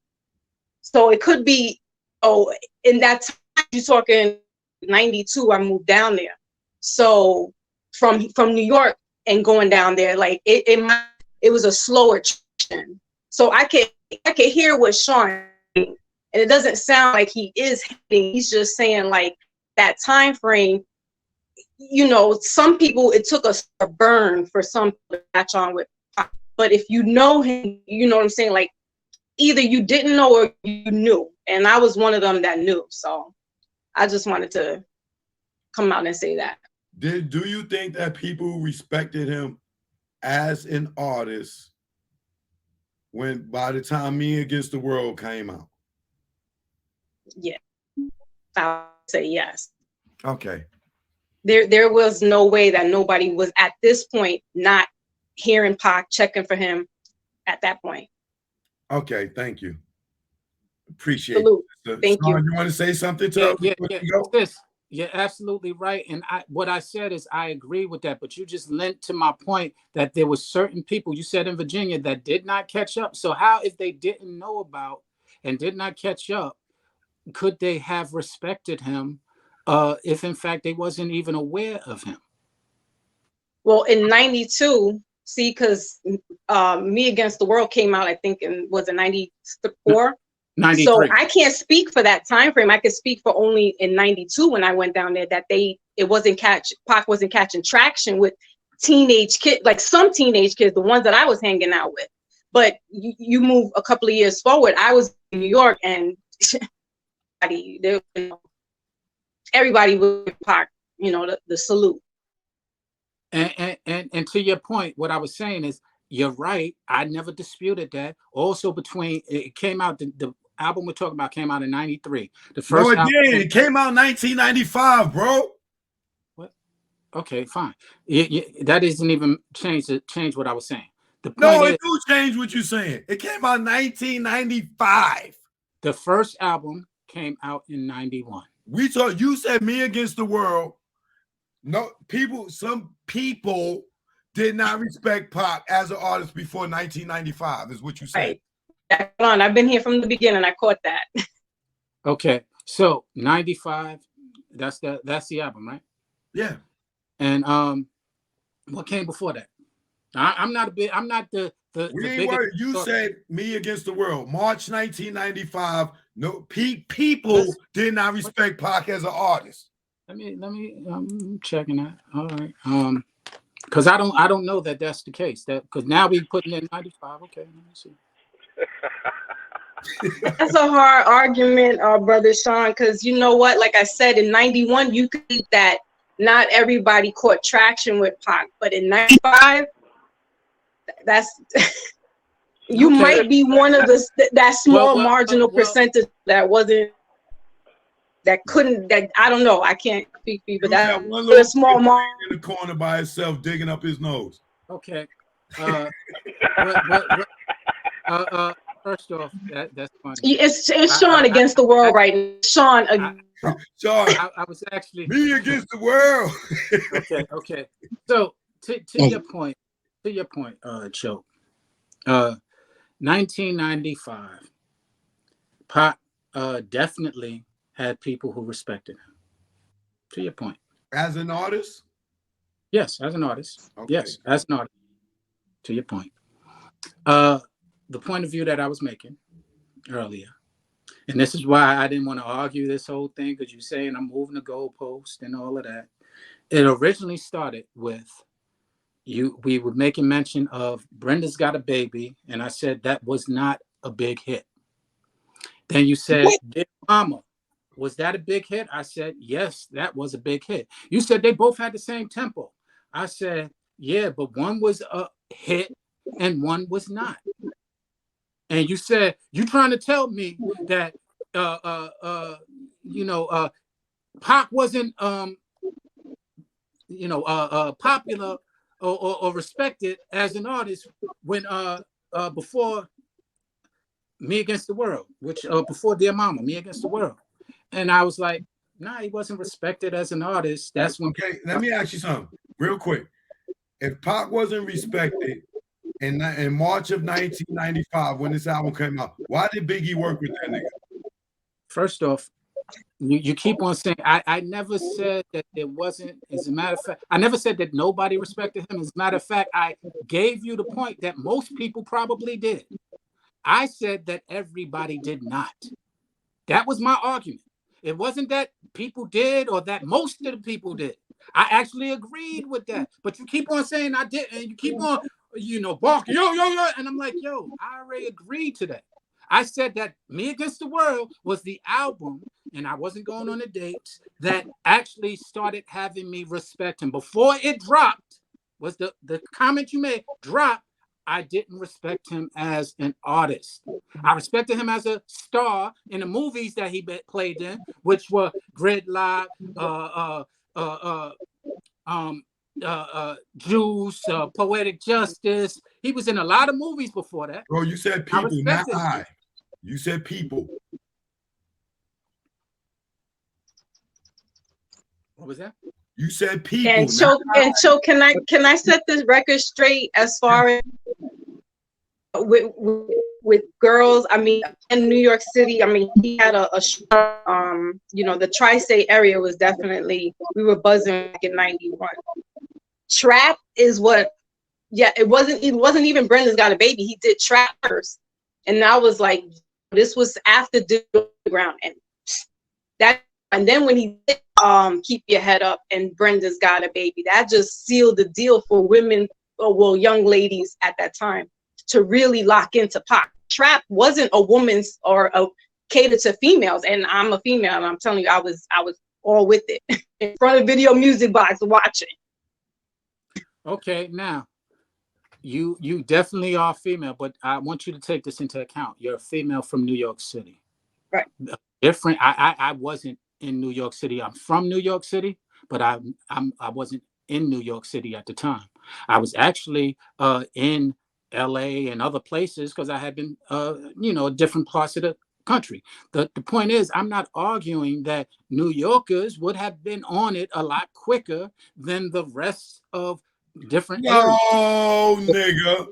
[SPEAKER 12] So it could be, in that time, you're talking 92, I moved down there. So from New York and going down there, like it was a slower transition. So I could hear what Sean, and it doesn't sound like he is hating. He's just saying like that time frame. Some people, it took us a burn for some to catch on with Pac. But if you know him, you know what I'm saying? Like either you didn't know or you knew. And I was one of them that knew. So I just wanted to come out and say that.
[SPEAKER 1] Do you think that people respected him as an artist when by the time Me Against the World came out?
[SPEAKER 12] Yeah. I would say yes.
[SPEAKER 1] Okay.
[SPEAKER 12] There was no way that nobody was at this point not hearing Pac, checking for him at that point.
[SPEAKER 1] Okay, thank you. Appreciate
[SPEAKER 12] Salute.
[SPEAKER 1] it.
[SPEAKER 12] Thank
[SPEAKER 1] Sean,
[SPEAKER 12] you.
[SPEAKER 1] You want to say something to
[SPEAKER 2] Yes, you're absolutely right. And what I said is I agree with that, but you just lent to my point that there were certain people, you said in Virginia, that did not catch up. So how, if they didn't know about and did not catch up, could they have respected him if in fact they wasn't even aware of him?
[SPEAKER 12] Well, in 92, see, because Me Against the World came out, I think, was it 94?
[SPEAKER 2] 93.
[SPEAKER 12] So I can't speak for that time frame. I could speak for only in 92 when I went down there that Pac wasn't catching traction with teenage kids, like some teenage kids, the ones that I was hanging out with. But you move a couple of years forward, I was in New York and everybody would Pac, the salute.
[SPEAKER 2] And to your point, what I was saying is you're right. I never disputed that. Also, it came out, the album we're talking about came out in 93. The first
[SPEAKER 1] album, it came out in 1995, bro.
[SPEAKER 2] What? Okay, fine. That doesn't even change what I was saying. It
[SPEAKER 1] do change what you're saying. It came out in 1995.
[SPEAKER 2] The first album came out in 91.
[SPEAKER 1] You said Me Against the World. No, some people did not respect Pac as an artist before 1995, is what you said.
[SPEAKER 12] Right. Hold on, I've been here from the beginning. I caught that.
[SPEAKER 2] Okay, so 95, that's the album, right?
[SPEAKER 1] Yeah.
[SPEAKER 2] And what came before that? I'm not the biggest.
[SPEAKER 1] You said Me Against the World, March 1995. No, people did not respect Pac as an artist.
[SPEAKER 2] Let me. I'm checking that. All right. Because I don't know that that's the case. Because now we putting in 95. Okay, let me see.
[SPEAKER 12] That's a hard argument, Brother Sean, because you know what? Like I said, in 91, you could think that not everybody caught traction with Pac, but in 95, that's you might be one of that small marginal percentage that wasn't, that I don't know. I can't speak for you, but that's a small margin
[SPEAKER 1] in the corner by himself digging up his nose.
[SPEAKER 2] Okay. First off, that's funny.
[SPEAKER 12] It's Sean against the world right now. Sean.
[SPEAKER 2] I was actually
[SPEAKER 1] Me against the world.
[SPEAKER 2] Okay. So to your point, Choke. 1995, Pac definitely had people who respected him. To your point.
[SPEAKER 1] As an artist?
[SPEAKER 2] Yes, as an artist.
[SPEAKER 1] Okay.
[SPEAKER 2] Yes, as an artist. To your point. The point of view that I was making earlier, and this is why I didn't want to argue this whole thing, because you're saying I'm moving the goalpost and all of that. It originally started with we were making mention of Brenda's Got a Baby, and I said that was not a big hit. Then you said, Dear Mama, was that a big hit? I said, yes, that was a big hit. You said they both had the same tempo. I said, yeah, but one was a hit and one was not. And you said, you trying to tell me that Pac wasn't popular or respected as an artist when before Me Against the World, which before Dear Mama, Me Against the World. And I was like, nah, he wasn't respected as an artist. That's when.
[SPEAKER 1] Okay, let me ask you something real quick. If Pac wasn't respected in March of 1995 when this album came out, why did Biggie work with that nigga?
[SPEAKER 2] First off, you keep on saying I never said that there wasn't. As a matter of fact, I never said that nobody respected him. As a matter of fact, I gave you the point that most people probably did. I said that everybody did not. That was my argument. It wasn't that people did or that most of the people did. I actually agreed with that. But you keep on saying I did, and you keep on, barking, yo. And I'm like, yo, I already agreed to that. I said that Me Against the World was the album, and I wasn't going on the dates, that actually started having me respect him. Before it dropped, was the comment you made, dropped, I didn't respect him as an artist. I respected him as a star in the movies that he played in, which were Gridlock, Juice, Poetic Justice. He was in a lot of movies before that.
[SPEAKER 1] Bro, you said people, not I. You said people.
[SPEAKER 2] What was that?
[SPEAKER 1] You said people.
[SPEAKER 12] And so can I set this record straight as far as with girls? I mean, in New York City, I mean, he had a the tri-state area was definitely, we were buzzing back in 91. Trap is what, it wasn't even Brenda's Got a Baby. He did trap first. And that was like, this was after Digital Underground. And then when he did Keep Your Head Up and Brenda's Got a Baby, that just sealed the deal for women, young ladies at that time, to really lock into Pac. Trap wasn't a woman's or a catered to females, and I'm a female, and I'm telling you, I was all with it in front of video music box watching.
[SPEAKER 2] Okay, now you definitely are female, but I want you to take this into account. You're a female from New York City,
[SPEAKER 12] right?
[SPEAKER 2] Different. I wasn't in New York City. I'm from New York City, but I wasn't in New York City at the time. I was actually in LA and other places because I had been different parts of the country. The point is, I'm not arguing that New Yorkers would have been on it a lot quicker than the rest of different areas.
[SPEAKER 1] No, nigga.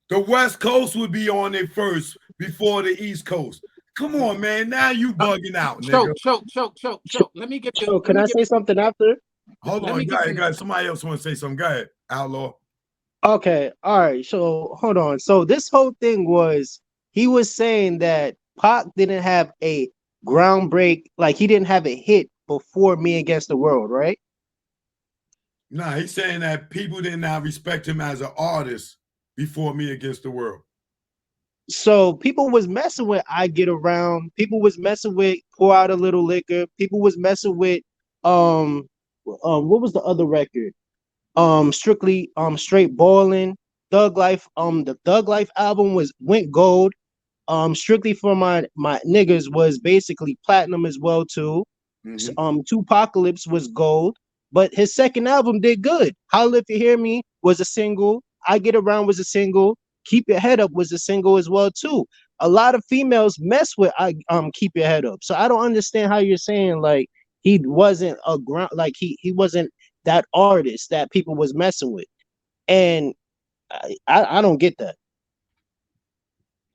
[SPEAKER 1] The West Coast would be on it first before the East Coast. Come on, man. Now you bugging out, nigga.
[SPEAKER 2] Choke. Let me get you.
[SPEAKER 13] So can I say something after?
[SPEAKER 1] Hold on, go ahead. Somebody else want to say something. Go ahead, Outlaw.
[SPEAKER 13] Okay, all right. So hold on. So this whole thing was, he was saying that Pac didn't have a groundbreak, like he didn't have a hit before Me Against the World, right?
[SPEAKER 1] Nah, he's saying that people did not respect him as an artist before Me Against the World.
[SPEAKER 13] So people was messing with I Get Around. People was messing with Pour Out a Little Liquor. People was messing with what was the other record? Strictly Straight Ballin', Thug Life. The Thug Life album went gold. Strictly for my niggas was basically platinum as well too. Mm-hmm. Tupacalypse was gold, but his second album did good. Holla If You Hear Me was a single. I Get Around was a single. Keep Your Head Up was a single as well too. A lot of females mess with Keep Your Head Up. So I don't understand how you're saying like he wasn't he wasn't that artist that people was messing with, and I don't get that.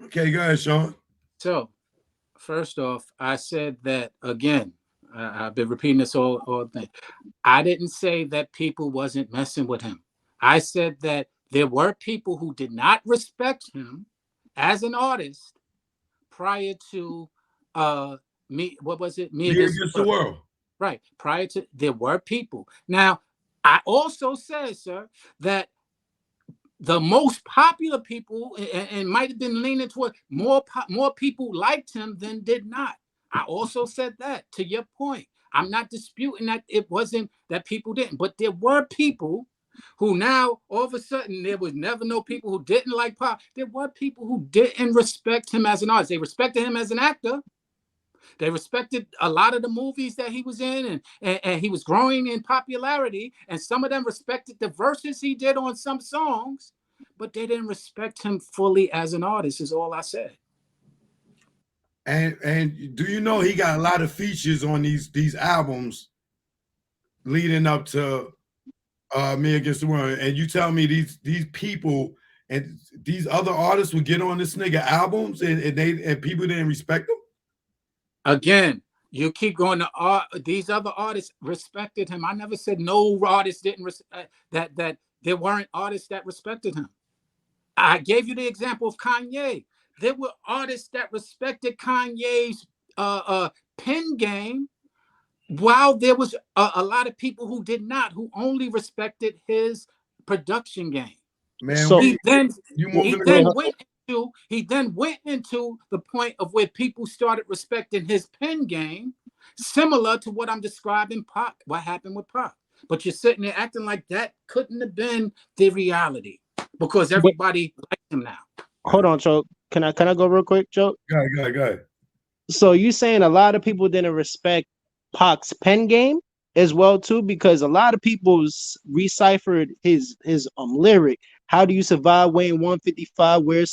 [SPEAKER 1] Okay, go ahead, Sean.
[SPEAKER 2] So, first off, I said that again. I've been repeating this all thing. I didn't say that people wasn't messing with him. I said that there were people who did not respect him as an artist prior to Me. What was it? Me Against
[SPEAKER 1] the World.
[SPEAKER 2] Right. Prior to, there were people. Now, I also said, sir, that the most popular people and might have been leaning toward more people liked him than did not. I also said that, to your point. I'm not disputing that it wasn't that people didn't, but there were people who now all of a sudden there was never no people who didn't like Pac. There were people who didn't respect him as an artist. They respected him as an actor. They respected a lot of the movies that he was in, and he was growing in popularity. And some of them respected the verses he did on some songs, but they didn't respect him fully as an artist, is all I said.
[SPEAKER 1] And do you know he got a lot of features on these albums leading up to Me Against the World? And you tell me these people and these other artists would get on this nigga albums and people didn't respect them?
[SPEAKER 2] Again, you keep going to these other artists respected him. I never said no artists didn't that there weren't artists that respected him. I gave you the example of Kanye. There were artists that respected Kanye's pen game, while there was a lot of people who did not, who only respected his production game.
[SPEAKER 1] Man,
[SPEAKER 13] So
[SPEAKER 2] he then went into the point of where people started respecting his pen game, similar to what I'm describing Pac, what happened with Pac. But you're sitting there acting like that couldn't have been the reality because everybody likes him now.
[SPEAKER 13] hold on, Choke. Can I go real quick, Choke?
[SPEAKER 1] Go ahead.
[SPEAKER 13] So you saying a lot of people didn't respect Pac's pen game as well too, because a lot of people deciphered his lyric. How do you survive weighing 155? Where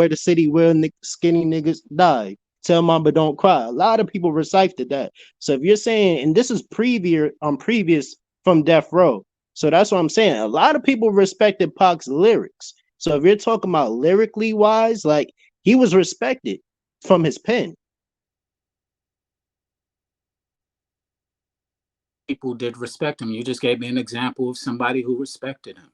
[SPEAKER 13] the city where skinny niggas die? Tell mama don't cry. A lot of people deciphered that. So if you're saying, and this is previous from Death Row, so that's what I'm saying. A lot of people respected Pac's lyrics. So if you're talking about lyrically wise, like he was respected from his pen.
[SPEAKER 2] People did respect him. You just gave me an example of somebody who respected him.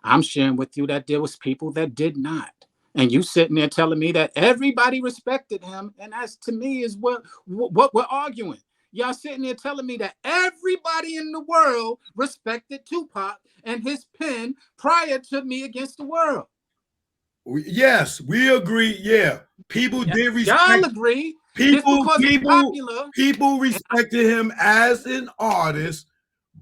[SPEAKER 2] I'm sharing with you that there was people that did not. And you sitting there telling me that everybody respected him. And that's, to me, is what we're arguing. Y'all sitting there telling me that everybody in the world respected Tupac and his pen prior to Me Against the World.
[SPEAKER 1] Yes, we agree. Yeah, people did respect.
[SPEAKER 2] Y'all agree.
[SPEAKER 1] People respected him as an artist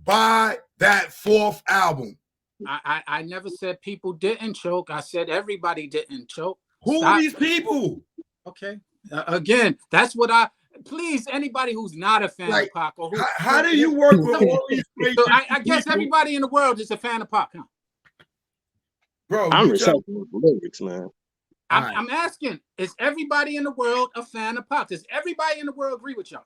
[SPEAKER 1] by that fourth album.
[SPEAKER 2] I never said people didn't choke. I said everybody didn't choke.
[SPEAKER 1] Who are these people?
[SPEAKER 2] Okay. Again, that's what please, anybody who's not a fan of Pac. Or
[SPEAKER 1] how do you work with all these great
[SPEAKER 2] so I guess everybody in the world is a fan of Pac, huh?
[SPEAKER 13] Bro, I'm reciting the lyrics, man.
[SPEAKER 2] I'm asking, is everybody in the world a fan of Pac? Does everybody in the world agree with y'all?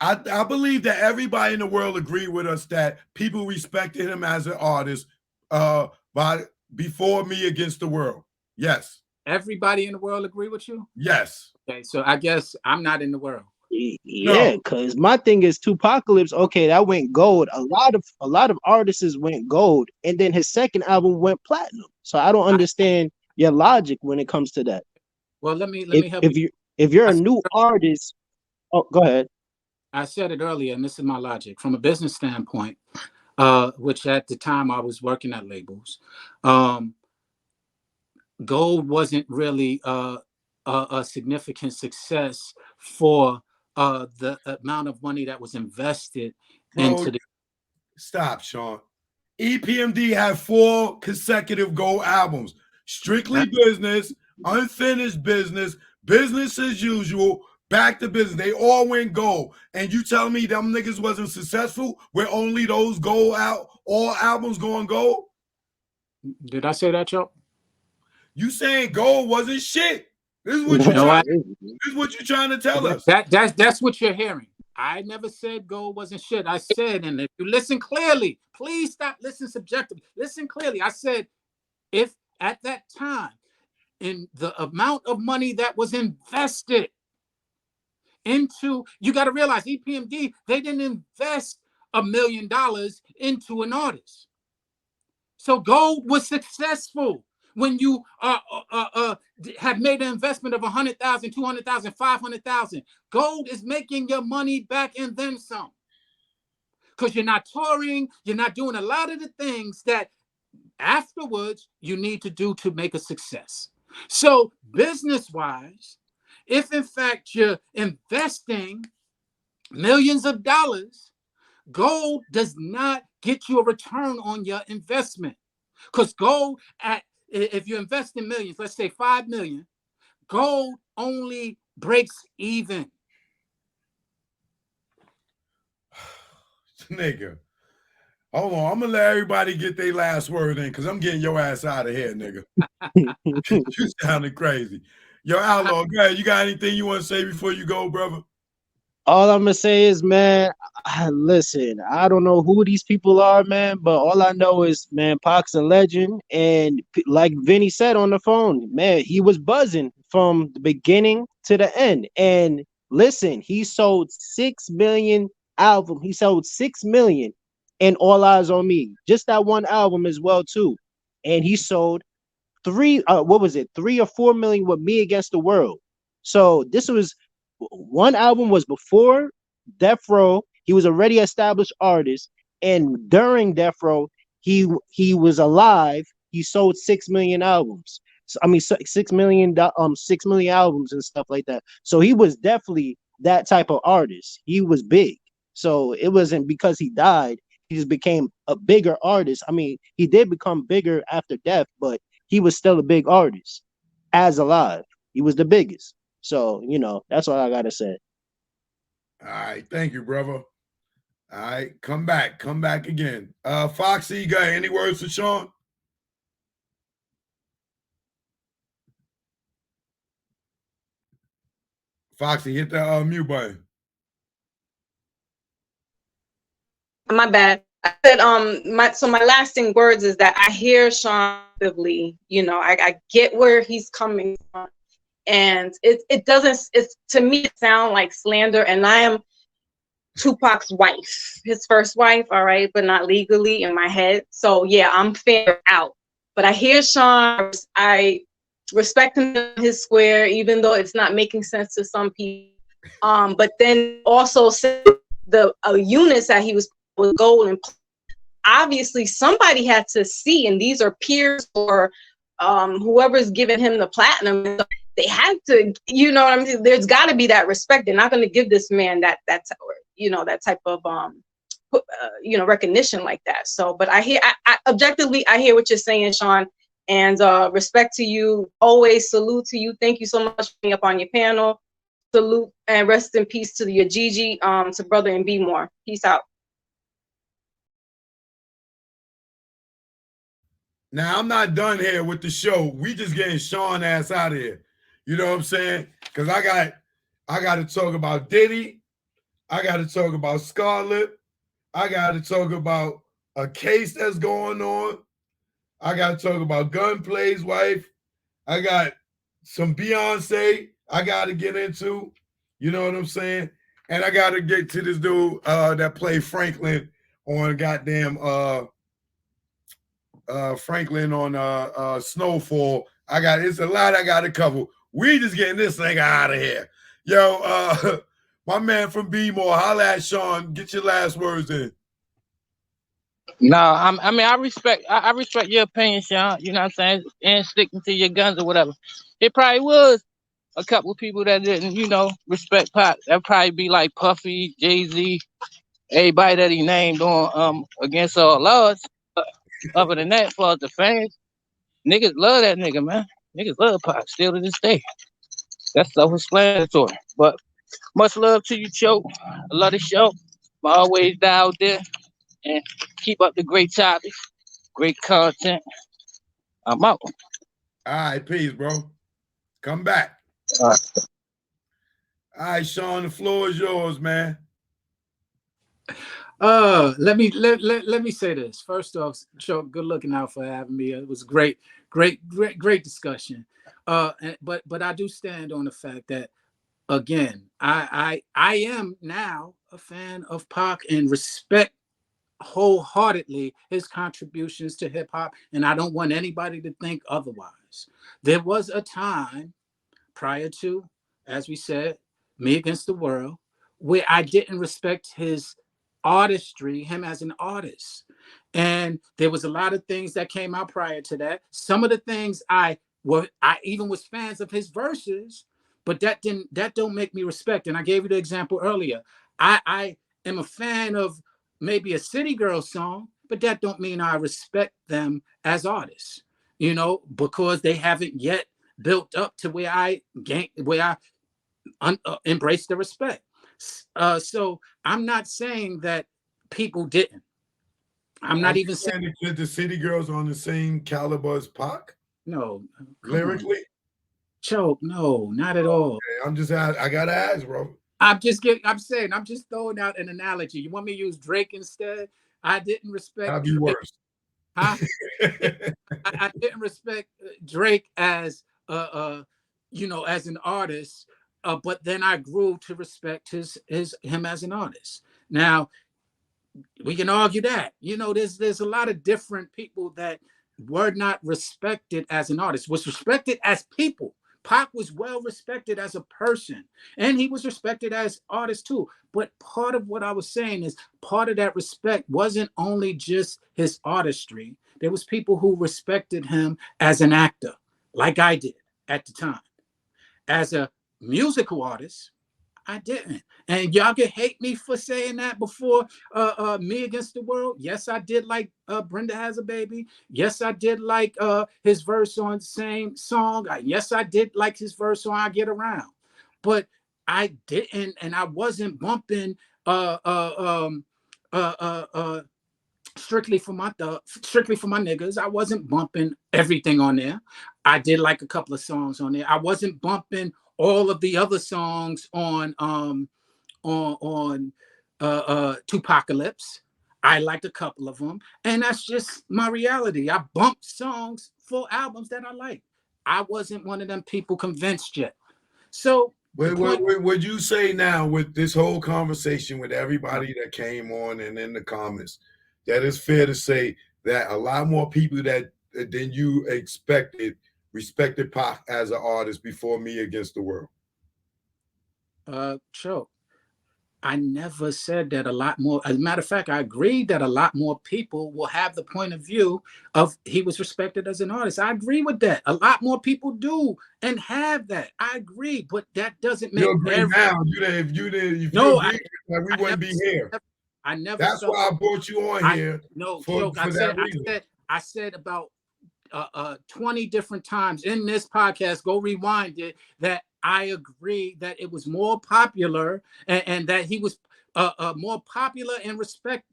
[SPEAKER 1] I believe that everybody in the world agree with us that people respected him as an artist before Me Against the World. Yes.
[SPEAKER 2] Everybody in the world agree with you?
[SPEAKER 1] Yes.
[SPEAKER 2] Okay, so I guess I'm not in the world.
[SPEAKER 13] Yeah, because my thing is Tupacalypse, okay, that went gold. A lot of artists went gold, and then his second album went platinum. So I don't understand your logic when it comes to that.
[SPEAKER 2] Well, let me help you.
[SPEAKER 13] If you're a new artist, go ahead.
[SPEAKER 2] I said it earlier, and this is my logic. From a business standpoint, which at the time I was working at labels, gold wasn't really a significant success for the amount of money that was invested into the.
[SPEAKER 1] Stop, Sean. EPMD had 4 consecutive gold albums. Strictly Business, Unfinished Business, Business as Usual, Back to Business. They all went gold. And you telling me them niggas wasn't successful with only those gold all albums going gold?
[SPEAKER 2] Did I say that, Joe?
[SPEAKER 1] You saying gold wasn't shit. This is what you're trying to tell us.
[SPEAKER 2] That's what you're hearing. I never said gold wasn't shit. I said, and if you listen clearly, please stop listening subjectively. Listen clearly. I said, if at that time, in the amount of money that was invested into, you got to realize EPMD, they didn't invest $1 million into an artist. So gold was successful when you have made an investment of 100,000, 200,000, 500,000. Gold is making your money back and then some. Because you're not touring, you're not doing a lot of the things that afterwards you need to do to make a success. So business-wise, if in fact you're investing millions of dollars, gold does not get you a return on your investment. Because gold, if you invest in millions, let's say 5 million, gold only breaks even.
[SPEAKER 1] Nigga, Hold on, I'm gonna let everybody get their last word in because I'm getting your ass out of here, nigga. You sounding crazy. Yo, Outlaw, go ahead. You got anything you want to say before you go, brother?
[SPEAKER 13] All I'm gonna say is, man, listen, I don't know who these people are, man, but all I know is, man, Pac's a legend, and like Vinny said on the phone, man, he was buzzing from the beginning to the end. And listen, he sold 6 million albums. He sold 6 million in All Eyes on Me, just that one album as well too. And he sold 3 or 4 million with Me Against the World. So this was one album was before Death Row. He was already established artist, and during Death Row, he was alive. He sold 6 million albums. So, I mean, 6 million 6 million albums and stuff like that. So he was definitely that type of artist. He was big. So it wasn't because he died. He just became a bigger artist. I mean, he did become bigger after death, but he was still a big artist as alive. He was the biggest. So, that's all I got to say.
[SPEAKER 1] All right. Thank you, brother. All right. Come back again. Foxy, you got any words for Sean? Foxy, hit the mute button.
[SPEAKER 12] My bad. I said my lasting words is that I hear Sean, I get where he's coming from. And it doesn't, to me, it sound like slander. And I am Tupac's wife, his first wife, all right, but not legally in my head. So yeah, I'm fair out. But I hear Sean, I respect him in his square, even though it's not making sense to some people. But then also the units that he was gold, and obviously somebody had to see, and these are peers or whoever's giving him the platinum. They had to, you know what I mean? There's got to be that respect. They're not going to give this man that type of recognition like that. So, but I objectively, I hear what you're saying, Sean, and respect to you. Always salute to you. Thank you so much for being up on your panel. Salute and rest in peace to your Gigi, to brother and be more. Peace out.
[SPEAKER 1] Now, I'm not done here with the show. We just getting Sean ass out of here. You know what I'm saying? Because I got to talk about Diddy. I got to talk about Scarlett. I got to talk about a case that's going on. I got to talk about Gunplay's wife. I got some Beyonce I got to get into. You know what I'm saying? And I got to get to this dude that played Franklin on goddamn Franklin on Snowfall. It's a lot I got to cover. We just getting this thing out of here. Yo, my man from B-More, holla at Sean. Get your last words in.
[SPEAKER 10] No, I respect your opinion, Sean. You know what I'm saying? And sticking to your guns or whatever. It probably was a couple of people that didn't, respect Pac. That'd probably be like Puffy, Jay-Z, everybody that he named on Against All Odds. Other than that, for the fans, niggas love that nigga, man. Niggas love Pac still to this day. That's self-explanatory. But much love to you, Choke. I love the show. I'm always dialed there. And keep up the great topics, great content. I'm out.
[SPEAKER 1] All right, peace, bro. Come back.
[SPEAKER 10] All
[SPEAKER 1] right, Sean, the floor is yours, man.
[SPEAKER 2] Let me say this. First off, Choke, good looking out for having me. It was great discussion. But I do stand on the fact that, again, I am now a fan of Pac and respect wholeheartedly his contributions to hip hop, and I don't want anybody to think otherwise. There was a time prior to, as we said, Me Against the World, where I didn't respect his artistry, him as an artist. And there was a lot of things that came out prior to that. Some of the things I even was fans of his verses, but that don't make me respect. And I gave you the example earlier. I am a fan of maybe a City Girl song, but that don't mean I respect them as artists, because they haven't yet built up to where I embrace the respect. So I'm not saying that people didn't. I'm not even saying
[SPEAKER 1] that the City Girls are on the same caliber as Pac.
[SPEAKER 2] No,
[SPEAKER 1] lyrically.
[SPEAKER 2] Choke, no, not at all.
[SPEAKER 1] Okay, I gotta ask, bro.
[SPEAKER 2] I'm just throwing out an analogy. You want me to use Drake instead? I didn't respect
[SPEAKER 1] That'd be
[SPEAKER 2] Drake.
[SPEAKER 1] worse.
[SPEAKER 2] Huh? I didn't respect Drake as as an artist, but then I grew to respect him as an artist. Now we can argue that there's a lot of different people that were not respected as an artist, was respected as people. Pac was well respected as a person, and he was respected as artist too. But part of what I was saying is part of that respect wasn't only just his artistry. There was people who respected him as an actor, like I did at the time. As a musical artist, I didn't. And y'all can hate me for saying that before Me Against the World. Yes, I did like Brenda Has a Baby. Yes, I did like his verse on the same song. Yes, I did like his verse on I Get Around. But I didn't, and I wasn't bumping strictly for my niggas. I wasn't bumping everything on there. I did like a couple of songs on there. I wasn't bumping all of the other songs on Tupacalypse. I liked a couple of them, and that's just my reality. I bumped songs for albums that I like. I wasn't one of them people convinced yet. So
[SPEAKER 1] would you say now, with this whole conversation with everybody that came on and in the comments, that it's fair to say that a lot more people than you expected respected Pac as an artist before Me Against the World?
[SPEAKER 2] Sure. I never said that a lot more. As a matter of fact, I agree that a lot more people will have the point of view of he was respected as an artist. I agree with that. A lot more people do and have that. I agree, but that doesn't make
[SPEAKER 1] you agree now. If you agree, we wouldn't be here.
[SPEAKER 2] I never.
[SPEAKER 1] That's why I brought you on here.
[SPEAKER 2] I said about 20 different times in this podcast, go rewind it, that I agree that it was more popular and that he was more popular in respect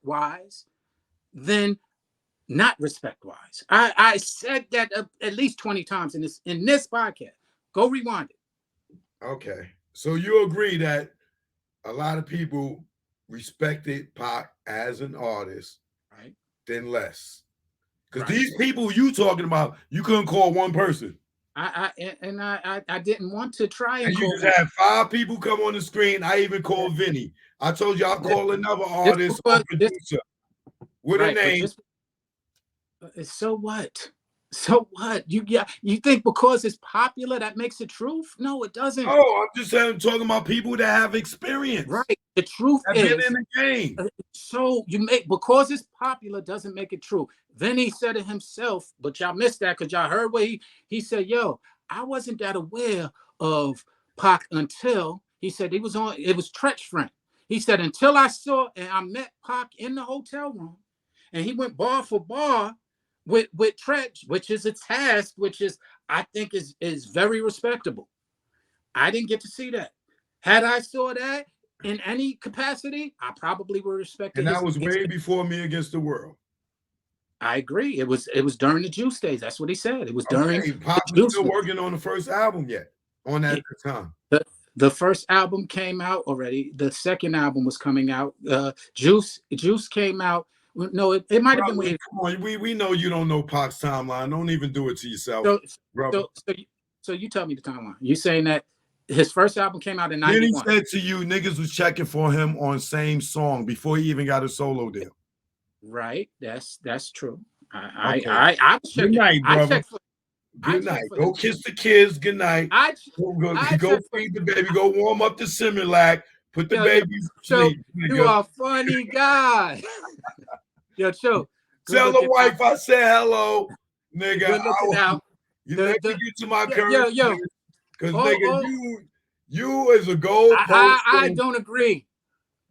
[SPEAKER 2] wise than not respect wise. I said that at least 20 times in this podcast. Go rewind it.
[SPEAKER 1] Okay, so you agree that a lot of people respected Pac as an artist,
[SPEAKER 2] right?
[SPEAKER 1] Than less. Because these people you talking about, you couldn't call one person.
[SPEAKER 2] I didn't want to try
[SPEAKER 1] and you just had 5 people come on the screen. I even called Vinny. I told you I'll call another artist or producer with a name.
[SPEAKER 2] So what? So what? You think because it's popular that makes it truth? No, it doesn't.
[SPEAKER 1] Oh, I'm just talking about people that have experience.
[SPEAKER 2] Right. The truth is
[SPEAKER 1] been in the game.
[SPEAKER 2] So because it's popular doesn't make it true. Then he said it himself, but y'all missed that because y'all heard what he said. Yo, I wasn't that aware of Pac until he said it was Tretch friend. He said until I saw and I met Pac in the hotel room, and he went bar for bar with Tretch, which is a task, which is I think is very respectable. I didn't get to see that. Had I saw that in any capacity, I probably would respect it.
[SPEAKER 1] And that was way before Me Against the World.
[SPEAKER 2] I agree. It was during the Juice days. That's what he said. It was during.
[SPEAKER 1] Pac was still working on the first album yet. On that time.
[SPEAKER 2] The first album came out already. The second album was coming out. Juice came out. No, it might have been.
[SPEAKER 1] Come on, we know you don't know Pac's timeline. Don't even do it to yourself, brother.
[SPEAKER 2] So you tell me the timeline. You saying that his first album came out in 91.
[SPEAKER 1] Then he said to you, niggas was checking for him on same song before he even got a solo deal.
[SPEAKER 2] Right. That's true.
[SPEAKER 1] Okay.
[SPEAKER 2] I
[SPEAKER 1] good night, brother. Good night. Go kiss the kids. Good night. Go feed the baby. Go warm up the Similac. Put the baby to sleep.
[SPEAKER 2] You are a funny guy. Yo, Cho.
[SPEAKER 1] Tell the wife I said hello, nigga.
[SPEAKER 2] Good looking out.
[SPEAKER 1] You let me get to my current. Because nigga, you is a gold.
[SPEAKER 2] I don't agree.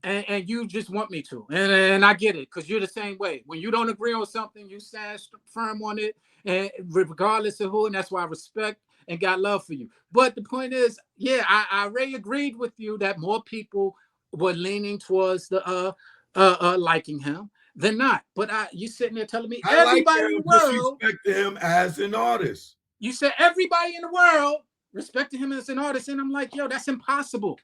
[SPEAKER 2] And you just want me to. And I get it, because you're the same way. When you don't agree on something, you stand firm on it, and regardless of who, and that's why I respect and got love for you. But the point is, yeah, I already agreed with you that more people were leaning towards the liking him They're not. But you sitting there telling me
[SPEAKER 1] I
[SPEAKER 2] everybody
[SPEAKER 1] like
[SPEAKER 2] in the world
[SPEAKER 1] disrespected him as an artist.
[SPEAKER 2] You said everybody in the world respected him as an artist, and I'm like, yo, that's impossible.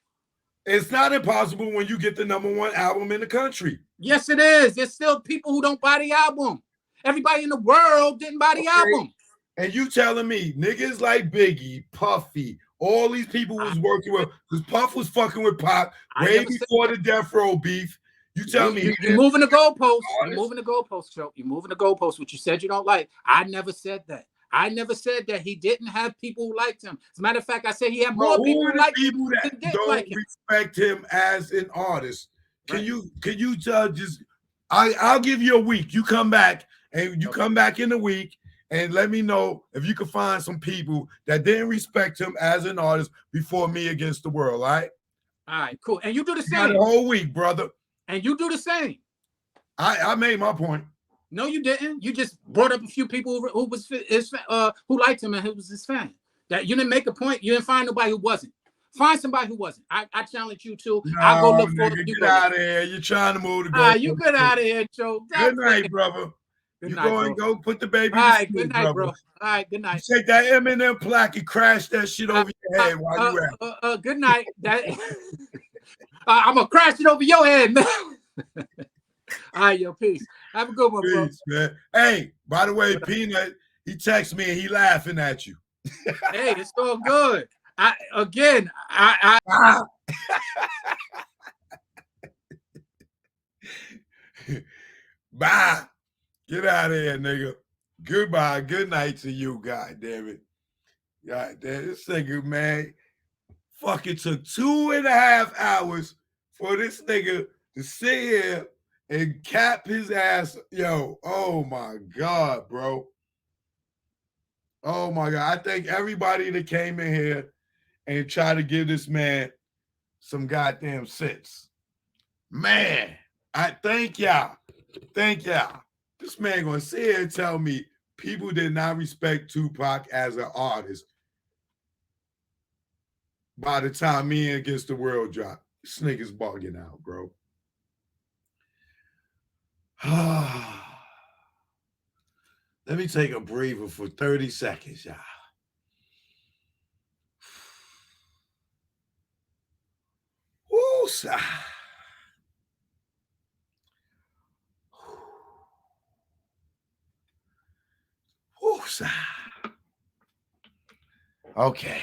[SPEAKER 1] It's not impossible when you get the #1 album in the country.
[SPEAKER 2] Yes, it is. There's still people who don't buy the album. Everybody in the world didn't buy the album.
[SPEAKER 1] And you telling me niggas like Biggie, Puffy, all these people was working with, because Puff was fucking with Pac way before the Death Row beef. You tell me
[SPEAKER 2] you're moving the goalposts. You're moving the goalposts, Joe. You're moving the goalposts, which you said you don't like. I never said that. I never said that he didn't have people who liked him. As a matter of fact, I said he had more people who liked him
[SPEAKER 1] that don't like him. Respect him as an artist. Can you just? I'll give you a week. You come back and you come back in a week and let me know if you can find some people that didn't respect him as an artist before Me Against the World. All right.
[SPEAKER 2] All right. Cool. And you do the
[SPEAKER 1] You
[SPEAKER 2] same.
[SPEAKER 1] got a whole week, brother.
[SPEAKER 2] And you do the same.
[SPEAKER 1] I made my point.
[SPEAKER 2] No, you didn't. You just brought up a few people who liked him and who was his fan. That you didn't make a point. You didn't find nobody who wasn't. Find somebody who wasn't. I challenge you to.
[SPEAKER 1] No,
[SPEAKER 2] I'll go look for
[SPEAKER 1] it.
[SPEAKER 2] you.
[SPEAKER 1] Get out of here. You're trying to move the goal.
[SPEAKER 2] You get out of here, Joe.
[SPEAKER 1] Good night, brother.
[SPEAKER 2] Good
[SPEAKER 1] you
[SPEAKER 2] night,
[SPEAKER 1] go and go put the baby.
[SPEAKER 2] All right,
[SPEAKER 1] sleep,
[SPEAKER 2] good night,
[SPEAKER 1] brother.
[SPEAKER 2] bro. All right, good night.
[SPEAKER 1] You take that M&M plaque and crash that shit over your head while you at.
[SPEAKER 2] Good night. I'm gonna crash it over your head, man. All right, yo, peace. Have a good one, bro.
[SPEAKER 1] Peace, man. Hey, by the way, Peanut, he texted me and he laughing at you.
[SPEAKER 2] Hey, it's all good.
[SPEAKER 1] Bye. Get out of here, nigga. Goodbye. Good night to you, God damn it. God damn, this nigga, man. Fucking took 2.5 hours for this nigga to sit here and cap his ass. Yo, oh my God, bro. Oh my God. I thank everybody that came in here and tried to give this man some goddamn sense. Man, I thank y'all. Thank y'all. This man gonna sit here and tell me people did not respect Tupac as an artist by the time Me Against the World dropped. This nigga's bugging out, bro. Let me take a breather for 30 seconds, y'all. Woo-sa. Woo-sa. Okay.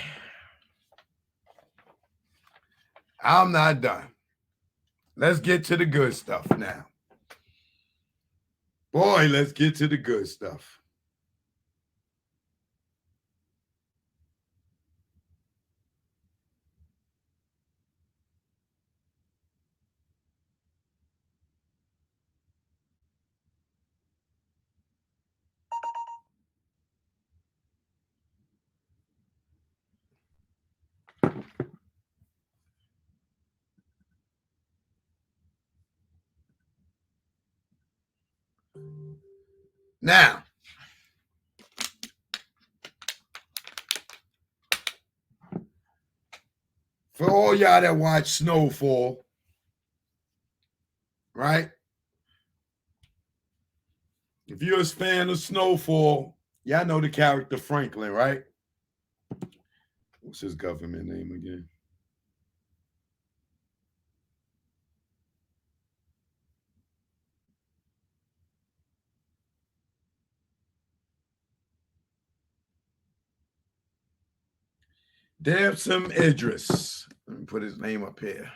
[SPEAKER 1] I'm not done. Let's get to the good stuff now. Boy, let's get to the good stuff. Now, for all y'all that watch Snowfall, right? If you're a fan of Snowfall, y'all know the character Franklin, right? What's his government name again? Damon Idris. Let me put his name up here.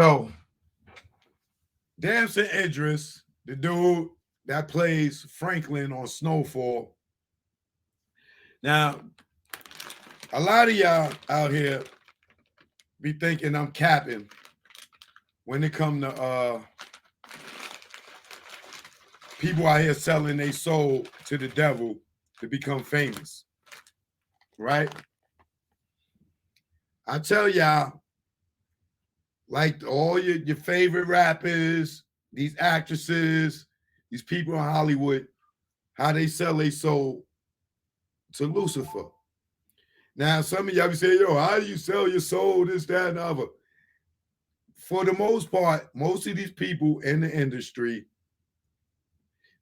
[SPEAKER 1] So, Damon Idris, the dude that plays Franklin on Snowfall. Now, a lot of y'all out here be thinking I'm capping when it come to people out here selling their soul to the devil to become famous, right? I tell y'all, like all your favorite rappers, these actresses, these people in Hollywood, how they sell their soul to Lucifer. Now, some of y'all be saying, yo, how do you sell your soul, this, that, and the other? For the most part, most of these people in the industry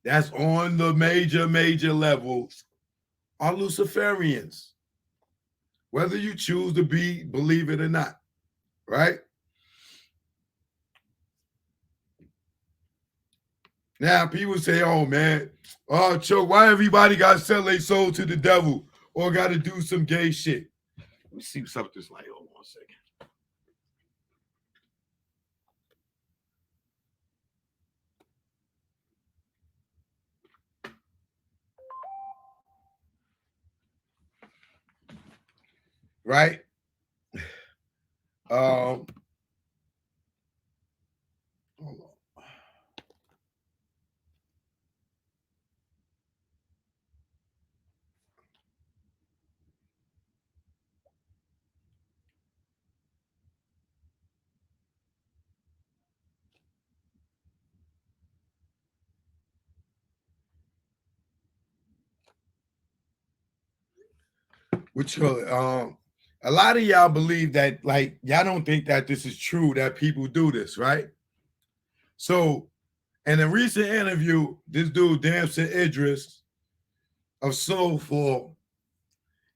[SPEAKER 1] that's on the major levels are Luciferians, whether you choose to believe it or not, right? Now, people say, oh, man, Chuck, why everybody got to sell their soul to the devil or got to do some gay shit? Let me see what's up with this light. Hold on a second. Right? Hold on. Which a lot of y'all believe that, like, y'all don't think that this is true, that people do this, right? So in a recent interview, this dude, Damon Idris of Snowfall,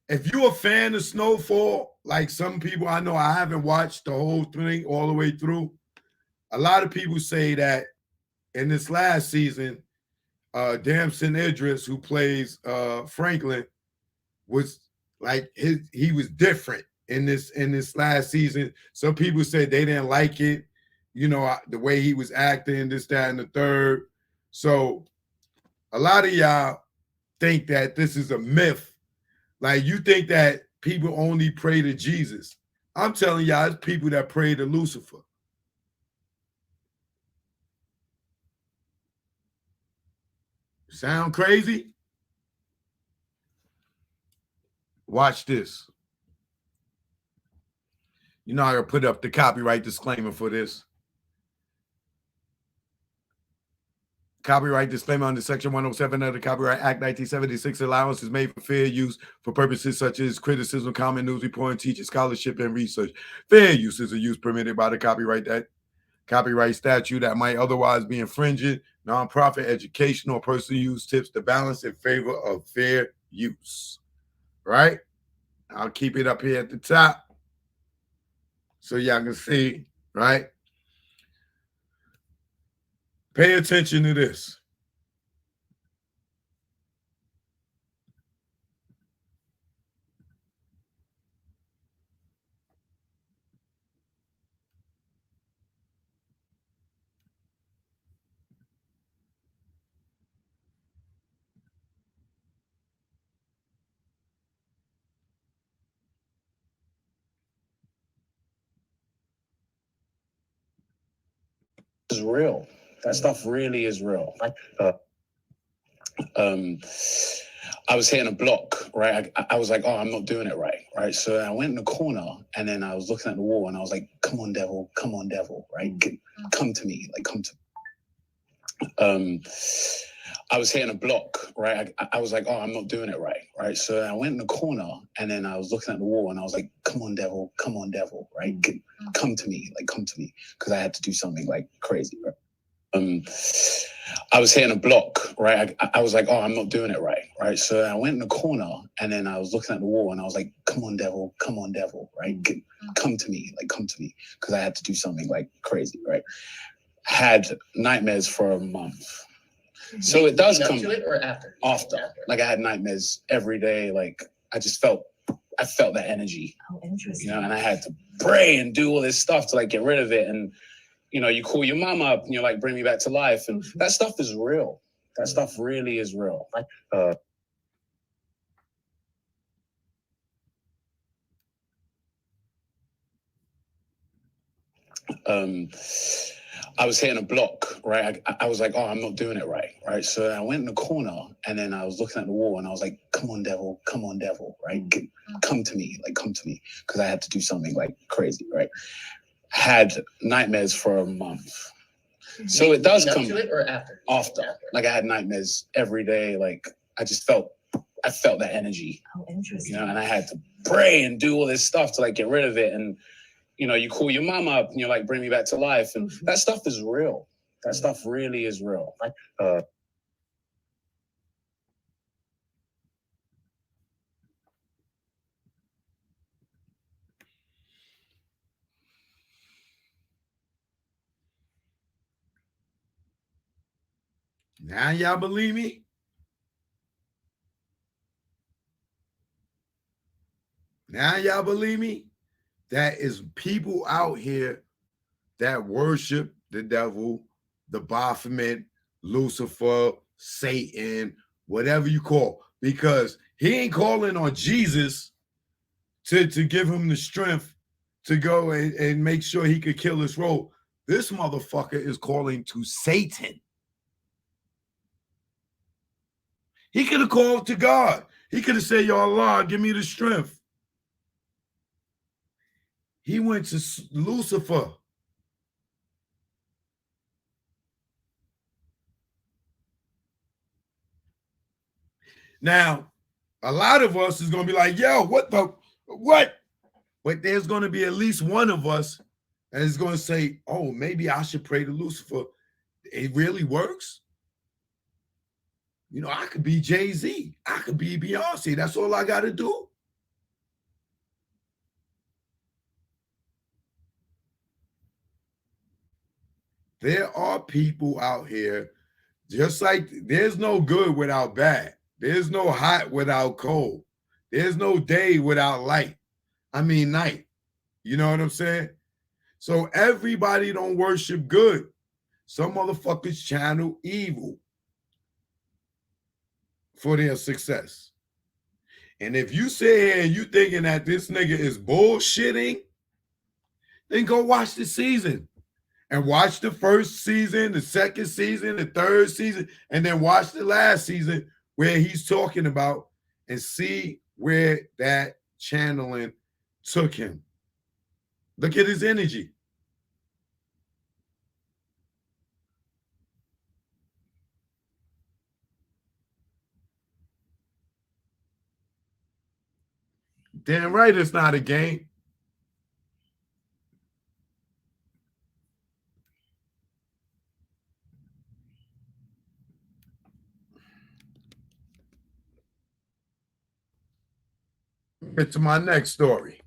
[SPEAKER 1] if you're a fan of Snowfall, like some people I know, I haven't watched the whole thing all the way through. A lot of people say that in this last season, Damon Idris, who plays Franklin, was like he was different in this last season. Some people said they didn't like it, you know, the way he was acting, this, that, and the third. So a lot of y'all think that this is a myth. Like, you think that people only pray to Jesus. I'm telling y'all, it's people that pray to Lucifer. Sound crazy? Watch this. You know, I gotta put up the copyright disclaimer for this. Copyright disclaimer under Section 107 of the Copyright Act 1976. Allowance is made for fair use for purposes such as criticism, comment, news reporting, teaching, scholarship, and research. Fair use is a use permitted by the copyright statute that might otherwise be infringing. Nonprofit, educational, or personal use tips the balance in favor of fair use. Right? I'll keep it up here at the top so y'all can see, right? Pay attention to this.
[SPEAKER 14] Is real. That stuff really is real. I was hitting a block, right? I was like, oh, I'm not doing it right? So I went in the corner and then I was looking at the wall and I was like, come on, devil, right? Come to me, like, come to me. I was hitting a block, right? I was like, oh, I'm not doing it right? So I went in the corner and then I was looking at the wall and I was like, come on, devil, right? Come to me, like, come to me. Because I had to do something like crazy, right? I was hitting a block, right? I was like, oh, I'm not doing it right? So I went in the corner and then I was looking at the wall and I was like, come on, devil, right? Come to me, like, come to me. Because I had to do something like crazy, right? Had nightmares for a month. So it does come to it or after? Like, I had nightmares every day. Like, I felt that energy. Oh, interesting. You know, and I had to pray and do all this stuff to, like, get rid of it. And, you know, you call your mom up and you're like, bring me back to life. And that stuff is real. That stuff really is real. I was hitting a block, right? I was like, oh, I'm not doing it right? So I went in the corner and then I was looking at the wall and I was like, come on, devil, right? Come to me, because I had to do something like crazy, right? Had nightmares for a month. So it does come
[SPEAKER 6] to it or after?
[SPEAKER 14] After. Like I had nightmares every day. Like I felt that energy.
[SPEAKER 6] Oh, interesting.
[SPEAKER 14] You know, and I had to pray and do all this stuff to like get rid of it. And you know, you call your mom up and you're like, bring me back to life. And that stuff is real. That stuff really is real.
[SPEAKER 1] Now y'all believe me? Now y'all believe me? That is people out here that worship the devil, the Baphomet, Lucifer, Satan, whatever you call, because he ain't calling on Jesus to give him the strength to go and make sure he could kill his role. This motherfucker is calling to Satan. He could have called to God. He could have said, "Yo, Allah, give me the strength." He went to Lucifer. Now, a lot of us is going to be like, yo, what? But there's going to be at least one of us that is going to say, oh, maybe I should pray to Lucifer. It really works. You know, I could be Jay-Z. I could be Beyonce. That's all I got to do. There are people out here, just like there's no good without bad. There's no hot without cold. There's no day without light. I mean night. You know what I'm saying? So everybody don't worship good. Some motherfuckers channel evil for their success. And if you sit here and you thinking that this nigga is bullshitting, then go watch the season. And watch the first season, the second season, the third season, and then watch the last season where he's talking about and see where that channeling took him. Look at his energy. Damn right it's not a game. Get to my next story.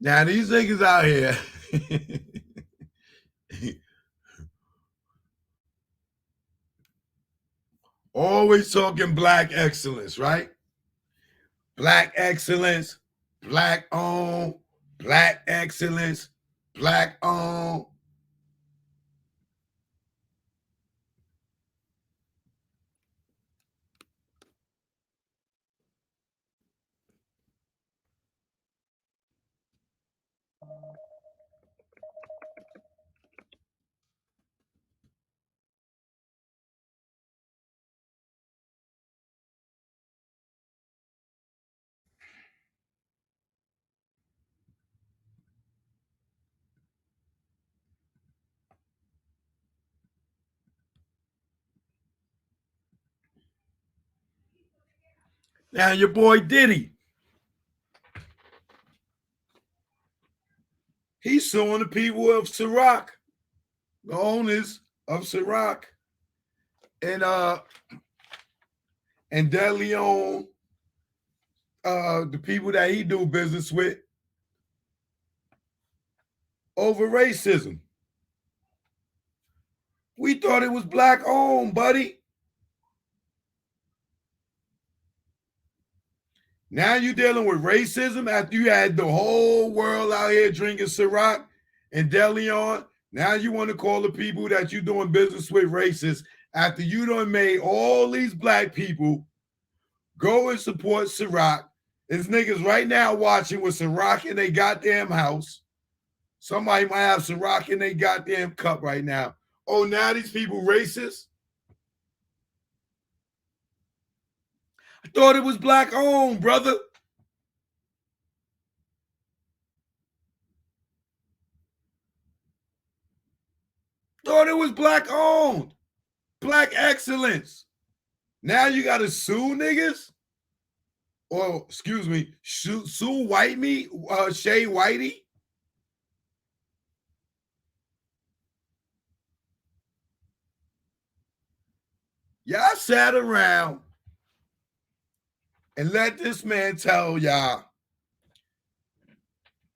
[SPEAKER 1] Now these niggas out here always talking black excellence, right? Black excellence, black owned, black excellence, black owned. Now your boy Diddy, he's suing the people of Sarak, the owners of Sarak and De Leon the people that he do business with over racism. We thought it was black owned, buddy. Now you're dealing with racism after you had the whole world out here drinking Ciroc and DeLeon. Now you want to call the people that you're doing business with racist after you done made all these black people go and support Ciroc. There's niggas right now watching with Ciroc in their goddamn house. Somebody might have Ciroc in their goddamn cup right now. Oh, now these people racist? I thought it was black owned, brother. Thought it was black owned. Black excellence. Now you got to sue niggas? Or, excuse me, sue White Me, Shay Whitey? Y'all sat around and let this man tell y'all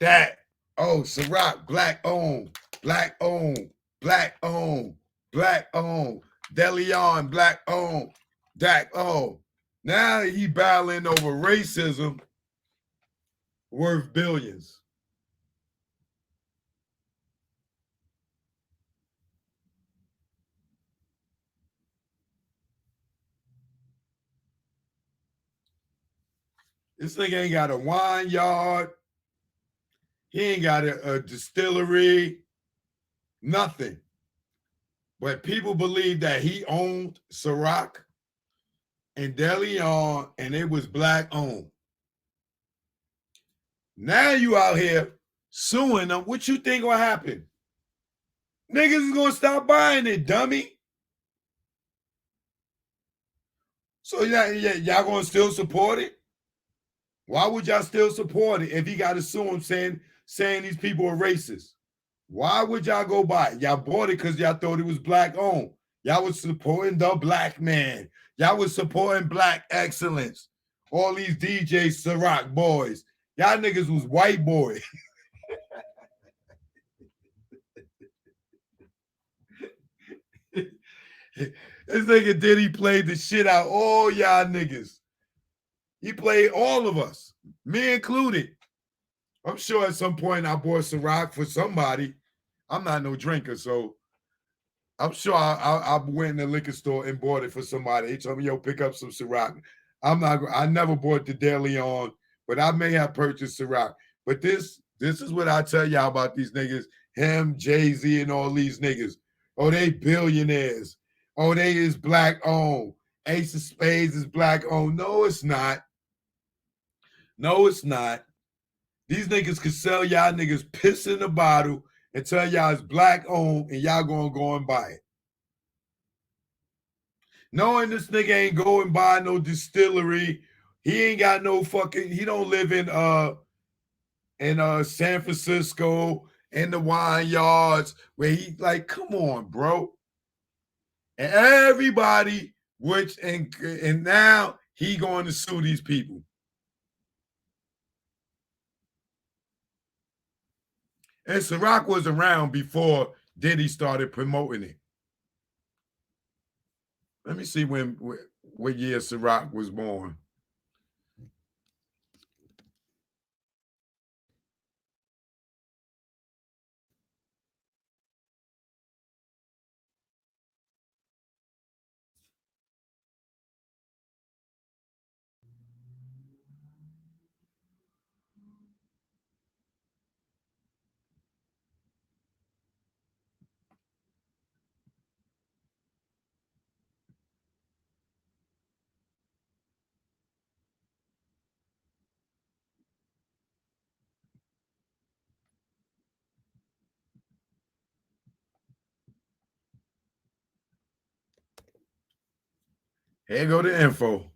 [SPEAKER 1] that, oh, Ciroc, black owned, black owned, black owned, black owned, DeLeon, black owned, black owned. Now he battling over racism worth billions. This nigga ain't got a wine yard. He ain't got a distillery. Nothing. But people believe that he owned Ciroc and DeLeon, and it was black owned. Now you out here suing them. What you think will happen? Niggas is gonna stop buying it, dummy. So y'all gonna still support it? Why would y'all still support it if he got to sue him saying these people are racist? Why would y'all go buy it? Y'all bought it because y'all thought it was black owned. Y'all was supporting the black man. Y'all was supporting black excellence. All these DJ Ciroc boys. Y'all niggas was white boys. This nigga Diddy played the shit out all y'all niggas. He played all of us, me included. I'm sure at some point I bought Ciroc for somebody. I'm not no drinker, so I'm sure I went in the liquor store and bought it for somebody. He told me, yo, pick up some Ciroc. I never bought the DeLeon, but I may have purchased Ciroc. But this is what I tell y'all about these niggas, him, Jay-Z, and all these niggas. Oh, they billionaires. Oh, they is black owned. Ace of Spades is black owned. No, it's not. No, it's not. These niggas could sell y'all niggas piss in the bottle and tell y'all it's black owned and y'all gonna go and buy it. Knowing this nigga ain't go and buy no distillery. He ain't got no fucking, he don't live in San Francisco in the wine yards where he like, come on, bro. And everybody, and now he going to sue these people. And Ciroc was around before Diddy started promoting it. Let me see what year Ciroc was born. Here go the info.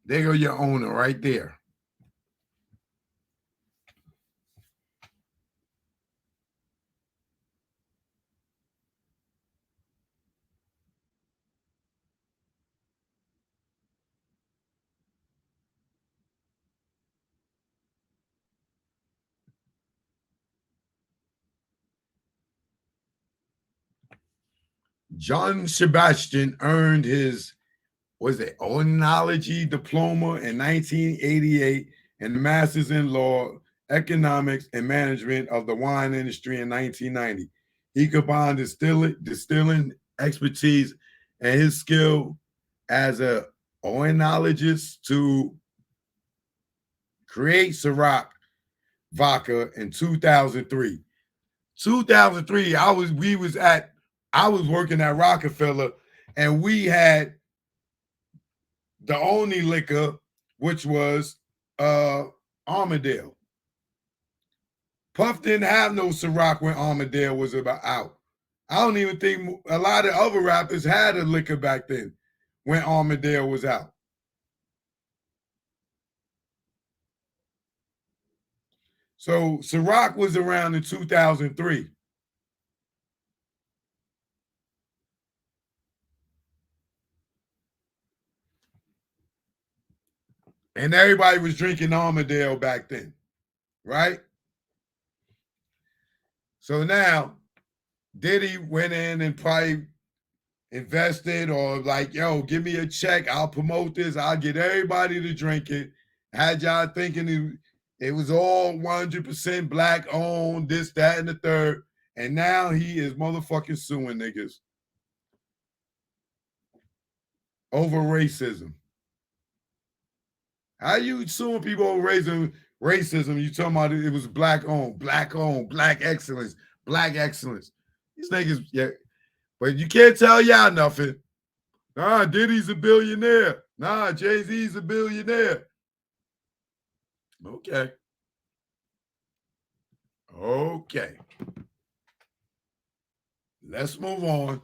[SPEAKER 1] There go your owner right there. John Sebastian earned his oenology diploma in 1988 and the master's in law, economics, and management of the wine industry in 1990. He combined distilling expertise and his skill as a oenologist to create Sarak vodka in 2003. 2003, I was working at Rockefeller, and we had the only liquor, which was Armadale. Puff didn't have no Ciroc when Armadale was about out. I don't even think a lot of other rappers had a liquor back then when Armadale was out. So Ciroc was around in 2003. And everybody was drinking Armadale back then, right? So now Diddy went in and probably invested or like, yo, give me a check. I'll promote this. I'll get everybody to drink it. Had y'all thinking it was all 100% black owned, this, that, and the third. And now he is motherfucking suing niggas over racism. How you suing people over racism? You talking about it was black owned, black excellence, black excellence. These niggas, yeah. But you can't tell y'all nothing. Nah, Diddy's a billionaire. Nah, Jay-Z's a billionaire. Okay. Okay. Let's move on.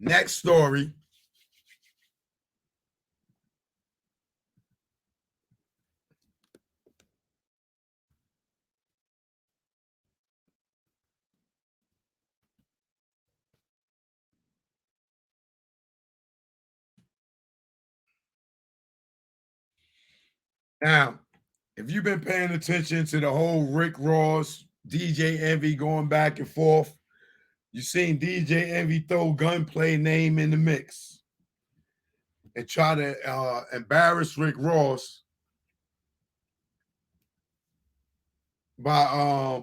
[SPEAKER 1] Next story. Now, if you've been paying attention to the whole Rick Ross, DJ Envy going back and forth, you've seen DJ Envy throw Gunplay name in the mix and try to embarrass Rick Ross by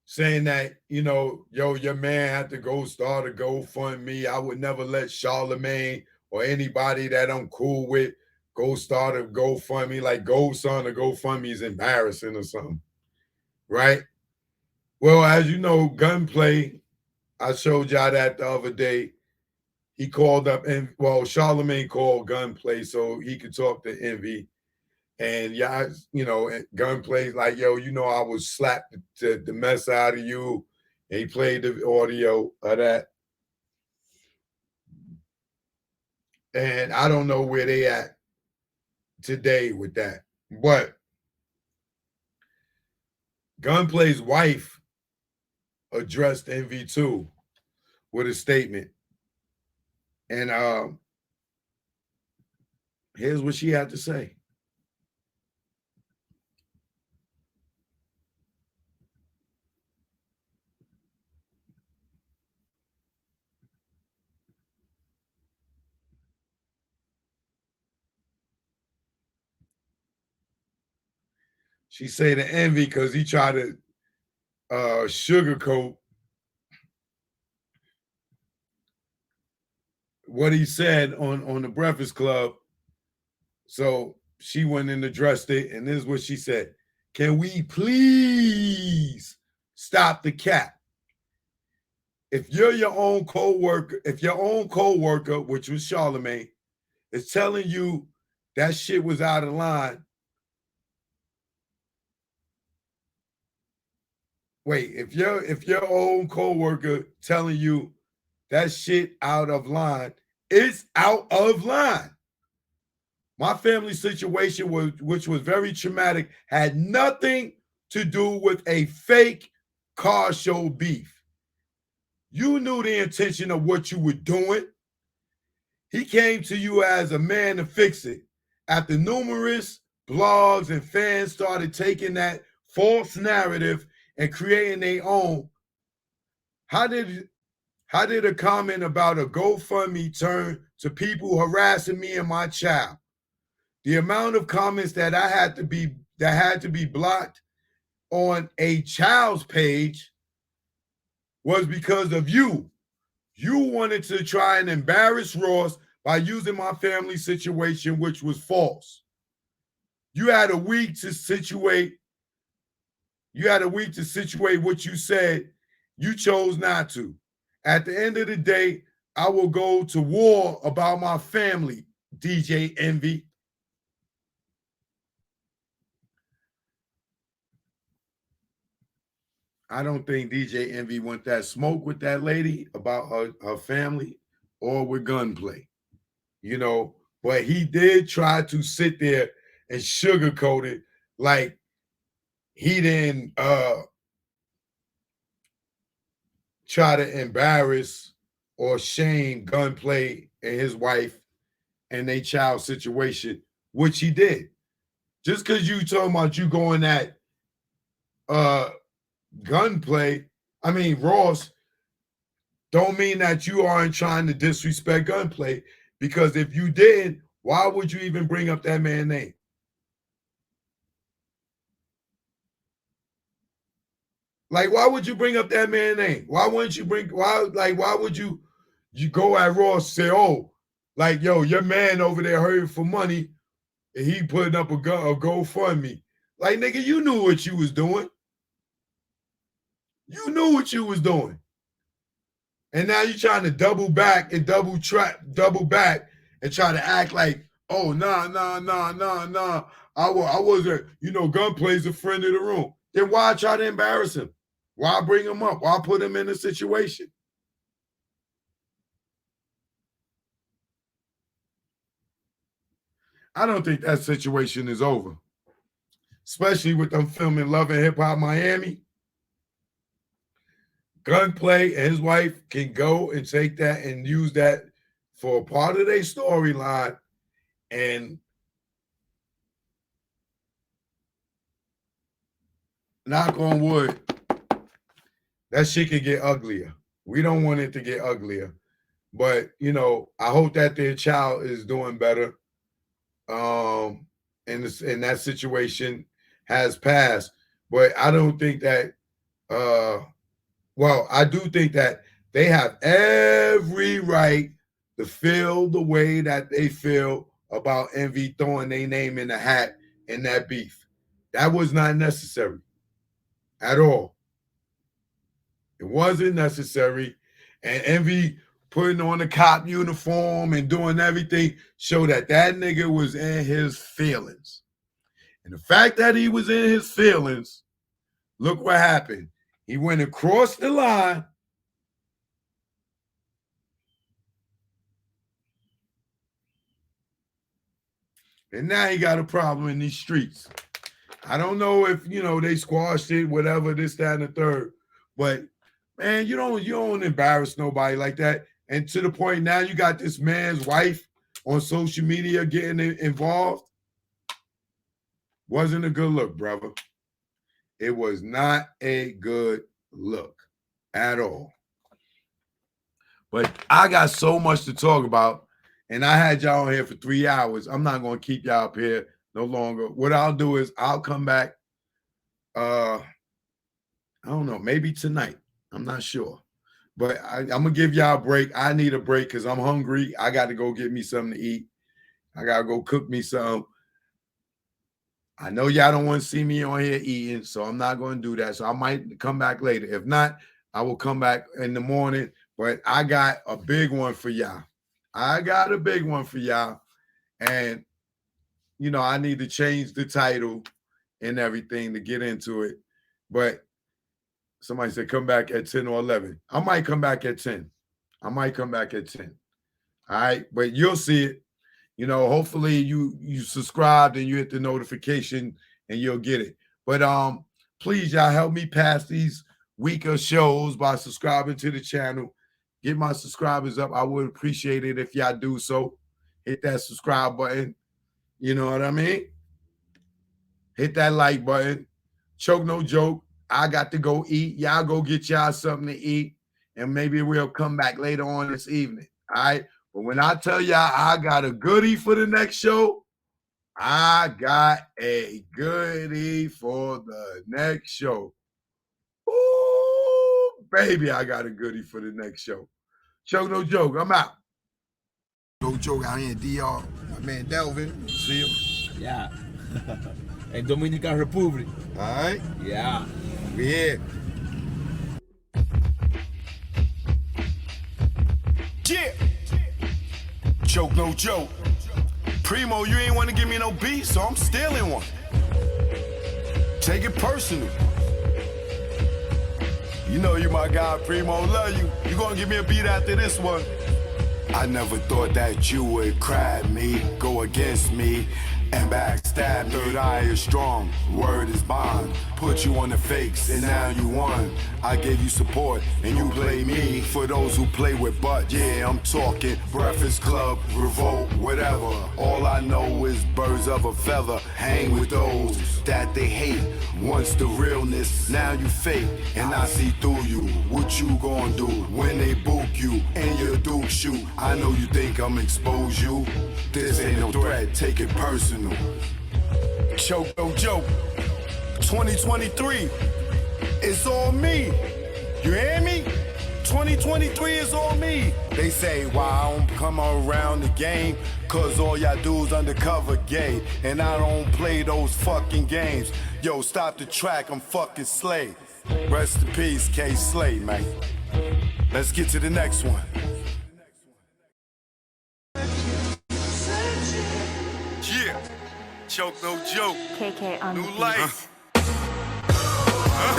[SPEAKER 1] saying that, yo, your man had to go start a GoFundMe. I would never let Charlemagne or anybody that I'm cool with go start a GoFundMe. Like, go start a GoFundMe is embarrassing or something, right? Well, as you know, Gunplay, I showed y'all that the other day. He called up, and Charlemagne called Gunplay so he could talk to Envy. And yeah, Gunplay's like, yo, I was slapped the mess out of you. And he played the audio of that. And I don't know where they at today with that. But Gunplay's wife addressed Envy too with a statement. And here's what she had to say. She say to Envy because he tried to sugarcoat what he said on the Breakfast Club. So she went and addressed it, and this is what she said. Can we please stop the cap? If you're your own co-worker, which was Charlemagne, is telling you that shit was out of line. Wait, if your own co-worker telling you that shit out of line, it's out of line. My family situation, which was very traumatic, had nothing to do with a fake car show beef. You knew the intention of what you were doing. He came to you as a man to fix it. After numerous blogs and fans started taking that false narrative and creating their own, how did a comment about a GoFundMe turn to people harassing me and my child? The amount of comments that had to be blocked on a child's page was because of you. You wanted to try and embarrass Ross by using my family situation, which was false. You had a week to situate. What you said. You chose not to. At the end of the day, I will go to war about my family, DJ Envy. I don't think DJ Envy went that smoke with that lady about her family or with Gunplay, but he did try to sit there and sugarcoat it like he didn't try to embarrass or shame Gunplay and his wife and their child situation, which he did. Just because you talking about you going at Ross, don't mean that you aren't trying to disrespect Gunplay, because if you did, why would you even bring up that man's name? Like, why would you bring up that man's name? Why would you go at Ross and say, oh, like, yo, your man over there hurting for money and he putting up a GoFundMe. Like, nigga, you knew what you was doing. You knew what you was doing. And now you're trying to double back and double back and try to act like, oh, nah. I wasn't, Gunplay's a friend of the room. Then why try to embarrass him? Why bring him up? Why put him in a situation? I don't think that situation is over. Especially with them filming Love and Hip Hop Miami. Gunplay and his wife can go and take that and use that for a part of their storyline, and knock on wood, that shit could get uglier. We don't want it to get uglier, but I hope that their child is doing better. And that situation has passed, but I don't think that. Well, I do think that they have every right to feel the way that they feel about Envy throwing their name in the hat in that beef. That was not necessary at all. It wasn't necessary. And Envy putting on the cop uniform and doing everything showed that nigga was in his feelings. And the fact that he was in his feelings, look what happened. He went across the line. And now he got a problem in these streets. I don't know if, they squashed it, whatever, this, that, and the third. But, man, you don't embarrass nobody like that. And to the point now you got this man's wife on social media getting involved. Wasn't a good look, brother. It was not a good look at all. But I got so much to talk about, and I had y'all on here for 3 hours. I'm not going to keep y'all up here no longer. What I'll do is I'll come back I don't know, maybe tonight. I'm not sure. But I'm gonna give y'all a break. I need a break because I'm hungry. I got to go get me something to eat. I gotta go cook me some. I know y'all don't want to see me on here eating, so I'm not going to do that. So I might come back later. If not, I will come back in the morning. But I got a big one for y'all. And, you know, I need to change the title and everything to get into it. But somebody said come back at 10 or 11. I might come back at 10. All right, but you'll see it. You know, hopefully you subscribed and you hit the notification and you'll get it. But please, y'all help me pass these weaker shows by subscribing to the channel. Get my subscribers up. I would appreciate it if y'all do so. Hit that subscribe button. You know what I mean? Hit that like button. Choke no joke. I got to go eat. Y'all go get y'all something to eat. And maybe we'll come back later on this evening. All right? But when I tell y'all I got a goodie for the next show, I got a goodie for the next show. Ooh, baby, I got a goodie for the next show. Choke no joke. I'm out. No joke out here in DR. My man Delvin. See him?
[SPEAKER 15] Yeah. In Dominican Republic.
[SPEAKER 1] All right?
[SPEAKER 15] Yeah.
[SPEAKER 1] We here.
[SPEAKER 3] Yeah. Choke no joke. Primo, you ain't want to give me no beat, so I'm stealing one. Take it personal. You know you my guy, Primo, love you. You gonna give me a beat after this one. I never thought that you would cry me, go against me, and backstab me. Third eye is strong, word is bond. Put you on the fakes, and now you won. I gave you support, and you play me. For those who play with butt, yeah, I'm talking Breakfast Club, Revolt, whatever. All I know is birds of a feather. Hang with those that they hate. Once the realness, now you fake, and I see through you. What you gonna do when they book you and your Duke shoot? I know you think I'm expose you. This ain't no threat, take it personal. Choke no joke. 2023, it's all me. You hear me? 2023 is all me. They say why I don't come around the game, cause all y'all dudes undercover gay, and I don't play those fucking games. Yo, stop the track, I'm fucking Slay. Rest in peace, K Slay, man. Let's get to the next one. Yeah, choke no joke.
[SPEAKER 16] KK on
[SPEAKER 3] New life.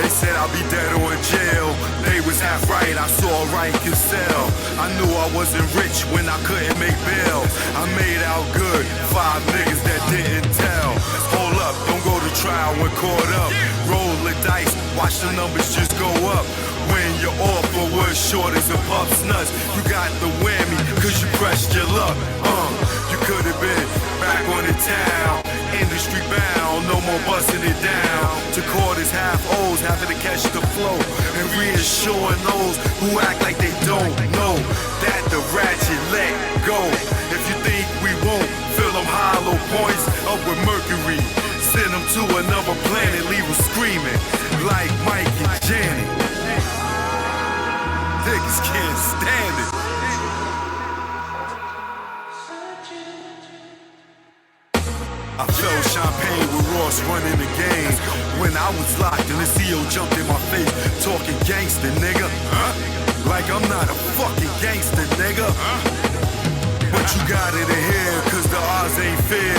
[SPEAKER 3] They said I'll be dead or in jail. They was half right, I saw right can sell. I knew I wasn't rich when I couldn't make bail. I made out good, 5 niggas that didn't tell. Hold up, don't go to trial when caught up. Roll the dice, watch the numbers just go up. When you're off for word shorties and puffs nuts, you got the whammy, cause you pressed your luck. You could have been back on the town, industry bound, no more busting it down. To quarters, half O's, having to catch the flow, and reassuring those who act like they don't know that the ratchet let go. If you think we won't fill them hollow points up with mercury, send them to another planet, leave them screaming like Mike and Janet. Niggas can't stand it. I felt champagne with Ross running the game. When I was locked and the CEO jumped in my face, talking gangster, nigga. Like I'm not a fucking gangster, nigga. But you got it in here, cause the odds ain't fair.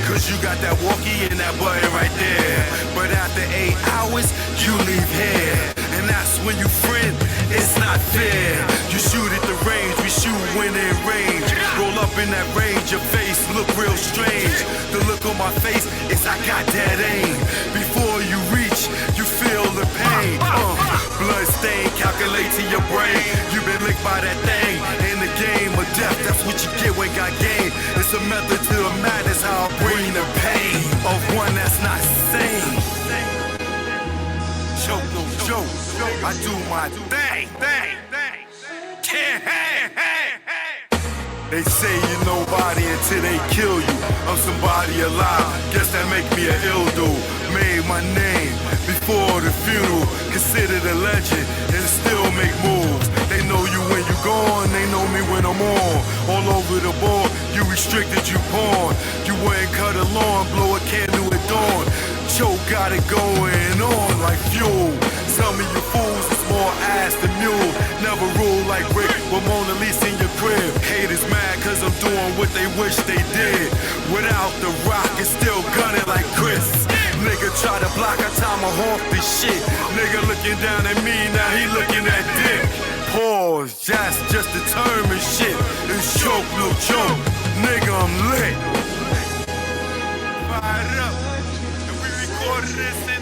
[SPEAKER 3] Cause you got that walkie and that button right there. But after 8 hours, you leave here. And that's when you friend, it's not fair. You shoot at the range, we shoot when in range. Roll up in that range, your face look real strange. The look on my face is I got that aim. Before you reach, you feel the pain. Blood stain, calculate to your brain. You been licked by that thing. In the game of death, that's what you get when got game. It's a method to the madness, how I bring the pain of one that's not sane. Choke no joke, I do my thing. Can't hang. They say you're nobody until they kill you. I'm somebody alive, guess that make me an ill dude. Made my name for the funeral, considered a legend, and still make moves. They know you when you gone, they know me when I'm on. All over the board, you restricted, you pawn. You wouldn't cut a lawn, blow a candle at dawn. Joe got it going on like fuel. Some of you fools is more ass than mule. Never rule like Rick with Mona Lisa in your crib. Haters mad cause I'm doing what they wish they did. Without the rock, it's still gunning like Chris. Nigga try to block, I time a hawk this shit. Nigga looking down at me, now he looking at dick. Pause, just determined shit. It's choke, no joke. Nigga, I'm lit. Fired up. And we recorded this in